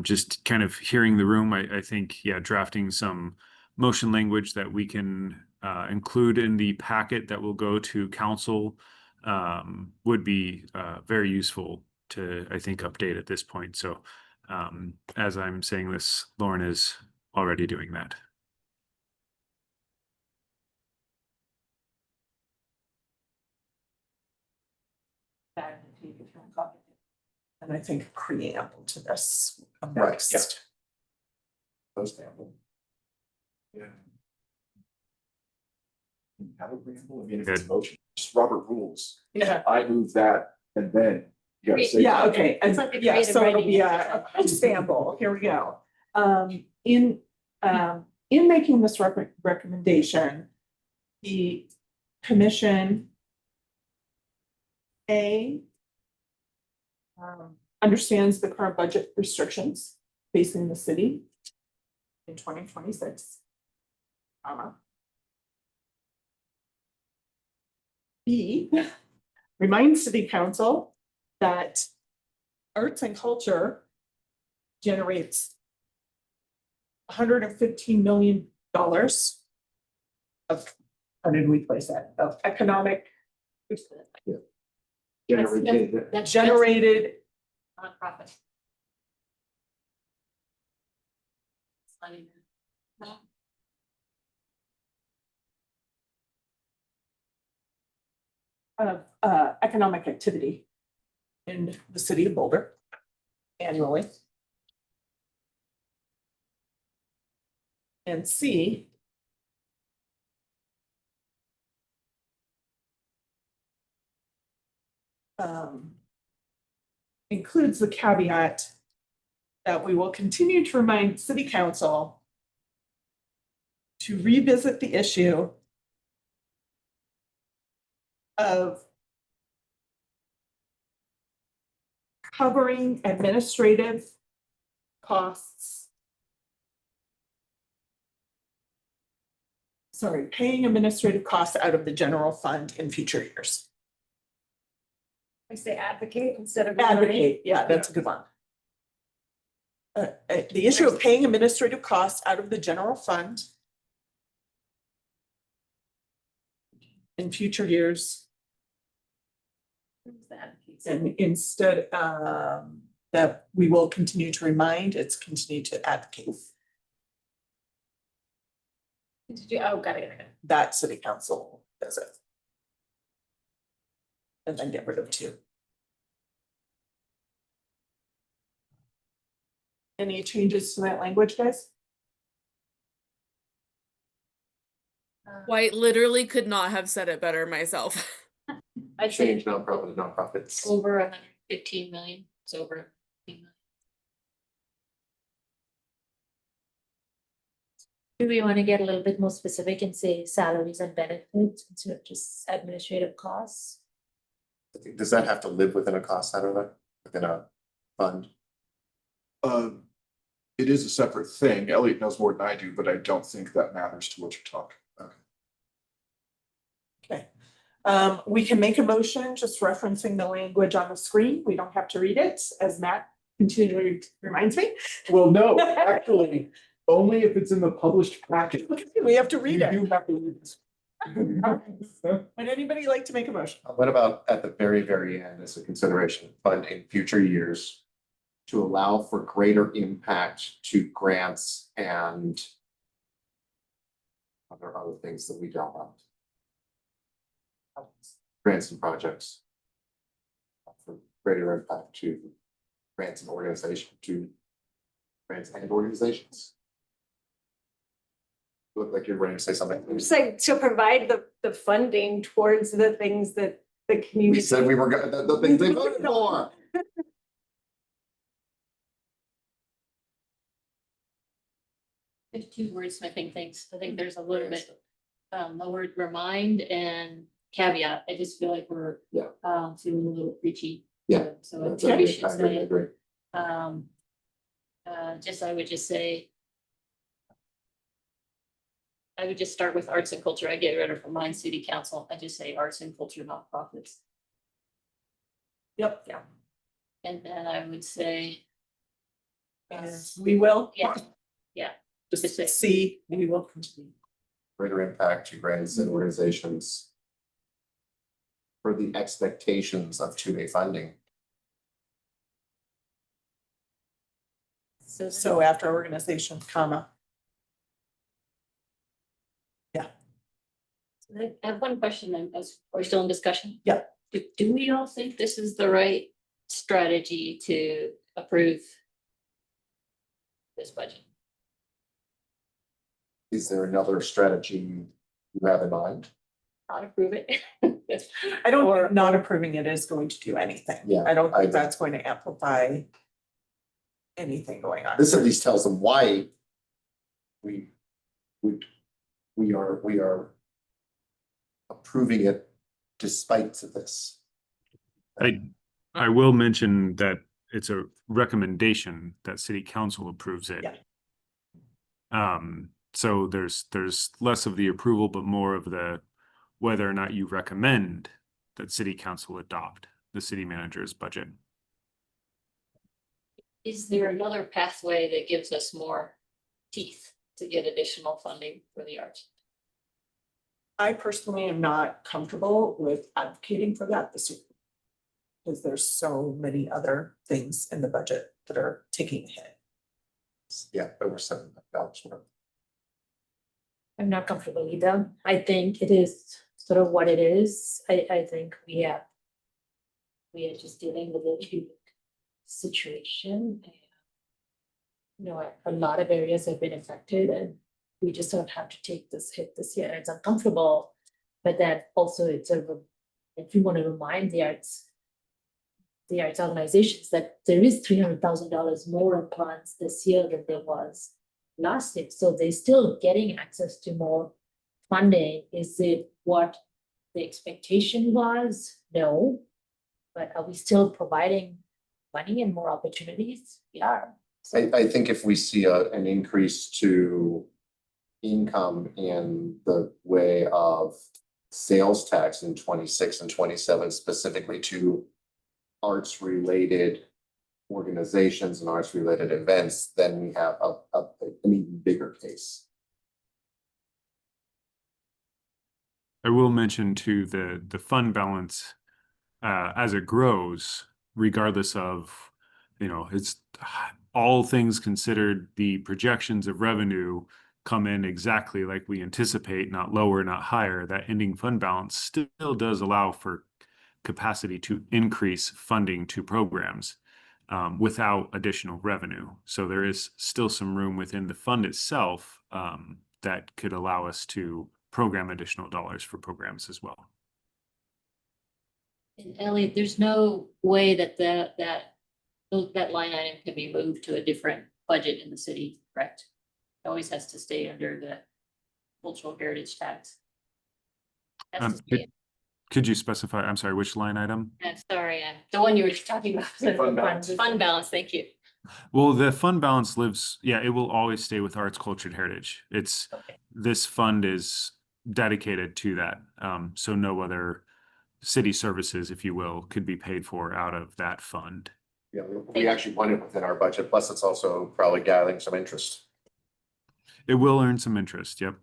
Speaker 13: just kind of hearing the room, I think, yeah, drafting some motion language that we can include in the packet that will go to council would be very useful to, I think, update at this point. So as I'm saying this, Lauren is already doing that.
Speaker 3: And I think a preamble to this.
Speaker 2: Right,
Speaker 3: next.
Speaker 2: yeah. Post preamble.
Speaker 14: Yeah. Have a preamble, I mean, if it's a motion, just Robert rules.
Speaker 3: Yeah.
Speaker 14: I move that and then you gotta say.
Speaker 3: Yeah, okay,
Speaker 9: It's like a
Speaker 3: yeah,
Speaker 9: creative
Speaker 3: so it'll
Speaker 9: writing
Speaker 3: be
Speaker 9: exercise.
Speaker 3: a preamble, here we go. In making this recommendation, the commission understands the current budget restrictions facing the city in 2026. B, reminds city council that arts and culture generates $115 million of, how did we place that, of economic generated
Speaker 9: Nonprofit. It's not even-
Speaker 3: of economic activity in the city of Boulder annually. And C, includes the caveat that we will continue to remind city council to revisit the issue of covering administrative costs. Sorry, paying administrative costs out of the general fund in future years.
Speaker 10: I say advocate instead of.
Speaker 3: Advocate, yeah, that's a good one. The issue of paying administrative costs out of the general fund in future years. And instead, that we will continue to remind, it's continue to advocate.
Speaker 8: Oh, got it.
Speaker 3: That city council does it. And then get rid of two. Any changes to that language, guys?
Speaker 4: White literally could not have said it better myself.
Speaker 9: I'd say
Speaker 2: Change nonprofit to nonprofits.
Speaker 9: over 115 million, it's over 15 million.
Speaker 12: Do we want to get a little bit more specific and say salaries and benefits instead of just administrative costs?
Speaker 2: I think, does that have to live within a cost center, though? Within a fund?
Speaker 14: It is a separate thing. Elliot knows more than I do, but I don't think that matters to what you're talking about.
Speaker 3: Okay. We can make a motion just referencing the language on the screen. We don't have to read it, as Matt continually reminds me.
Speaker 14: Well, no, actually, only if it's in the published packet.
Speaker 3: We have to read
Speaker 14: You
Speaker 3: it.
Speaker 14: do have to read this.
Speaker 3: Would anybody like to make a motion?
Speaker 2: What about at the very, very end as a consideration, fund in future years to allow for greater impact to grants and other things that we don't want? Grants and projects. For greater impact to grants and organizations. You look like you're ready to say something.
Speaker 15: Just like to provide the funding towards the things that the community.
Speaker 2: We said we were gonna, the things they voted for.
Speaker 9: There's two wordsmithing things. I think there's a little bit, the word remind and caveat. I just feel like we're
Speaker 2: Yeah.
Speaker 9: feeling a little preachy.
Speaker 2: Yeah.
Speaker 9: So I
Speaker 2: That's
Speaker 9: think we
Speaker 2: okay.
Speaker 9: should
Speaker 2: I agree, I
Speaker 9: say,
Speaker 2: agree.
Speaker 9: I would just say. I would just start with arts and culture. I get rid of mine city council. I just say arts and culture nonprofits.
Speaker 3: Yep.
Speaker 9: Yeah. And then I would say.
Speaker 3: We will.
Speaker 9: Yeah, yeah.
Speaker 3: Just to see, we will continue.
Speaker 2: Greater impact to grants and organizations. For the expectations of 2A funding.
Speaker 3: So after organization, comma.
Speaker 9: I have one question, and as we're still in discussion.
Speaker 3: Yeah.
Speaker 9: Do we all think this is the right strategy to approve this budget?
Speaker 2: Is there another strategy you have in mind?
Speaker 9: Not approve it?
Speaker 3: I don't think not approving it is going to do anything.
Speaker 2: Yeah,
Speaker 3: I don't
Speaker 2: I
Speaker 3: think
Speaker 2: agree.
Speaker 3: that's going to amplify anything going on.
Speaker 2: This at least tells them why we are approving it despite this.
Speaker 13: I will mention that it's a recommendation that city council approves it.
Speaker 3: Yeah.
Speaker 13: So there's less of the approval, but more of the whether or not you recommend that city council adopt the city manager's budget.
Speaker 9: Is there another pathway that gives us more teeth to get additional funding for the arts?
Speaker 3: I personally am not comfortable with advocating for that this year. Because there's so many other things in the budget that are taking a hit.
Speaker 2: Yeah, over $7,000 worth.
Speaker 12: I'm not comfortable either. I think it is sort of what it is. I think we are just dealing with a unique situation. You know, a lot of areas have been affected and we just don't have to take this hit this year. It's uncomfortable, but then also if you want to remind the arts organizations that there is $300,000 more in plans this year than there was last year. So they're still getting access to more funding. Is it what the expectation was? No. But are we still providing money and more opportunities? We are.
Speaker 2: I think if we see an increase to income in the way of sales tax in 26 and 27, specifically to arts related organizations and arts related events, then we have an even bigger case.
Speaker 13: I will mention too the fund balance as it grows, regardless of, it's all things considered, the projections of revenue come in exactly like we anticipate, not lower, not higher. That ending fund balance still does allow for capacity to increase funding to programs without additional revenue. So there is still some room within the fund itself that could allow us to program additional dollars for programs as well.
Speaker 12: And Elliot, there's no way that that line item can be moved to a different budget in the city, correct? It always has to stay under the cultural heritage tax. Has to stay.
Speaker 13: Could you specify, I'm sorry, which line item?
Speaker 12: Sorry, the one you were talking about.
Speaker 14: Fund balance.
Speaker 12: Fund balance, thank you.
Speaker 13: Well, the fund balance lives, it will always stay with arts, culture, and heritage. This fund is dedicated to that. So no other city services, if you will, could be paid for out of that fund.
Speaker 2: Yeah, we actually want it within our budget, plus it's also probably gathering some interest.
Speaker 13: It will earn some interest, yep.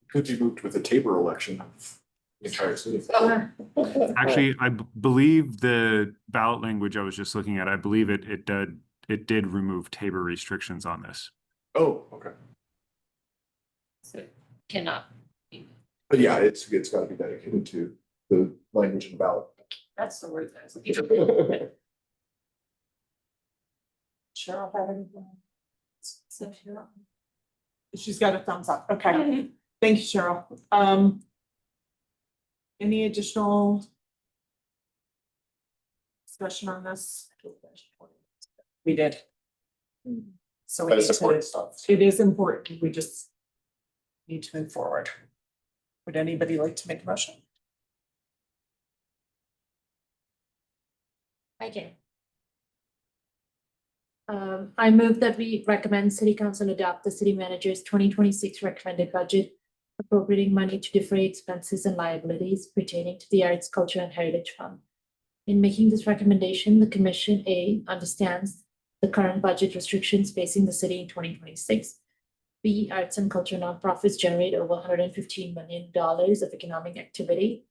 Speaker 14: Could be moved with the Tabor election of the entire city.
Speaker 13: Actually, I believe the ballot language I was just looking at, I believe it did remove Tabor restrictions on this.
Speaker 14: Oh, okay.
Speaker 12: So cannot.
Speaker 14: But yeah, it's gotta be dedicated to the language in the ballot.
Speaker 12: That's the word that I was looking for.
Speaker 3: Cheryl have anything? So Cheryl. She's got a thumbs up. Okay. Thank you, Cheryl. Any additional discussion on this? We did. So we
Speaker 2: But
Speaker 3: need
Speaker 2: it's important
Speaker 3: to,
Speaker 2: stuff.
Speaker 3: it is important. We just need to move forward. Would anybody like to make a motion?
Speaker 12: I can. I move that we recommend city council adopt the city manager's 2026 recommended budget, appropriating money to defray expenses and liabilities pertaining to the Arts, Culture, and Heritage Fund. In making this recommendation, the commission understands the current budget restrictions facing the city in 2026. B, arts and culture nonprofits generate over $115 million of economic activity.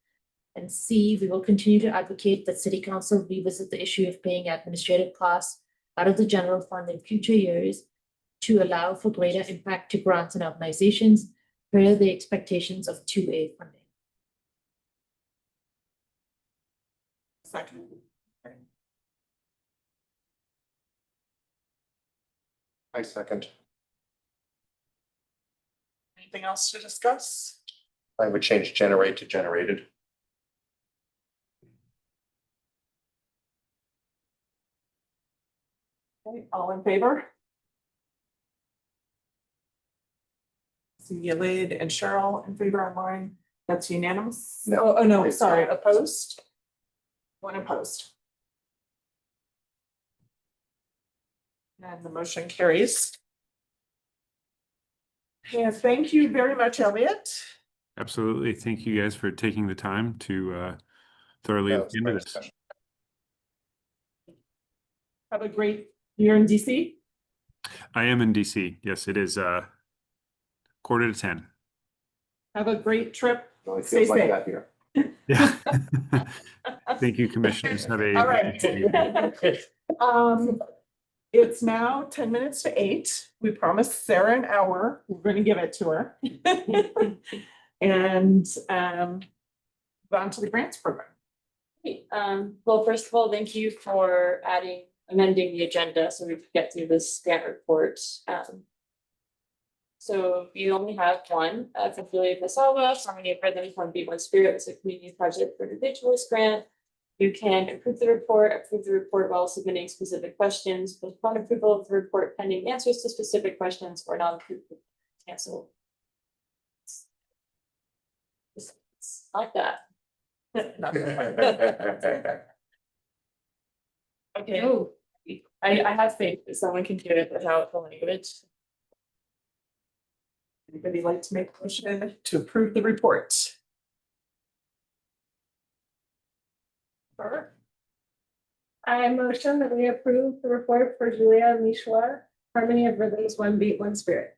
Speaker 12: And C, we will continue to advocate that city council revisit the issue of paying administrative costs out of the general fund in future years to allow for greater impact to grants and organizations per the expectations of 2A funding.
Speaker 3: Second.
Speaker 2: I second.
Speaker 3: Anything else to discuss?
Speaker 2: I would change generate to generated.
Speaker 3: Okay, all in favor? Celia Lade and Cheryl in favor online. That's unanimous.
Speaker 2: No.
Speaker 3: Oh, no, sorry, opposed. One opposed. And the motion carries. And thank you very much, Elliot.
Speaker 13: Absolutely. Thank you guys for taking the time to thoroughly
Speaker 2: That
Speaker 13: look
Speaker 2: was
Speaker 13: into
Speaker 2: great
Speaker 13: this.
Speaker 2: discussion.
Speaker 3: Have a great year in DC.
Speaker 13: I am in DC. Yes, it is 9:45.
Speaker 3: Have a great trip.
Speaker 2: Well, it
Speaker 3: Stay
Speaker 2: feels like
Speaker 3: safe.
Speaker 2: that here.
Speaker 13: Yeah. Thank you, commissioners. Have a
Speaker 3: All right. It's now 10 minutes to 8. We promised Sarah an hour. We're going to give it to her. And on to the grants program.
Speaker 11: Well, first of all, thank you for amending the agenda so we could get through this grant report. So you only have one, for Julia Pasalva, Harmony of Rhythm from Beat One Spirit, it's a community project for individualist grant. You can approve the report while submitting specific questions, postpone approval of the report pending answers to specific questions, or not approve, cancel. It's like that. Okay.
Speaker 12: Oh,
Speaker 11: I have faith that someone can do it without the language.
Speaker 3: Anybody like to make a motion to approve the report? Sure.
Speaker 15: I motion that we approve the report for Julia Mishwa, Harmony of Rhythms, One Beat, One Spirit.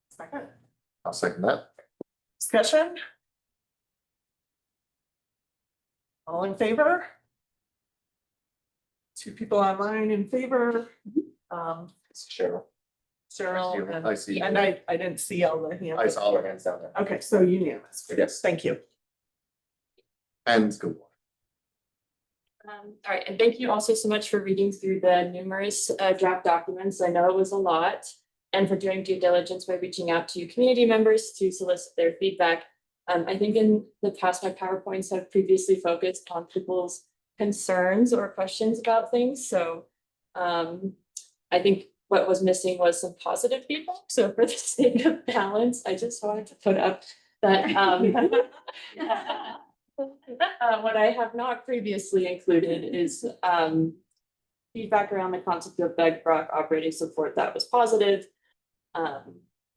Speaker 3: Second.
Speaker 2: I'll second that.
Speaker 3: Discussion? All in favor? Two people online in favor.
Speaker 2: Cheryl.
Speaker 3: Cheryl and,
Speaker 2: I see.
Speaker 3: and I didn't see all the hands.
Speaker 2: I saw all the hands down there.
Speaker 3: Okay, so unanimous.
Speaker 2: Yes.
Speaker 3: Thank you.
Speaker 2: And go.
Speaker 16: All right, and thank you also so much for reading through the numerous draft documents. I know it was a lot. And for doing due diligence by reaching out to community members to solicit their feedback. I think in the past, my PowerPoints have previously focused on people's concerns or questions about things. So I think what was missing was some positive feedback. So for the sake of balance, I just wanted to put up that what I have not previously included is feedback around the concept of bedrock operating support that was positive.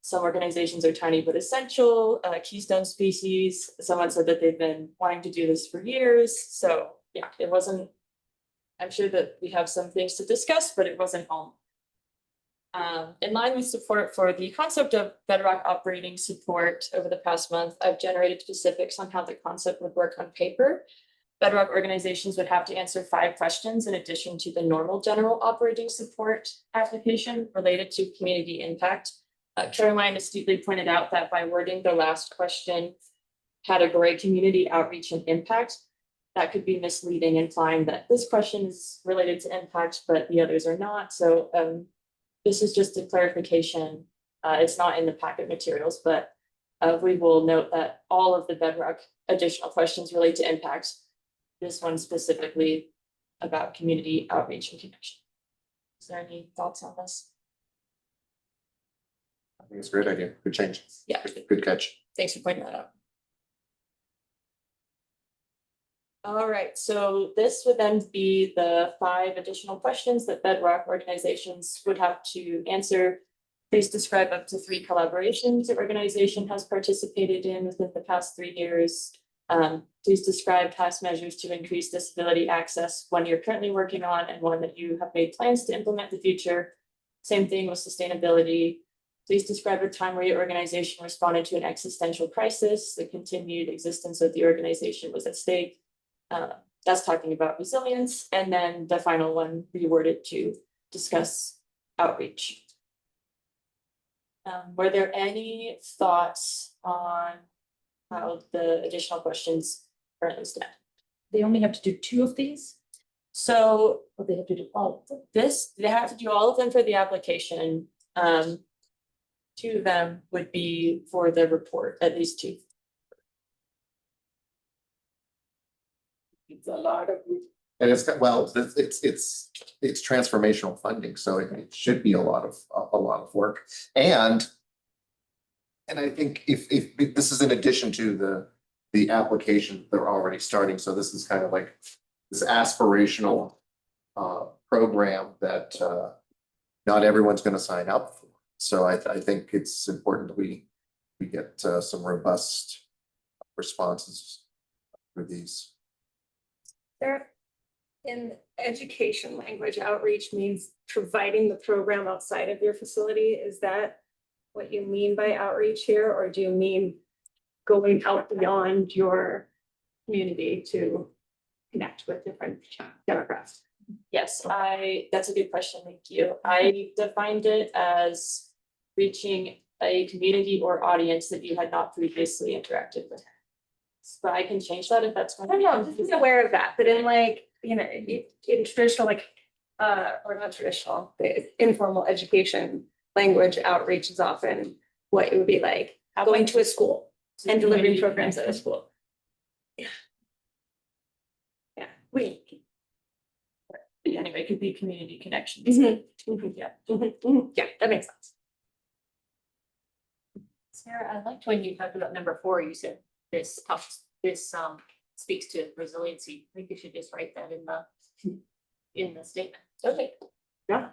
Speaker 16: Some organizations are tiny but essential, keystone species. Someone said that they've been wanting to do this for years. So yeah, it wasn't, I'm sure that we have some things to discuss, but it wasn't all. In line with support for the concept of bedrock operating support over the past month, I've generated specifics on how the concept would work on paper. Bedrock organizations would have to answer 5 questions in addition to the normal general operating support application related to community impact. Caroline astutely pointed out that by wording the last question category, community outreach and impact, that could be misleading, implying that this question is related to impact, but the others are not. So this is just a clarification. It's not in the packet materials, but we will note that all of the bedrock additional questions relate to impact. This one specifically about community outreach and connection. Is there any thoughts on this?
Speaker 2: I think it's a great idea. Good change.
Speaker 16: Yeah.
Speaker 2: Good catch.
Speaker 16: Thanks for pointing that out. All right, so this would then be the 5 additional questions that bedrock organizations would have to answer. Please describe up to 3 collaborations your organization has participated in within the past 3 years. Please describe past measures to increase disability access, one you're currently working on and one that you have made plans to implement in the future. Same thing with sustainability. Please describe a time where your organization responded to an existential crisis. The continued existence of the organization was at stake. That's talking about resilience. And then the final one reworded to discuss outreach. Were there any thoughts on how the additional questions currently stand?
Speaker 12: They only have to do 2 of these,
Speaker 16: So
Speaker 12: or they have to do all of them?
Speaker 16: they have to do all of them for the application. 2 of them would be for the report, at least 2.
Speaker 3: It's a lot of.
Speaker 2: And it's got, well, it's transformational funding, so it should be a lot of work. And I think if this is in addition to the application they're already starting, so this is kind of like this aspirational program that not everyone's going to sign up for. So I think it's important that we get some robust responses for these.
Speaker 15: There, in education language, outreach means providing the program outside of your facility. Is that what you mean by outreach here, or do you mean going out beyond your community to connect with different demographics?
Speaker 16: Yes, that's a good question, thank you. I defined it as reaching a community or audience that you had not previously interacted with. But I can change that if that's.
Speaker 15: I don't know, just be aware of that, but in like, you know, in traditional, like, or not traditional, the informal education language outreach is often what it would be like going to a school and delivering programs at a school. Yeah. Yeah,
Speaker 16: Anyway, it could be community connections. Yeah.
Speaker 15: Yeah, that makes sense.
Speaker 9: Sarah, I liked when you talked about number 4, you said this speaks to resiliency. I think you should just write that in the statement.
Speaker 16: Okay.
Speaker 3: Yeah.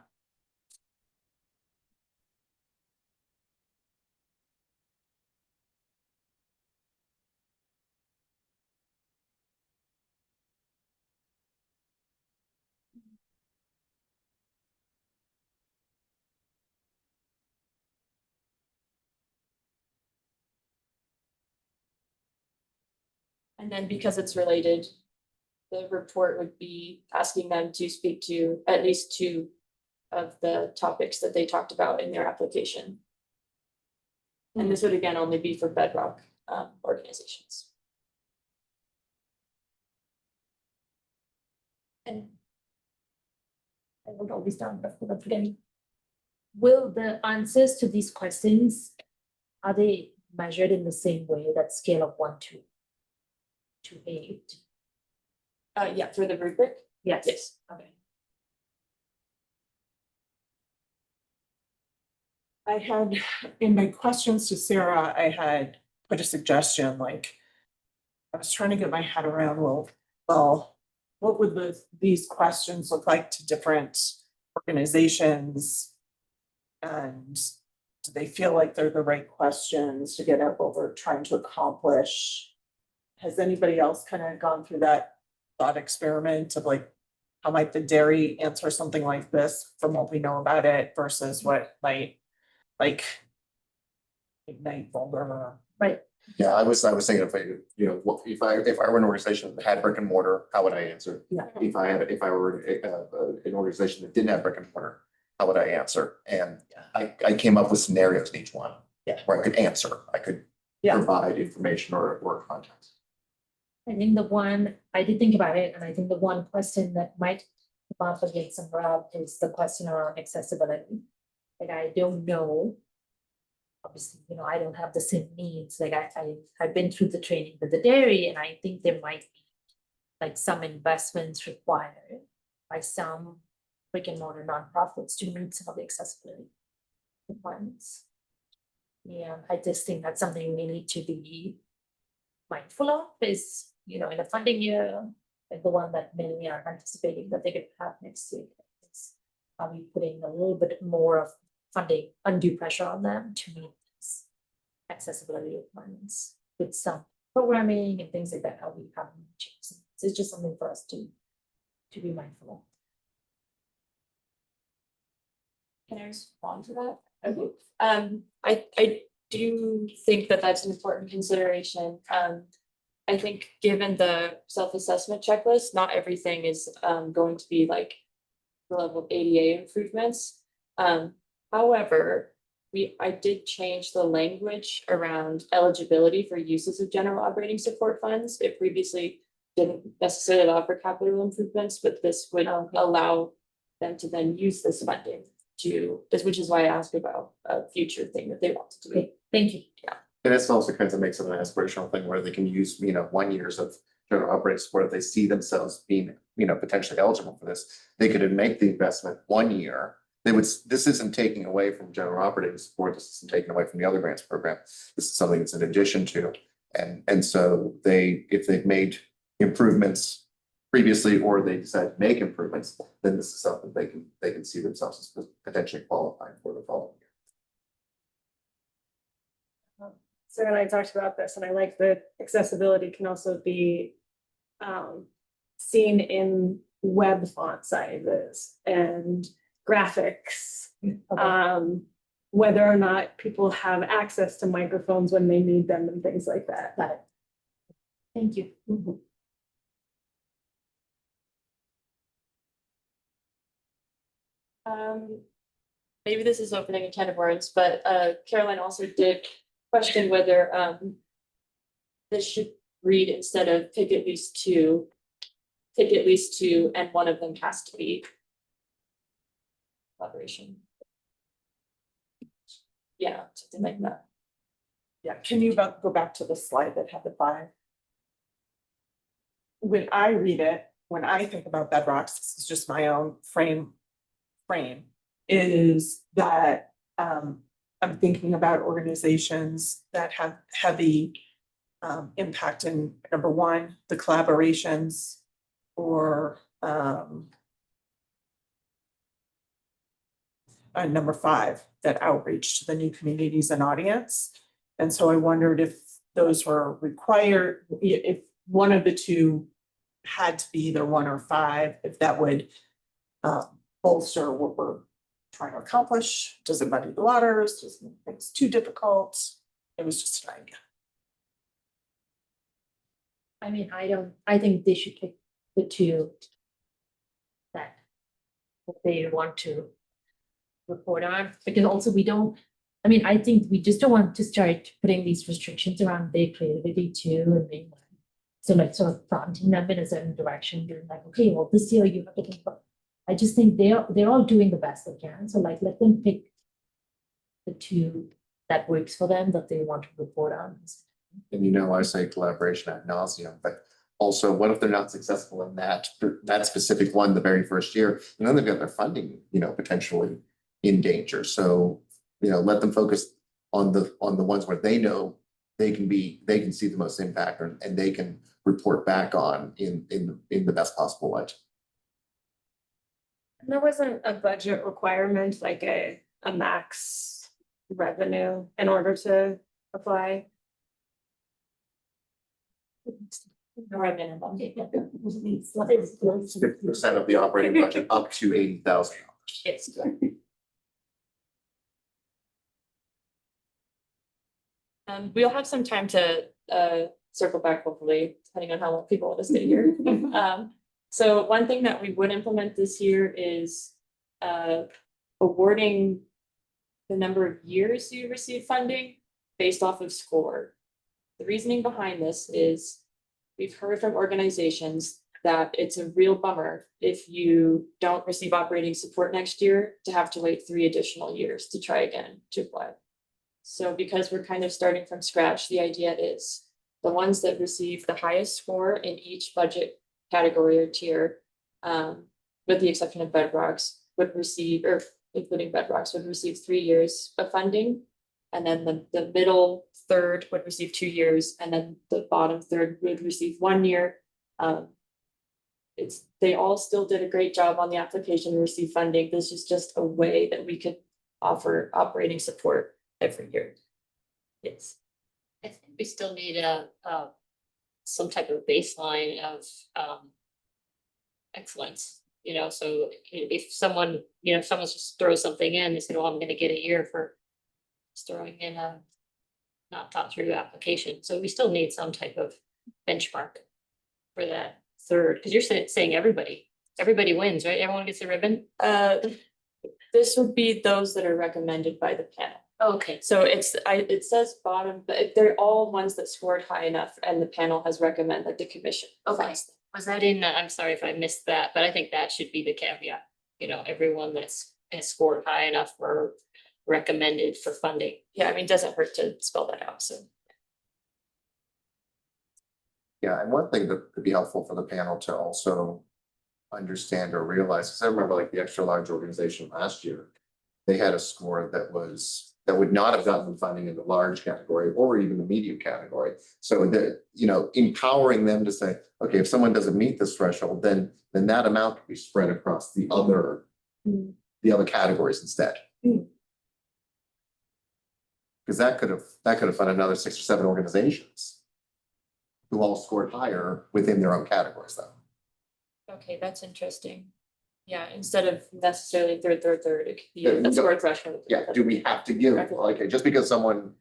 Speaker 16: And then because it's related, the report would be asking them to speak to at least two of the topics that they talked about in their application. And this would again only be for Bedrock organizations.
Speaker 12: And I wrote all this down, but I'm forgetting. Will the answers to these questions, are they measured in the same way, that scale of 1 to 8?
Speaker 16: Yeah, for the rubric.
Speaker 12: Yes.
Speaker 16: Yes.
Speaker 12: Okay.
Speaker 3: I had, in my questions to Sarah, I had put a suggestion, like, I was trying to get my head around, well, what would these questions look like to different organizations? And do they feel like they're the right questions to get at what we're trying to accomplish? Has anybody else kind of gone through that thought experiment of like, how might the dairy answer something like this from what we know about it versus what might like Ignite Boulder?
Speaker 12: Right.
Speaker 2: Yeah, I was thinking if if I were an organization that had brick and mortar, how would I answer?
Speaker 3: Yeah.
Speaker 2: If I were an organization that didn't have brick and mortar, how would I answer? And I came up with scenarios in each one.
Speaker 3: Yeah.
Speaker 2: Where I could answer, I could
Speaker 3: Yeah.
Speaker 2: provide information or context.
Speaker 12: I think I did think about it, and I think the one question that might come up against some rub is the question around accessibility. Like, I don't know. Obviously, I don't have the same needs. Like, I've been through the training with the dairy, and I think there might be like some investments required by some brick and mortar nonprofits to meet some of the accessibility requirements. Yeah, I just think that's something we need to be mindful of, is, in a funding year, like the one that many are anticipating that they could have next year. Are we putting a little bit more of funding, undue pressure on them to meet these accessibility requirements with some programming and things like that? How we have changes. It's just something for us to be mindful
Speaker 16: Can I respond to that? Okay. I do think that that's an important consideration. I think given the self-assessment checklist, not everything is going to be like the level of ADA improvements. However, I did change the language around eligibility for uses of general operating support funds. It previously didn't necessarily allow for capital improvements, but this would allow them to then use this funding which is why I asked about a future thing that they want to do.
Speaker 12: Okay, thank you.
Speaker 16: Yeah.
Speaker 2: And this also kind of makes it an aspirational thing where they can use, 1 years of general operating support. If they see themselves being, potentially eligible for this, they could make the investment 1 year. This isn't taking away from general operating support. This isn't taking away from the other grants program. This is something that's in addition to. And so if they've made improvements previously, or they decide to make improvements, then this is something they can see themselves as potentially qualifying for the following year.
Speaker 15: Sarah and I talked about this, and I like that accessibility can also be seen in web font sizes and graphics. Whether or not people have access to microphones when they need them and things like that.
Speaker 12: Got it. Thank you.
Speaker 16: Maybe this is opening a can of worms, but Caroline also did question whether this should read, instead of pick at least two, and one of them has to be collaboration. Yeah, something like that.
Speaker 3: Yeah, can you go back to the slide that had the 5? When I read it, when I think about bedrocks, this is just my own frame, is that I'm thinking about organizations that have heavy impact in, number 1, the collaborations, or number 5, that outreach to the new communities and audience. And so I wondered if those were required, if one of the two had to be either 1 or 5, if that would bolster what we're trying to accomplish. Does it muddy the waters? Does it make things too difficult? It was just an idea.
Speaker 12: I mean, I think they should pick the two that they want to report on, because also we don't, I mean, I think we just don't want to start putting these restrictions around their creativity too and being like, so like sort of prompting them in a certain direction, being like, okay, well, this year you have to think about. I just think they're all doing the best they can. So like let them pick the two that works for them that they want to report on.
Speaker 2: And you know, I say collaboration ad nauseum, but also what if they're not successful in that specific one the very first year? And then they've got their funding, you know, potentially in danger. So, you know, let them focus on the ones where they know they can see the most impact and they can report back on in the best possible light.
Speaker 10: And there wasn't a budget requirement, like a max revenue in order to apply.
Speaker 9: Or a minimum.
Speaker 2: 50% of the operating budget up to $80,000.
Speaker 9: Yes.
Speaker 16: We'll have some time to circle back, hopefully, depending on how long people want to stay here. So one thing that we would implement this year is awarding the number of years you receive funding based off of score. The reasoning behind this is we've heard from organizations that it's a real bummer if you don't receive operating support next year to have to wait 3 additional years to try again to apply. So because we're kind of starting from scratch, the idea is the ones that receive the highest score in each budget category or tier, with the exception of Bedrocks, would receive, or including Bedrocks, would receive 3 years of funding. And then the middle third would receive 2 years, and then the bottom third would receive 1 year. They all still did a great job on the application to receive funding. This is just a way that we could offer operating support every year. Yes.
Speaker 9: I think we still need some type of baseline of excellence, you know, so if someone, you know, if someone just throws something in, they say, well, I'm gonna get a year for just throwing in a not thought through application. So we still need some type of benchmark for that third, because you're saying everybody wins, right? Everyone gets a ribbon?
Speaker 16: This would be those that are recommended by the panel.
Speaker 9: Okay.
Speaker 16: So it says bottom, but they're all ones that scored high enough and the panel has recommended the commission.
Speaker 9: Okay. Was that in, I'm sorry if I missed that, but I think that should be the caveat. You know, everyone that's has scored high enough or recommended for funding.
Speaker 16: Yeah, I mean, it doesn't hurt to spell that out, so.
Speaker 2: Yeah, and one thing that could be helpful for the panel to also understand or realize, because I remember like the extra large organization last year, they had a score that would not have gotten them funding in the large category or even the medium category. So that, you know, empowering them to say, okay, if someone doesn't meet this threshold, then that amount can be spread across the other categories instead. Because that could have funded another 6 or 7 organizations who all scored higher within their own categories though.
Speaker 16: Okay, that's interesting. Yeah, instead of necessarily third, it could be
Speaker 2: Yeah,
Speaker 16: a score threshold.
Speaker 2: Yeah, do we have to give, like, just because someone,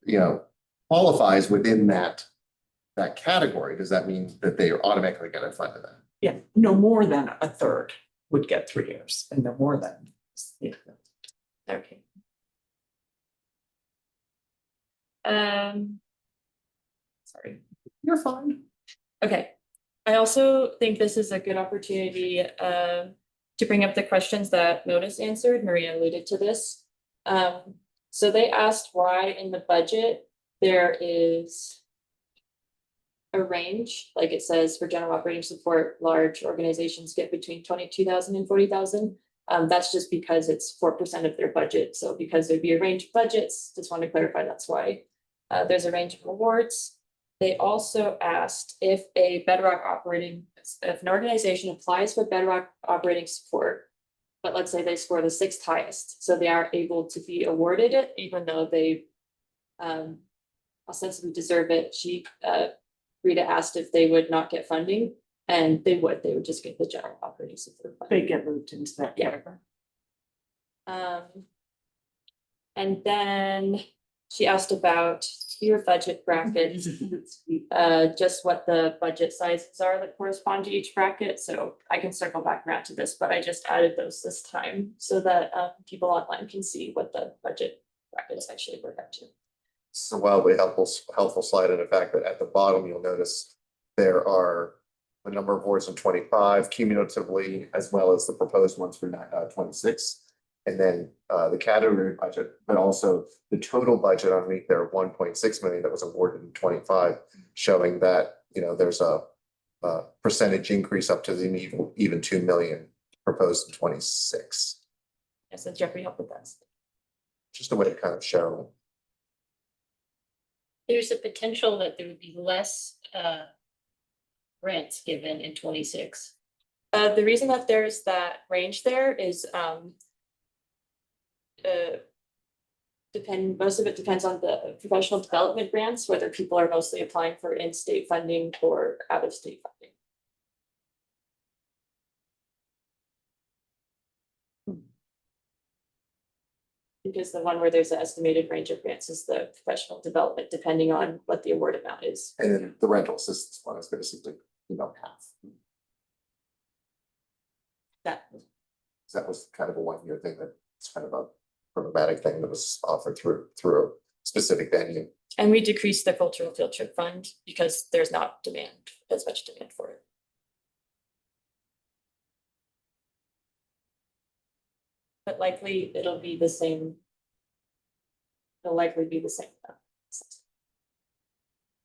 Speaker 2: you know, qualifies within that category, does that mean that they are automatically gonna fund that?
Speaker 3: Yeah, no more than a third would get 3 years and no more than. Yeah.
Speaker 16: Okay. Sorry.
Speaker 2: You're fine.
Speaker 16: Okay. I also think this is a good opportunity to bring up the questions that Notice answered. Maria alluded to this. So they asked why in the budget there is a range, like it says for general operating support, large organizations get between 22,000 and 40,000. That's just because it's 4% of their budget. So because there'd be a range of budgets, just want to clarify that's why there's a range of awards. They also asked if if an organization applies for Bedrock operating support, but let's say they score the 6th highest, so they are able to be awarded it, even though they ostensibly deserve it. Rita asked if they would not get funding, and they would just get the general operating support.
Speaker 3: They get moved into that category.
Speaker 16: And then she asked about to your budget bracket, just what the budget sizes are that correspond to each bracket. So I can circle back around to this, but I just added those this time so that people online can see what the budget brackets actually work out to.
Speaker 2: It's a wildly helpful slide, and the fact that at the bottom, you'll notice there are a number of awards in 25 cumulatively, as well as the proposed ones for 26. And then the category budget, but also the total budget underneath there, 1.6 million that was awarded in 25, showing that, you know, there's a percentage increase up to the even 2 million proposed in 26.
Speaker 16: Yes, so Jeffrey helped with that.
Speaker 2: Just a way to kind of show.
Speaker 9: There's a potential that there would be less grants given in 26.
Speaker 16: The reason that there's that range there is most of it depends on the professional development grants, whether people are mostly applying for in-state funding or out-of-state funding. Because the one where there's an estimated range of grants is the professional development, depending on what the award amount is.
Speaker 2: And then the rental assistance one is basically, you know, half. That was kind of a 1 year thing that's kind of a programmatic thing that was offered through a specific venue.
Speaker 16: And we decreased the cultural field trip fund because there's not as much demand for it. But likely it'll be the same. It'll likely be the same.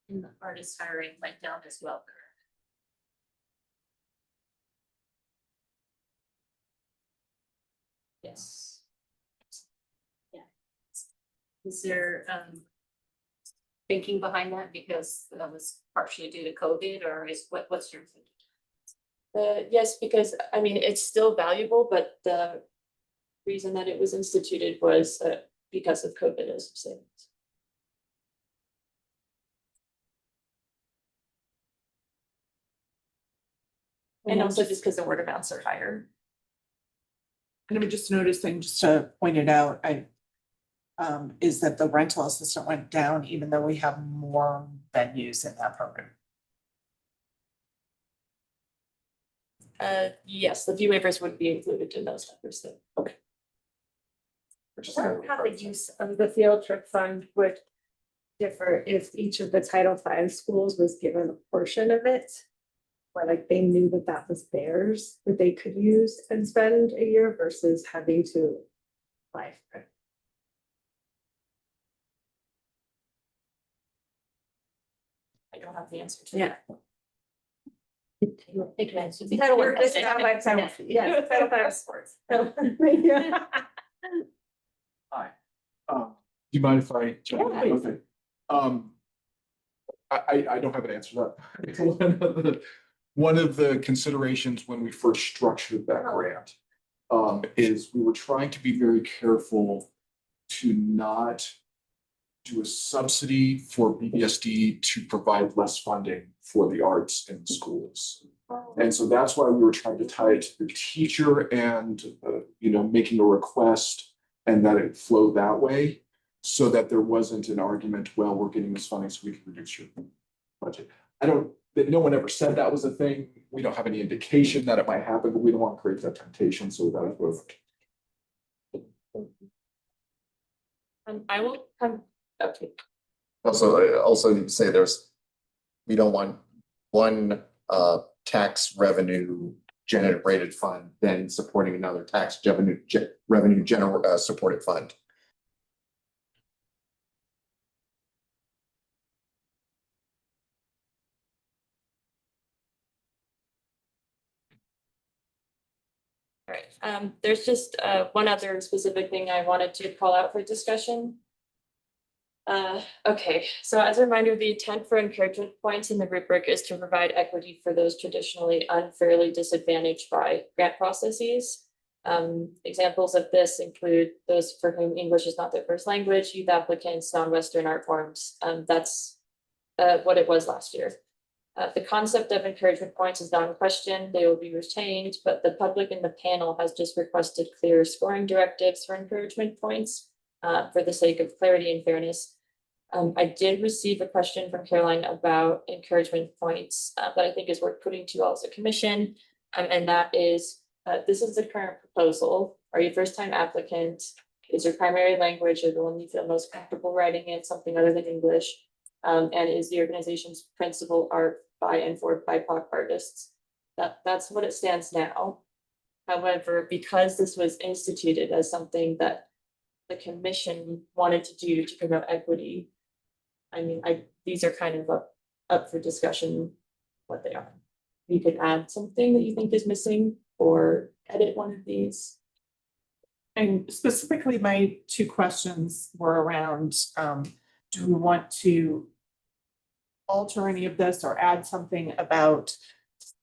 Speaker 9: And the artist hiring went down as well.
Speaker 16: Yes.
Speaker 9: Yeah. Is there thinking behind that because that was partially due to COVID, or what's your thinking?
Speaker 16: Yes, because I mean, it's still valuable, but the reason that it was instituted was because of COVID, as you say. And also just because the word amounts are higher.
Speaker 3: And I'm just noticing, just to point it out, is that the rental assistant went down even though we have more venues in that program.
Speaker 16: Yes, the fee waivers would be included in those numbers then.
Speaker 3: Okay.
Speaker 10: How the use of the field trip fund would differ if each of the Title V schools was given a portion of it. Where like they knew that that was theirs, that they could use and spend a year versus having to apply for it.
Speaker 16: I don't have the answer to that.
Speaker 10: Title I, this is how my title, yeah, Title V sports. Yeah.
Speaker 14: Hi, do you mind if I? jump in?
Speaker 10: Yeah.
Speaker 14: Okay. I don't have an answer to that. One of the considerations when we first structured that grant is we were trying to be very careful to not do a subsidy for BBSD to provide less funding for the arts in schools. And so that's why we were trying to tie it to the teacher and, you know, making a request and that it flowed that way so that there wasn't an argument, well, we're getting this funding so we can reduce your budget. That no one ever said that was a thing. We don't have any indication that it might happen, but we don't want to create that temptation. So that was.
Speaker 16: I will come. Okay.
Speaker 2: Also need to say we don't want one tax revenue generated fund then supporting another tax revenue supported fund.
Speaker 16: All right, there's just one other specific thing I wanted to call out for discussion. Okay, so as a reminder, the intent for encouragement points in the rubric is to provide equity for those traditionally unfairly disadvantaged by grant processes. Examples of this include those for whom English is not their first language, youth applicants, non-Western art forms. That's what it was last year. The concept of encouragement points is not in question. They will be retained, but the public in the panel has just requested clear scoring directives for encouragement points for the sake of clarity and fairness. I did receive a question from Caroline about encouragement points, that I think is worth putting to you all as a commission. And that is, this is the current proposal. Are you a first time applicant? Is your primary language or the one you feel most comfortable writing in something other than English? And is the organization's principal art by and for BIPOC artists? That's what it stands now. However, because this was instituted as something that the commission wanted to do to promote equity, I mean, these are kind of up for discussion, what they are. You could add something that you think is missing or edit one of these.
Speaker 3: And specifically, my two questions were around, do we want to alter any of this or add something about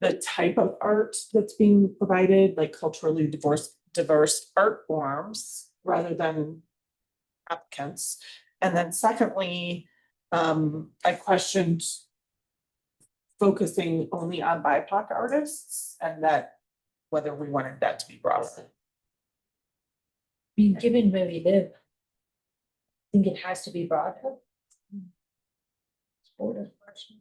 Speaker 3: the type of art that's being provided, like culturally diverse art forms rather than applicants? And then secondly, I questioned focusing only on BIPOC artists and that whether we wanted that to be broader.
Speaker 12: I mean, given where we live, I think it has to be broader. Border question.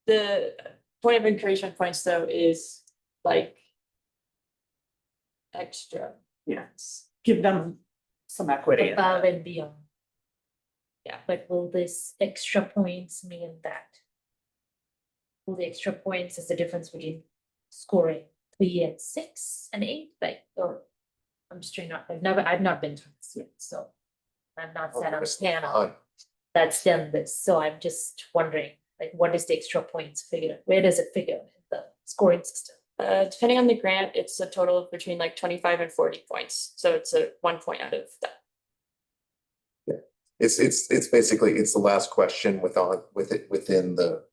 Speaker 16: The point of encouragement points though is like extra.
Speaker 3: Yes, give them some equity.
Speaker 12: Above and beyond.
Speaker 16: Yeah.
Speaker 12: But will this extra points mean that? Will the extra points is the difference between scoring 3 and 6 and 8, like, or I'm just trying not, I've not been through this yet, so. I'm not sat on a panel that's done this, so I'm just wondering, like, what is the extra points figure? Where does it figure in the scoring system?
Speaker 16: Depending on the grant, it's a total of between like 25 and 40 points. So it's a 1 point out of that.
Speaker 2: It's basically, it's the last question within the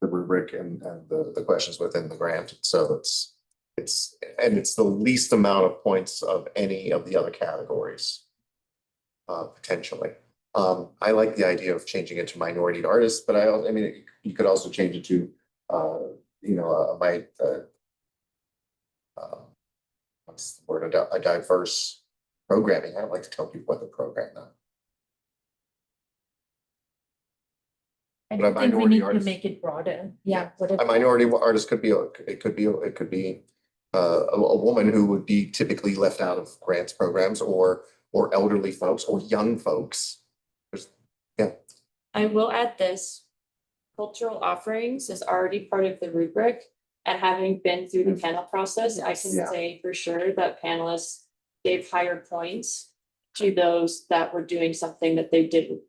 Speaker 2: rubric and the questions within the grant. So it's the least amount of points of any of the other categories. Potentially. I like the idea of changing it to minority artists, but I mean, you could also change it to, what's the word, a diverse programming. I don't like to tell people what to program now.
Speaker 12: I
Speaker 2: But a
Speaker 12: don't think we
Speaker 2: minority
Speaker 12: need to
Speaker 2: artist-
Speaker 12: make it broader, yeah.
Speaker 2: A minority artist could be, it could be a woman who would be typically left out of grants programs or elderly folks or young folks.
Speaker 16: I will add this. Cultural offerings is already part of the rubric. And having been through the panel process, I can
Speaker 2: Yeah.
Speaker 16: say for sure that panelists gave higher points to those that were doing something that they didn't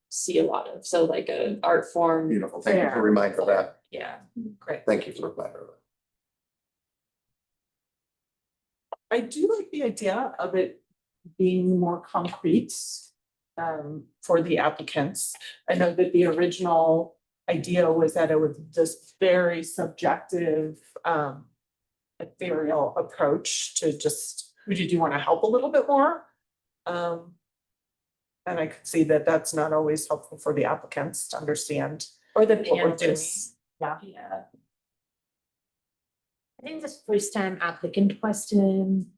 Speaker 16: see a lot of. So like a art form.
Speaker 2: Beautiful. Thank you for reminding of that.
Speaker 16: Yeah, great.
Speaker 2: Thank you for the reminder.
Speaker 3: I do like the idea of it being more concrete for the applicants. I know that the original idea was that it was just very subjective, ethereal approach to just, who did you want to help a little bit more? And I could see that that's not always helpful for the applicants to understand.
Speaker 16: Or the
Speaker 3: what we're doing.
Speaker 16: panelists.
Speaker 3: Yeah.
Speaker 12: I think this first time applicant question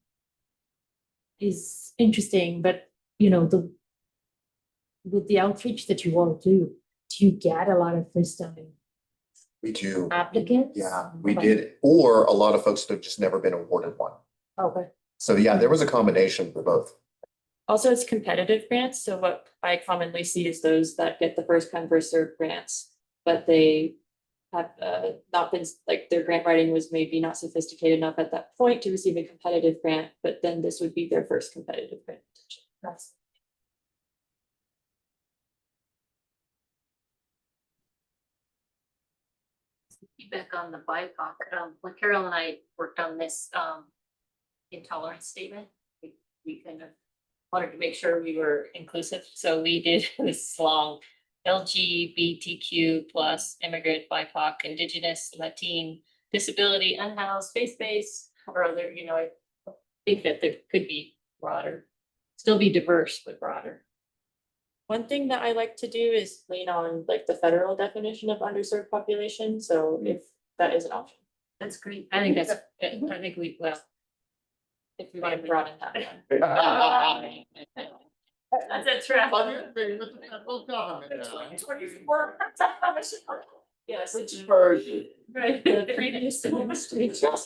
Speaker 12: is interesting, but with the outreach that you all do you get a lot of first time
Speaker 2: We do.
Speaker 12: applicants?
Speaker 2: Yeah, we
Speaker 12: Okay.
Speaker 2: did. Or a lot of folks that have just never been awarded one.
Speaker 12: Okay.
Speaker 2: So yeah, there was a combination for both.
Speaker 16: Also, it's competitive grants, so what I commonly see is those that get the first come, first served grants, but they have not been, like, their grant writing was maybe not sophisticated enough at that point to receive a competitive grant, but then this would be their first competitive grant.
Speaker 12: That's
Speaker 9: Feedback on the BIPOC, when Carol and I worked on this intolerance statement, we kind of wanted to make sure we were inclusive, so we did this long LGBTQ plus immigrant, BIPOC, Indigenous, Latin, disability, unhoused, faith-based, or other, I think that there could be broader, still be diverse, but broader.
Speaker 16: One thing that I like to do is lean on like the federal definition of underserved population, so if that is an option.
Speaker 9: That's great. I think that's, I think we, well.
Speaker 16: If we want to broaden that one. That's a trap. Yes, it's version. Right, the previous administration.
Speaker 2: Talk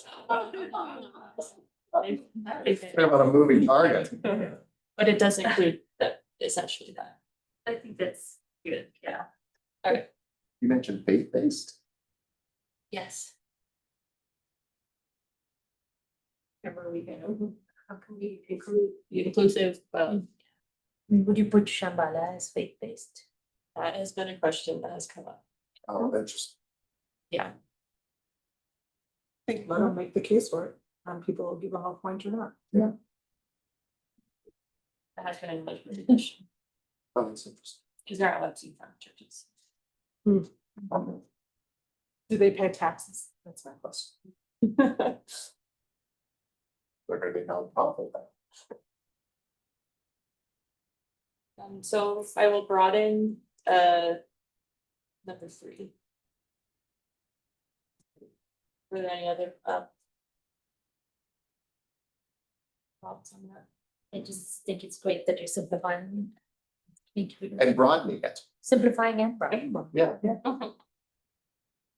Speaker 2: about a moving target.
Speaker 16: But it does include that, essentially that.
Speaker 9: I think that's good, yeah.
Speaker 2: You mentioned faith-based.
Speaker 9: Yes.
Speaker 16: Remember we can, how can we include, be inclusive,
Speaker 12: Would you put Shambhala as faith-based?
Speaker 16: that has been a question that has come up.
Speaker 2: Oh, interesting.
Speaker 16: Yeah.
Speaker 3: I think let them make the case for it, and people will give them a point or not.
Speaker 16: That has been a legitimate question,
Speaker 2: Oh, that's interesting.
Speaker 16: because there are lots of different churches.
Speaker 3: Do they pay taxes? That's my question.
Speaker 2: They're gonna be nonprofit then.
Speaker 16: So I will broaden, number 3. Were there any other, thoughts on that?
Speaker 12: I just think it's great that you're simplifying.
Speaker 2: And broadening it.
Speaker 12: Simplifying and broadening.
Speaker 2: Yeah.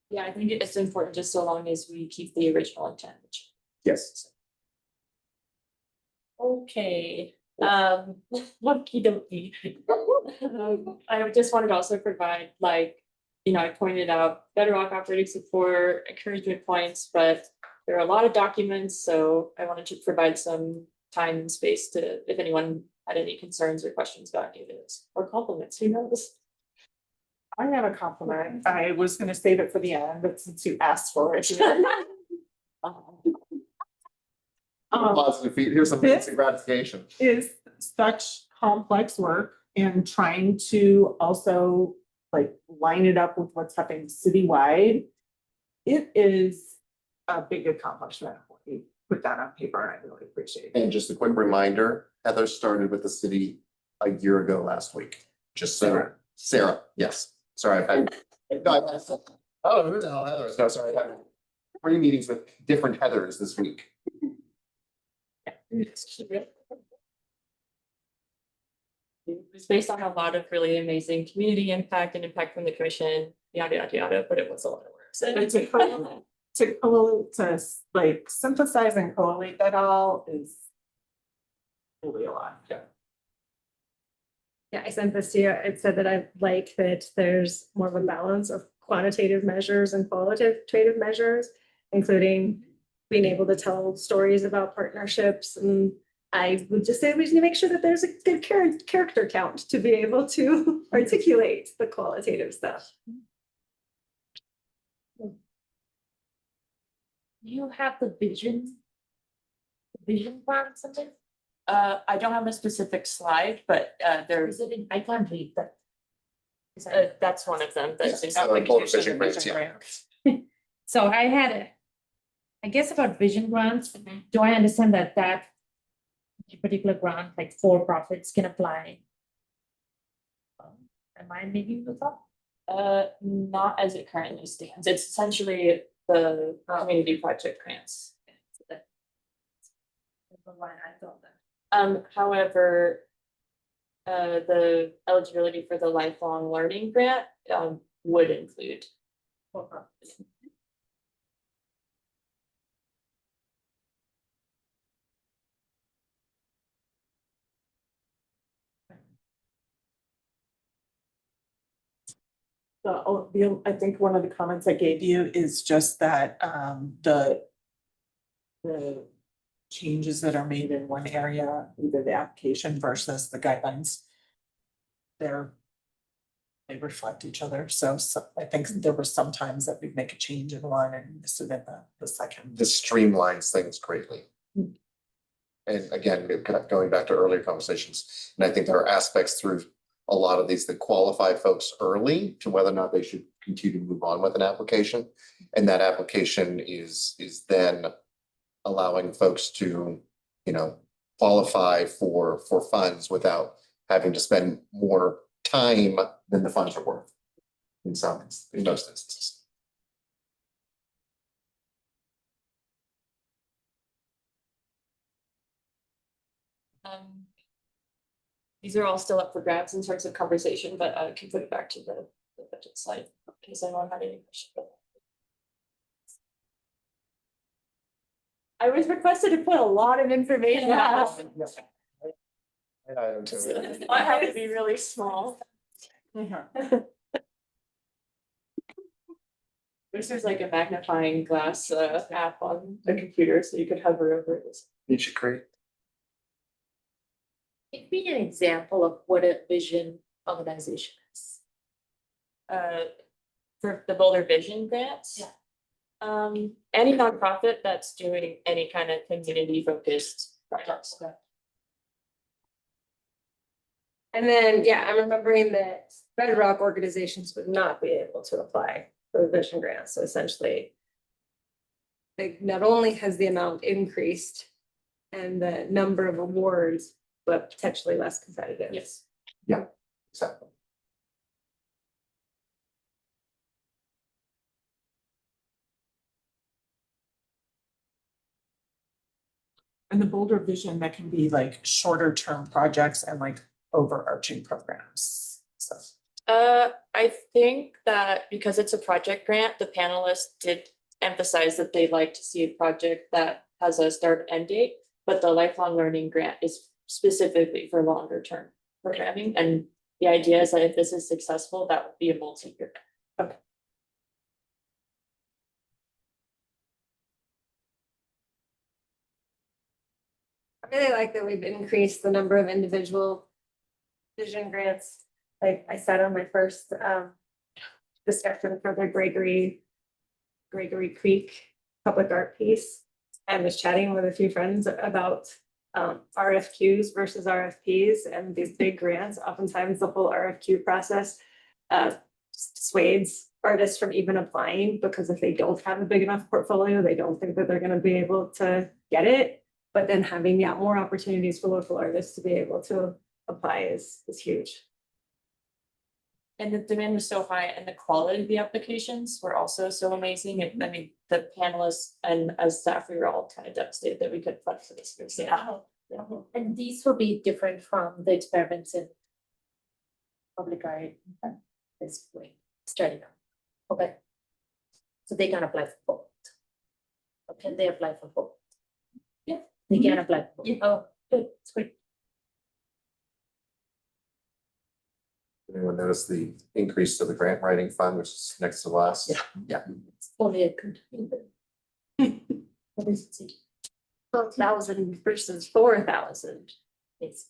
Speaker 16: Yeah, I think it's important just so long as we keep the original intent.
Speaker 2: Yes.
Speaker 16: Okay, okie dokie. I just wanted to also provide, like, I pointed out bedrock operating support, encouragement points, but there are a lot of documents, so I wanted to provide some time and space to, if anyone had any concerns or questions about any of this, or compliments, who knows?
Speaker 3: I have a compliment. I was gonna save it for the end, but since you asked for it.
Speaker 2: Positive feed, here's some instant gratification.
Speaker 3: Is such complex work and trying to also like line it up with what's happening citywide. It is a big accomplishment when you put that on paper, and I really appreciate it.
Speaker 2: And just a quick reminder, Heather started with the city a year ago last week. Just so, Sarah, yes, sorry. Oh, who the hell Heather is? No, sorry. I had 3 meetings with different Heathers this week.
Speaker 16: It was based on a lot of really amazing community impact and impact from the commission, yada, yada, yada, but it was a lot of work. So
Speaker 3: But to like synthesize and collate that all is really a lot.
Speaker 2: Yeah.
Speaker 15: Yeah, I sent this to you. It said that I like that there's more of a balance of quantitative measures and qualitative measures, including being able to tell stories about partnerships. And I would just say we need to make sure that there's a good character count to be able to articulate the qualitative stuff.
Speaker 12: You have the vision plan something?
Speaker 16: I don't have a specific slide, but there's,
Speaker 12: Is it in, I can't read that.
Speaker 16: that's one of them. That's
Speaker 2: Yes, Boulder Fishing Grants, yeah.
Speaker 12: So I had, I guess about vision grants, do I understand that particular grant, like for profits can apply? Am I making this up?
Speaker 16: not as it currently stands. It's essentially the community project grants.
Speaker 12: I thought that.
Speaker 16: However, the eligibility for the lifelong learning grant would include.
Speaker 12: For profits.
Speaker 3: I think one of the comments I gave you is just that the changes that are made in one area, either the application versus the guidelines. They reflect each other. So I think there were some times that we'd make a change in one and miss it in the second.
Speaker 2: This streamlines things greatly. And again, kind of going back to earlier conversations, and I think there are aspects through a lot of these that qualify folks early to whether or not they should continue to move on with an application. And that application is then allowing folks to, qualify for funds without having to spend more time than the funds are worth in most instances.
Speaker 16: these are all still up for grabs in terms of conversation, but I can put it back to the budget slide in case anyone had any questions. I was requested to put a lot of information.
Speaker 8: Yeah.
Speaker 16: I had to be really small. This is like a magnifying glass app on the computer, so you could hover over it.
Speaker 2: You should create.
Speaker 12: Give me an example of what a vision organization is.
Speaker 16: For the Boulder Vision grants.
Speaker 12: Yeah.
Speaker 16: Any nonprofit that's doing any kind of community focused projects.
Speaker 15: And then, yeah, I'm remembering that bedrock organizations would not be able to apply for the vision grant, so essentially. Like, not only has the amount increased and the number of awards, but potentially less competitive.
Speaker 16: Yes.
Speaker 2: Yeah, exactly.
Speaker 3: And the Boulder vision, that can be like shorter term projects and like overarching programs. So
Speaker 16: I think that because it's a project grant, the panelists did emphasize that they'd like to see a project that has a start end date. But the lifelong learning grant is specifically for longer term programming, and the idea is that if this is successful, that would be a multi-year.
Speaker 15: I really like that we've increased the number of individual vision grants. Like I said on my first discussion for the Gregory Creek public art piece. I was chatting with a few friends about RFQs versus RFPs and these big grants. Oftentimes the whole RFQ process dissuades artists from even applying because if they don't have a big enough portfolio, they don't think that they're going to be able to get it. But then having more opportunities for local artists to be able to apply is huge.
Speaker 16: And the demand was so high and the quality of the applications were also so amazing. I mean, the panelists and as staff, we were all kind of devastated that we couldn't fund for this.
Speaker 12: Yeah. And these will be different from the experiments in public art. This way, starting out. Okay. So they can apply for both. Or can they apply for both?
Speaker 16: Yeah.
Speaker 12: They can apply for both.
Speaker 16: Yeah.
Speaker 12: Oh, good, it's great.
Speaker 2: Anyone notice the increase to the grant writing fund, which is next to last? Yeah.
Speaker 12: It's only a good. What is it? 12,000 versus 4,000. It's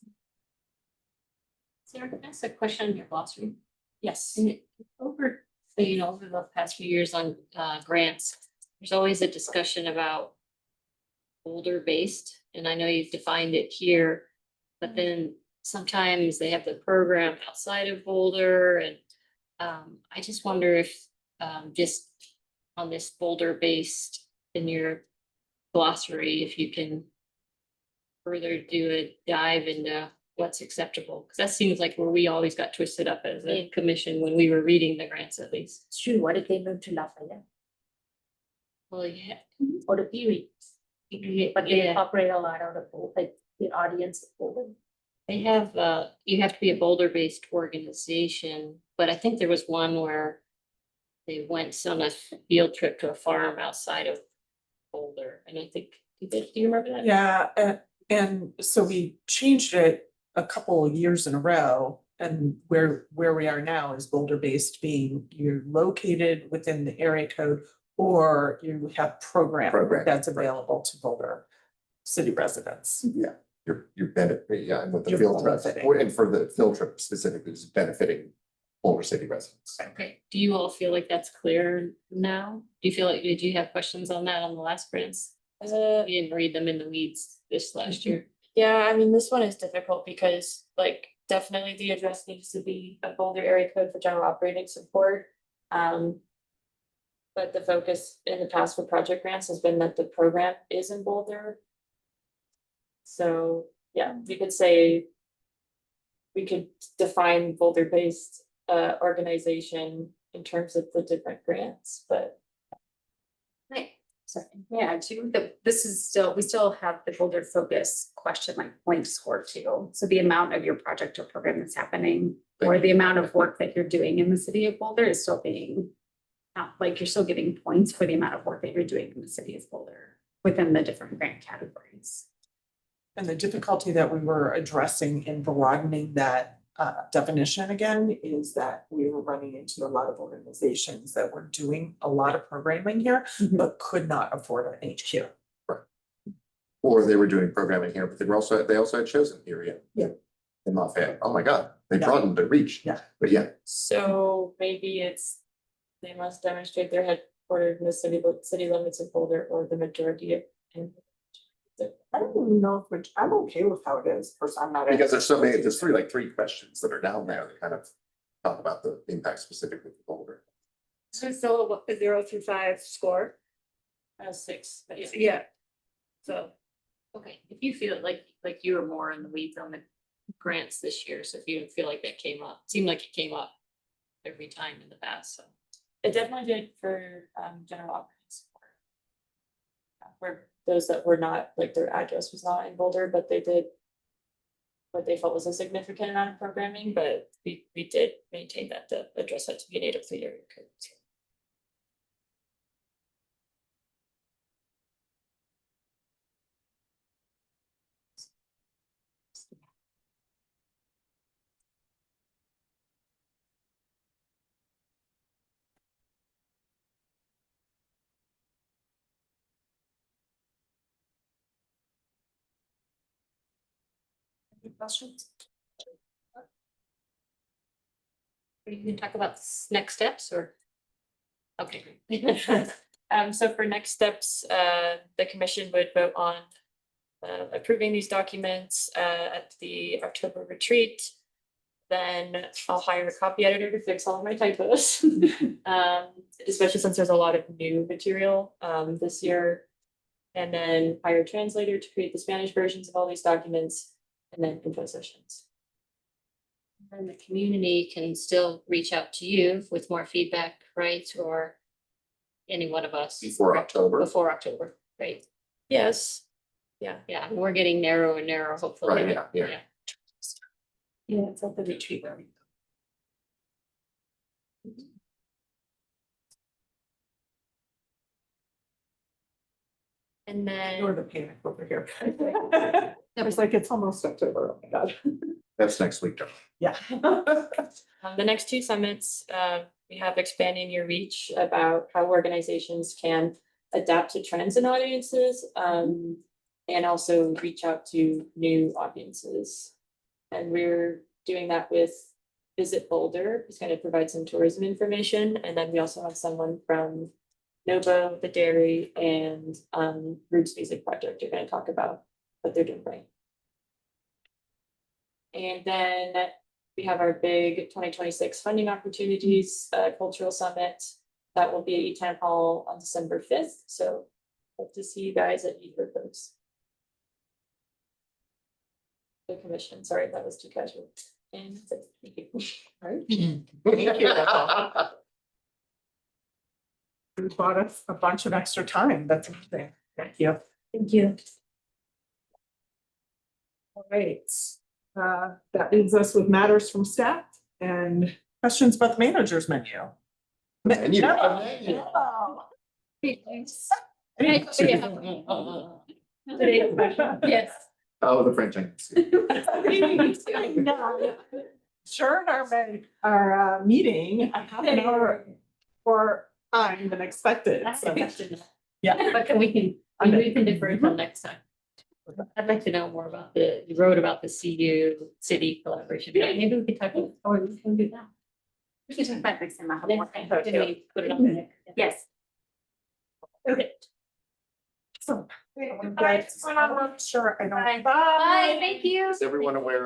Speaker 9: Sarah, can I ask a question on your glossary?
Speaker 16: Yes.
Speaker 9: And over, over the past few years on grants, there's always a discussion about Boulder based, and I know you've defined it here, but then sometimes they have the program outside of Boulder, and I just wonder if just on this Boulder based in your glossary, if you can further do a dive into what's acceptable, because that seems like where we always got twisted up as a commission when we were reading the grants, at least.
Speaker 12: true. What if they move to Lafayette
Speaker 9: Well, yeah,
Speaker 12: or the Peewee? But they
Speaker 9: Yeah.
Speaker 12: operate a lot out of Boulder, like the audience of Boulder.
Speaker 9: they have, you have to be a Boulder based organization, but I think there was one where they went on a field trip to a farm outside of Boulder, and I think, do you remember that?
Speaker 3: yeah, and so we changed it a couple of years in a row. And where we are now is Boulder based, being you're located within the area code or you have program that's available to Boulder city residents.
Speaker 2: Yeah, you're benefit, yeah, and with the
Speaker 3: You're
Speaker 2: field trip,
Speaker 3: benefiting.
Speaker 2: and for the field trip specifically, is benefiting Boulder City residents.
Speaker 9: Okay, do you all feel like that's clear now? Do you feel like, did you have questions on that on the last grants? You didn't read them in the weeds this last year.
Speaker 16: Yeah, I mean, this one is difficult because like definitely the address needs to be a Boulder area code for general operating support. But the focus in the past for project grants has been that the program is in Boulder. So, yeah, you could say we could define Boulder based organization in terms of the different grants, but
Speaker 8: Sorry, yeah, too, this is still, we still have the Boulder focus question like point score too. So the amount of your project or program that's happening, or the amount of work that you're doing in the city of Boulder is still being. Like you're still getting points for the amount of work that you're doing in the city of Boulder within the different grant categories.
Speaker 3: And the difficulty that we were addressing in broadening that definition again is that we were running into a lot of organizations that were doing a lot of programming here, but could not afford an HQ.
Speaker 2: Or they were doing programming here, but they also had shows in here,
Speaker 3: Yeah.
Speaker 2: In Lafayette. Oh my God, they
Speaker 3: Yeah.
Speaker 2: broadened their reach.
Speaker 3: Yeah.
Speaker 2: But yeah,
Speaker 16: So maybe it's, they must demonstrate their headquartered in the city limits of Boulder or the majority of.
Speaker 3: I don't even know which, I'm okay with how it is, of course, I'm not.
Speaker 2: because there's so many, there's three questions that are down there that kind of talk about the impact specifically for Boulder.
Speaker 10: So still a 0 through 5 score.
Speaker 16: 6, but yeah.
Speaker 10: Yeah. So.
Speaker 9: Okay, if you feel like you were more in the weeds on the grants this year, so if you feel like that came up, seemed like it came up every time in the past, so.
Speaker 16: It definitely did for general operating support. Where those that were not, like their address was not in Boulder, but they did. What they felt was a significant amount of programming, but we did maintain that the address had to be native to the area code. So.
Speaker 3: Any questions?
Speaker 9: You can talk about next steps or? Okay.
Speaker 16: So for next steps, the commission would vote on approving these documents at the October retreat. Then I'll hire a copy editor to fix all of my typos. Especially since there's a lot of new material this year. And then hire a translator to create the Spanish versions of all these documents, and then info sessions.
Speaker 9: And the community can still reach out to you with more feedback, right? Or any one of us.
Speaker 2: Before October.
Speaker 9: Before October, right?
Speaker 16: Yes. Yeah.
Speaker 9: Yeah, we're getting narrower and narrower, hopefully.
Speaker 2: Right, yeah.
Speaker 16: Yeah, it's at the retreat.
Speaker 9: And
Speaker 3: Or
Speaker 9: then,
Speaker 3: the panic over here. It's like, it's almost October, oh my God.
Speaker 2: That's next week, though.
Speaker 3: Yeah.
Speaker 16: The next two summits, we have expanding your reach about how organizations can adapt to trends in audiences, and also reach out to new audiences. And we're doing that with Visit Boulder, who's going to provide some tourism information. And then we also have someone from Novo, the dairy, and Roots Music Project are going to talk about what they're doing right. And then we have our big 2026 funding opportunities cultural summit. That will be at East Town Hall on December 5th. So hope to see you guys at either of those. The commission, sorry, that was too casual. And that's it. Thank you.
Speaker 3: Right? Thank you. You bought us a bunch of extra time. That's interesting. Thank you.
Speaker 10: Thank you.
Speaker 3: All right. That leaves us with matters from staff and questions about the manager's menu.
Speaker 2: Menu.
Speaker 3: No. Any questions?
Speaker 8: Yes.
Speaker 2: Oh, the French.
Speaker 3: Sure, our meeting a half an hour more time than expected. So, yeah.
Speaker 9: but we can defer until next time. I'd like to know more about you wrote about the CU city collaboration. Maybe we can talk about, or we can do that.
Speaker 8: We can talk about next time. I'll have
Speaker 9: Then
Speaker 8: more info
Speaker 9: can
Speaker 8: too.
Speaker 9: we put it on there?
Speaker 8: Yes.
Speaker 3: Okay. So. Sure, I don't.
Speaker 8: Bye, thank you.
Speaker 2: Is everyone aware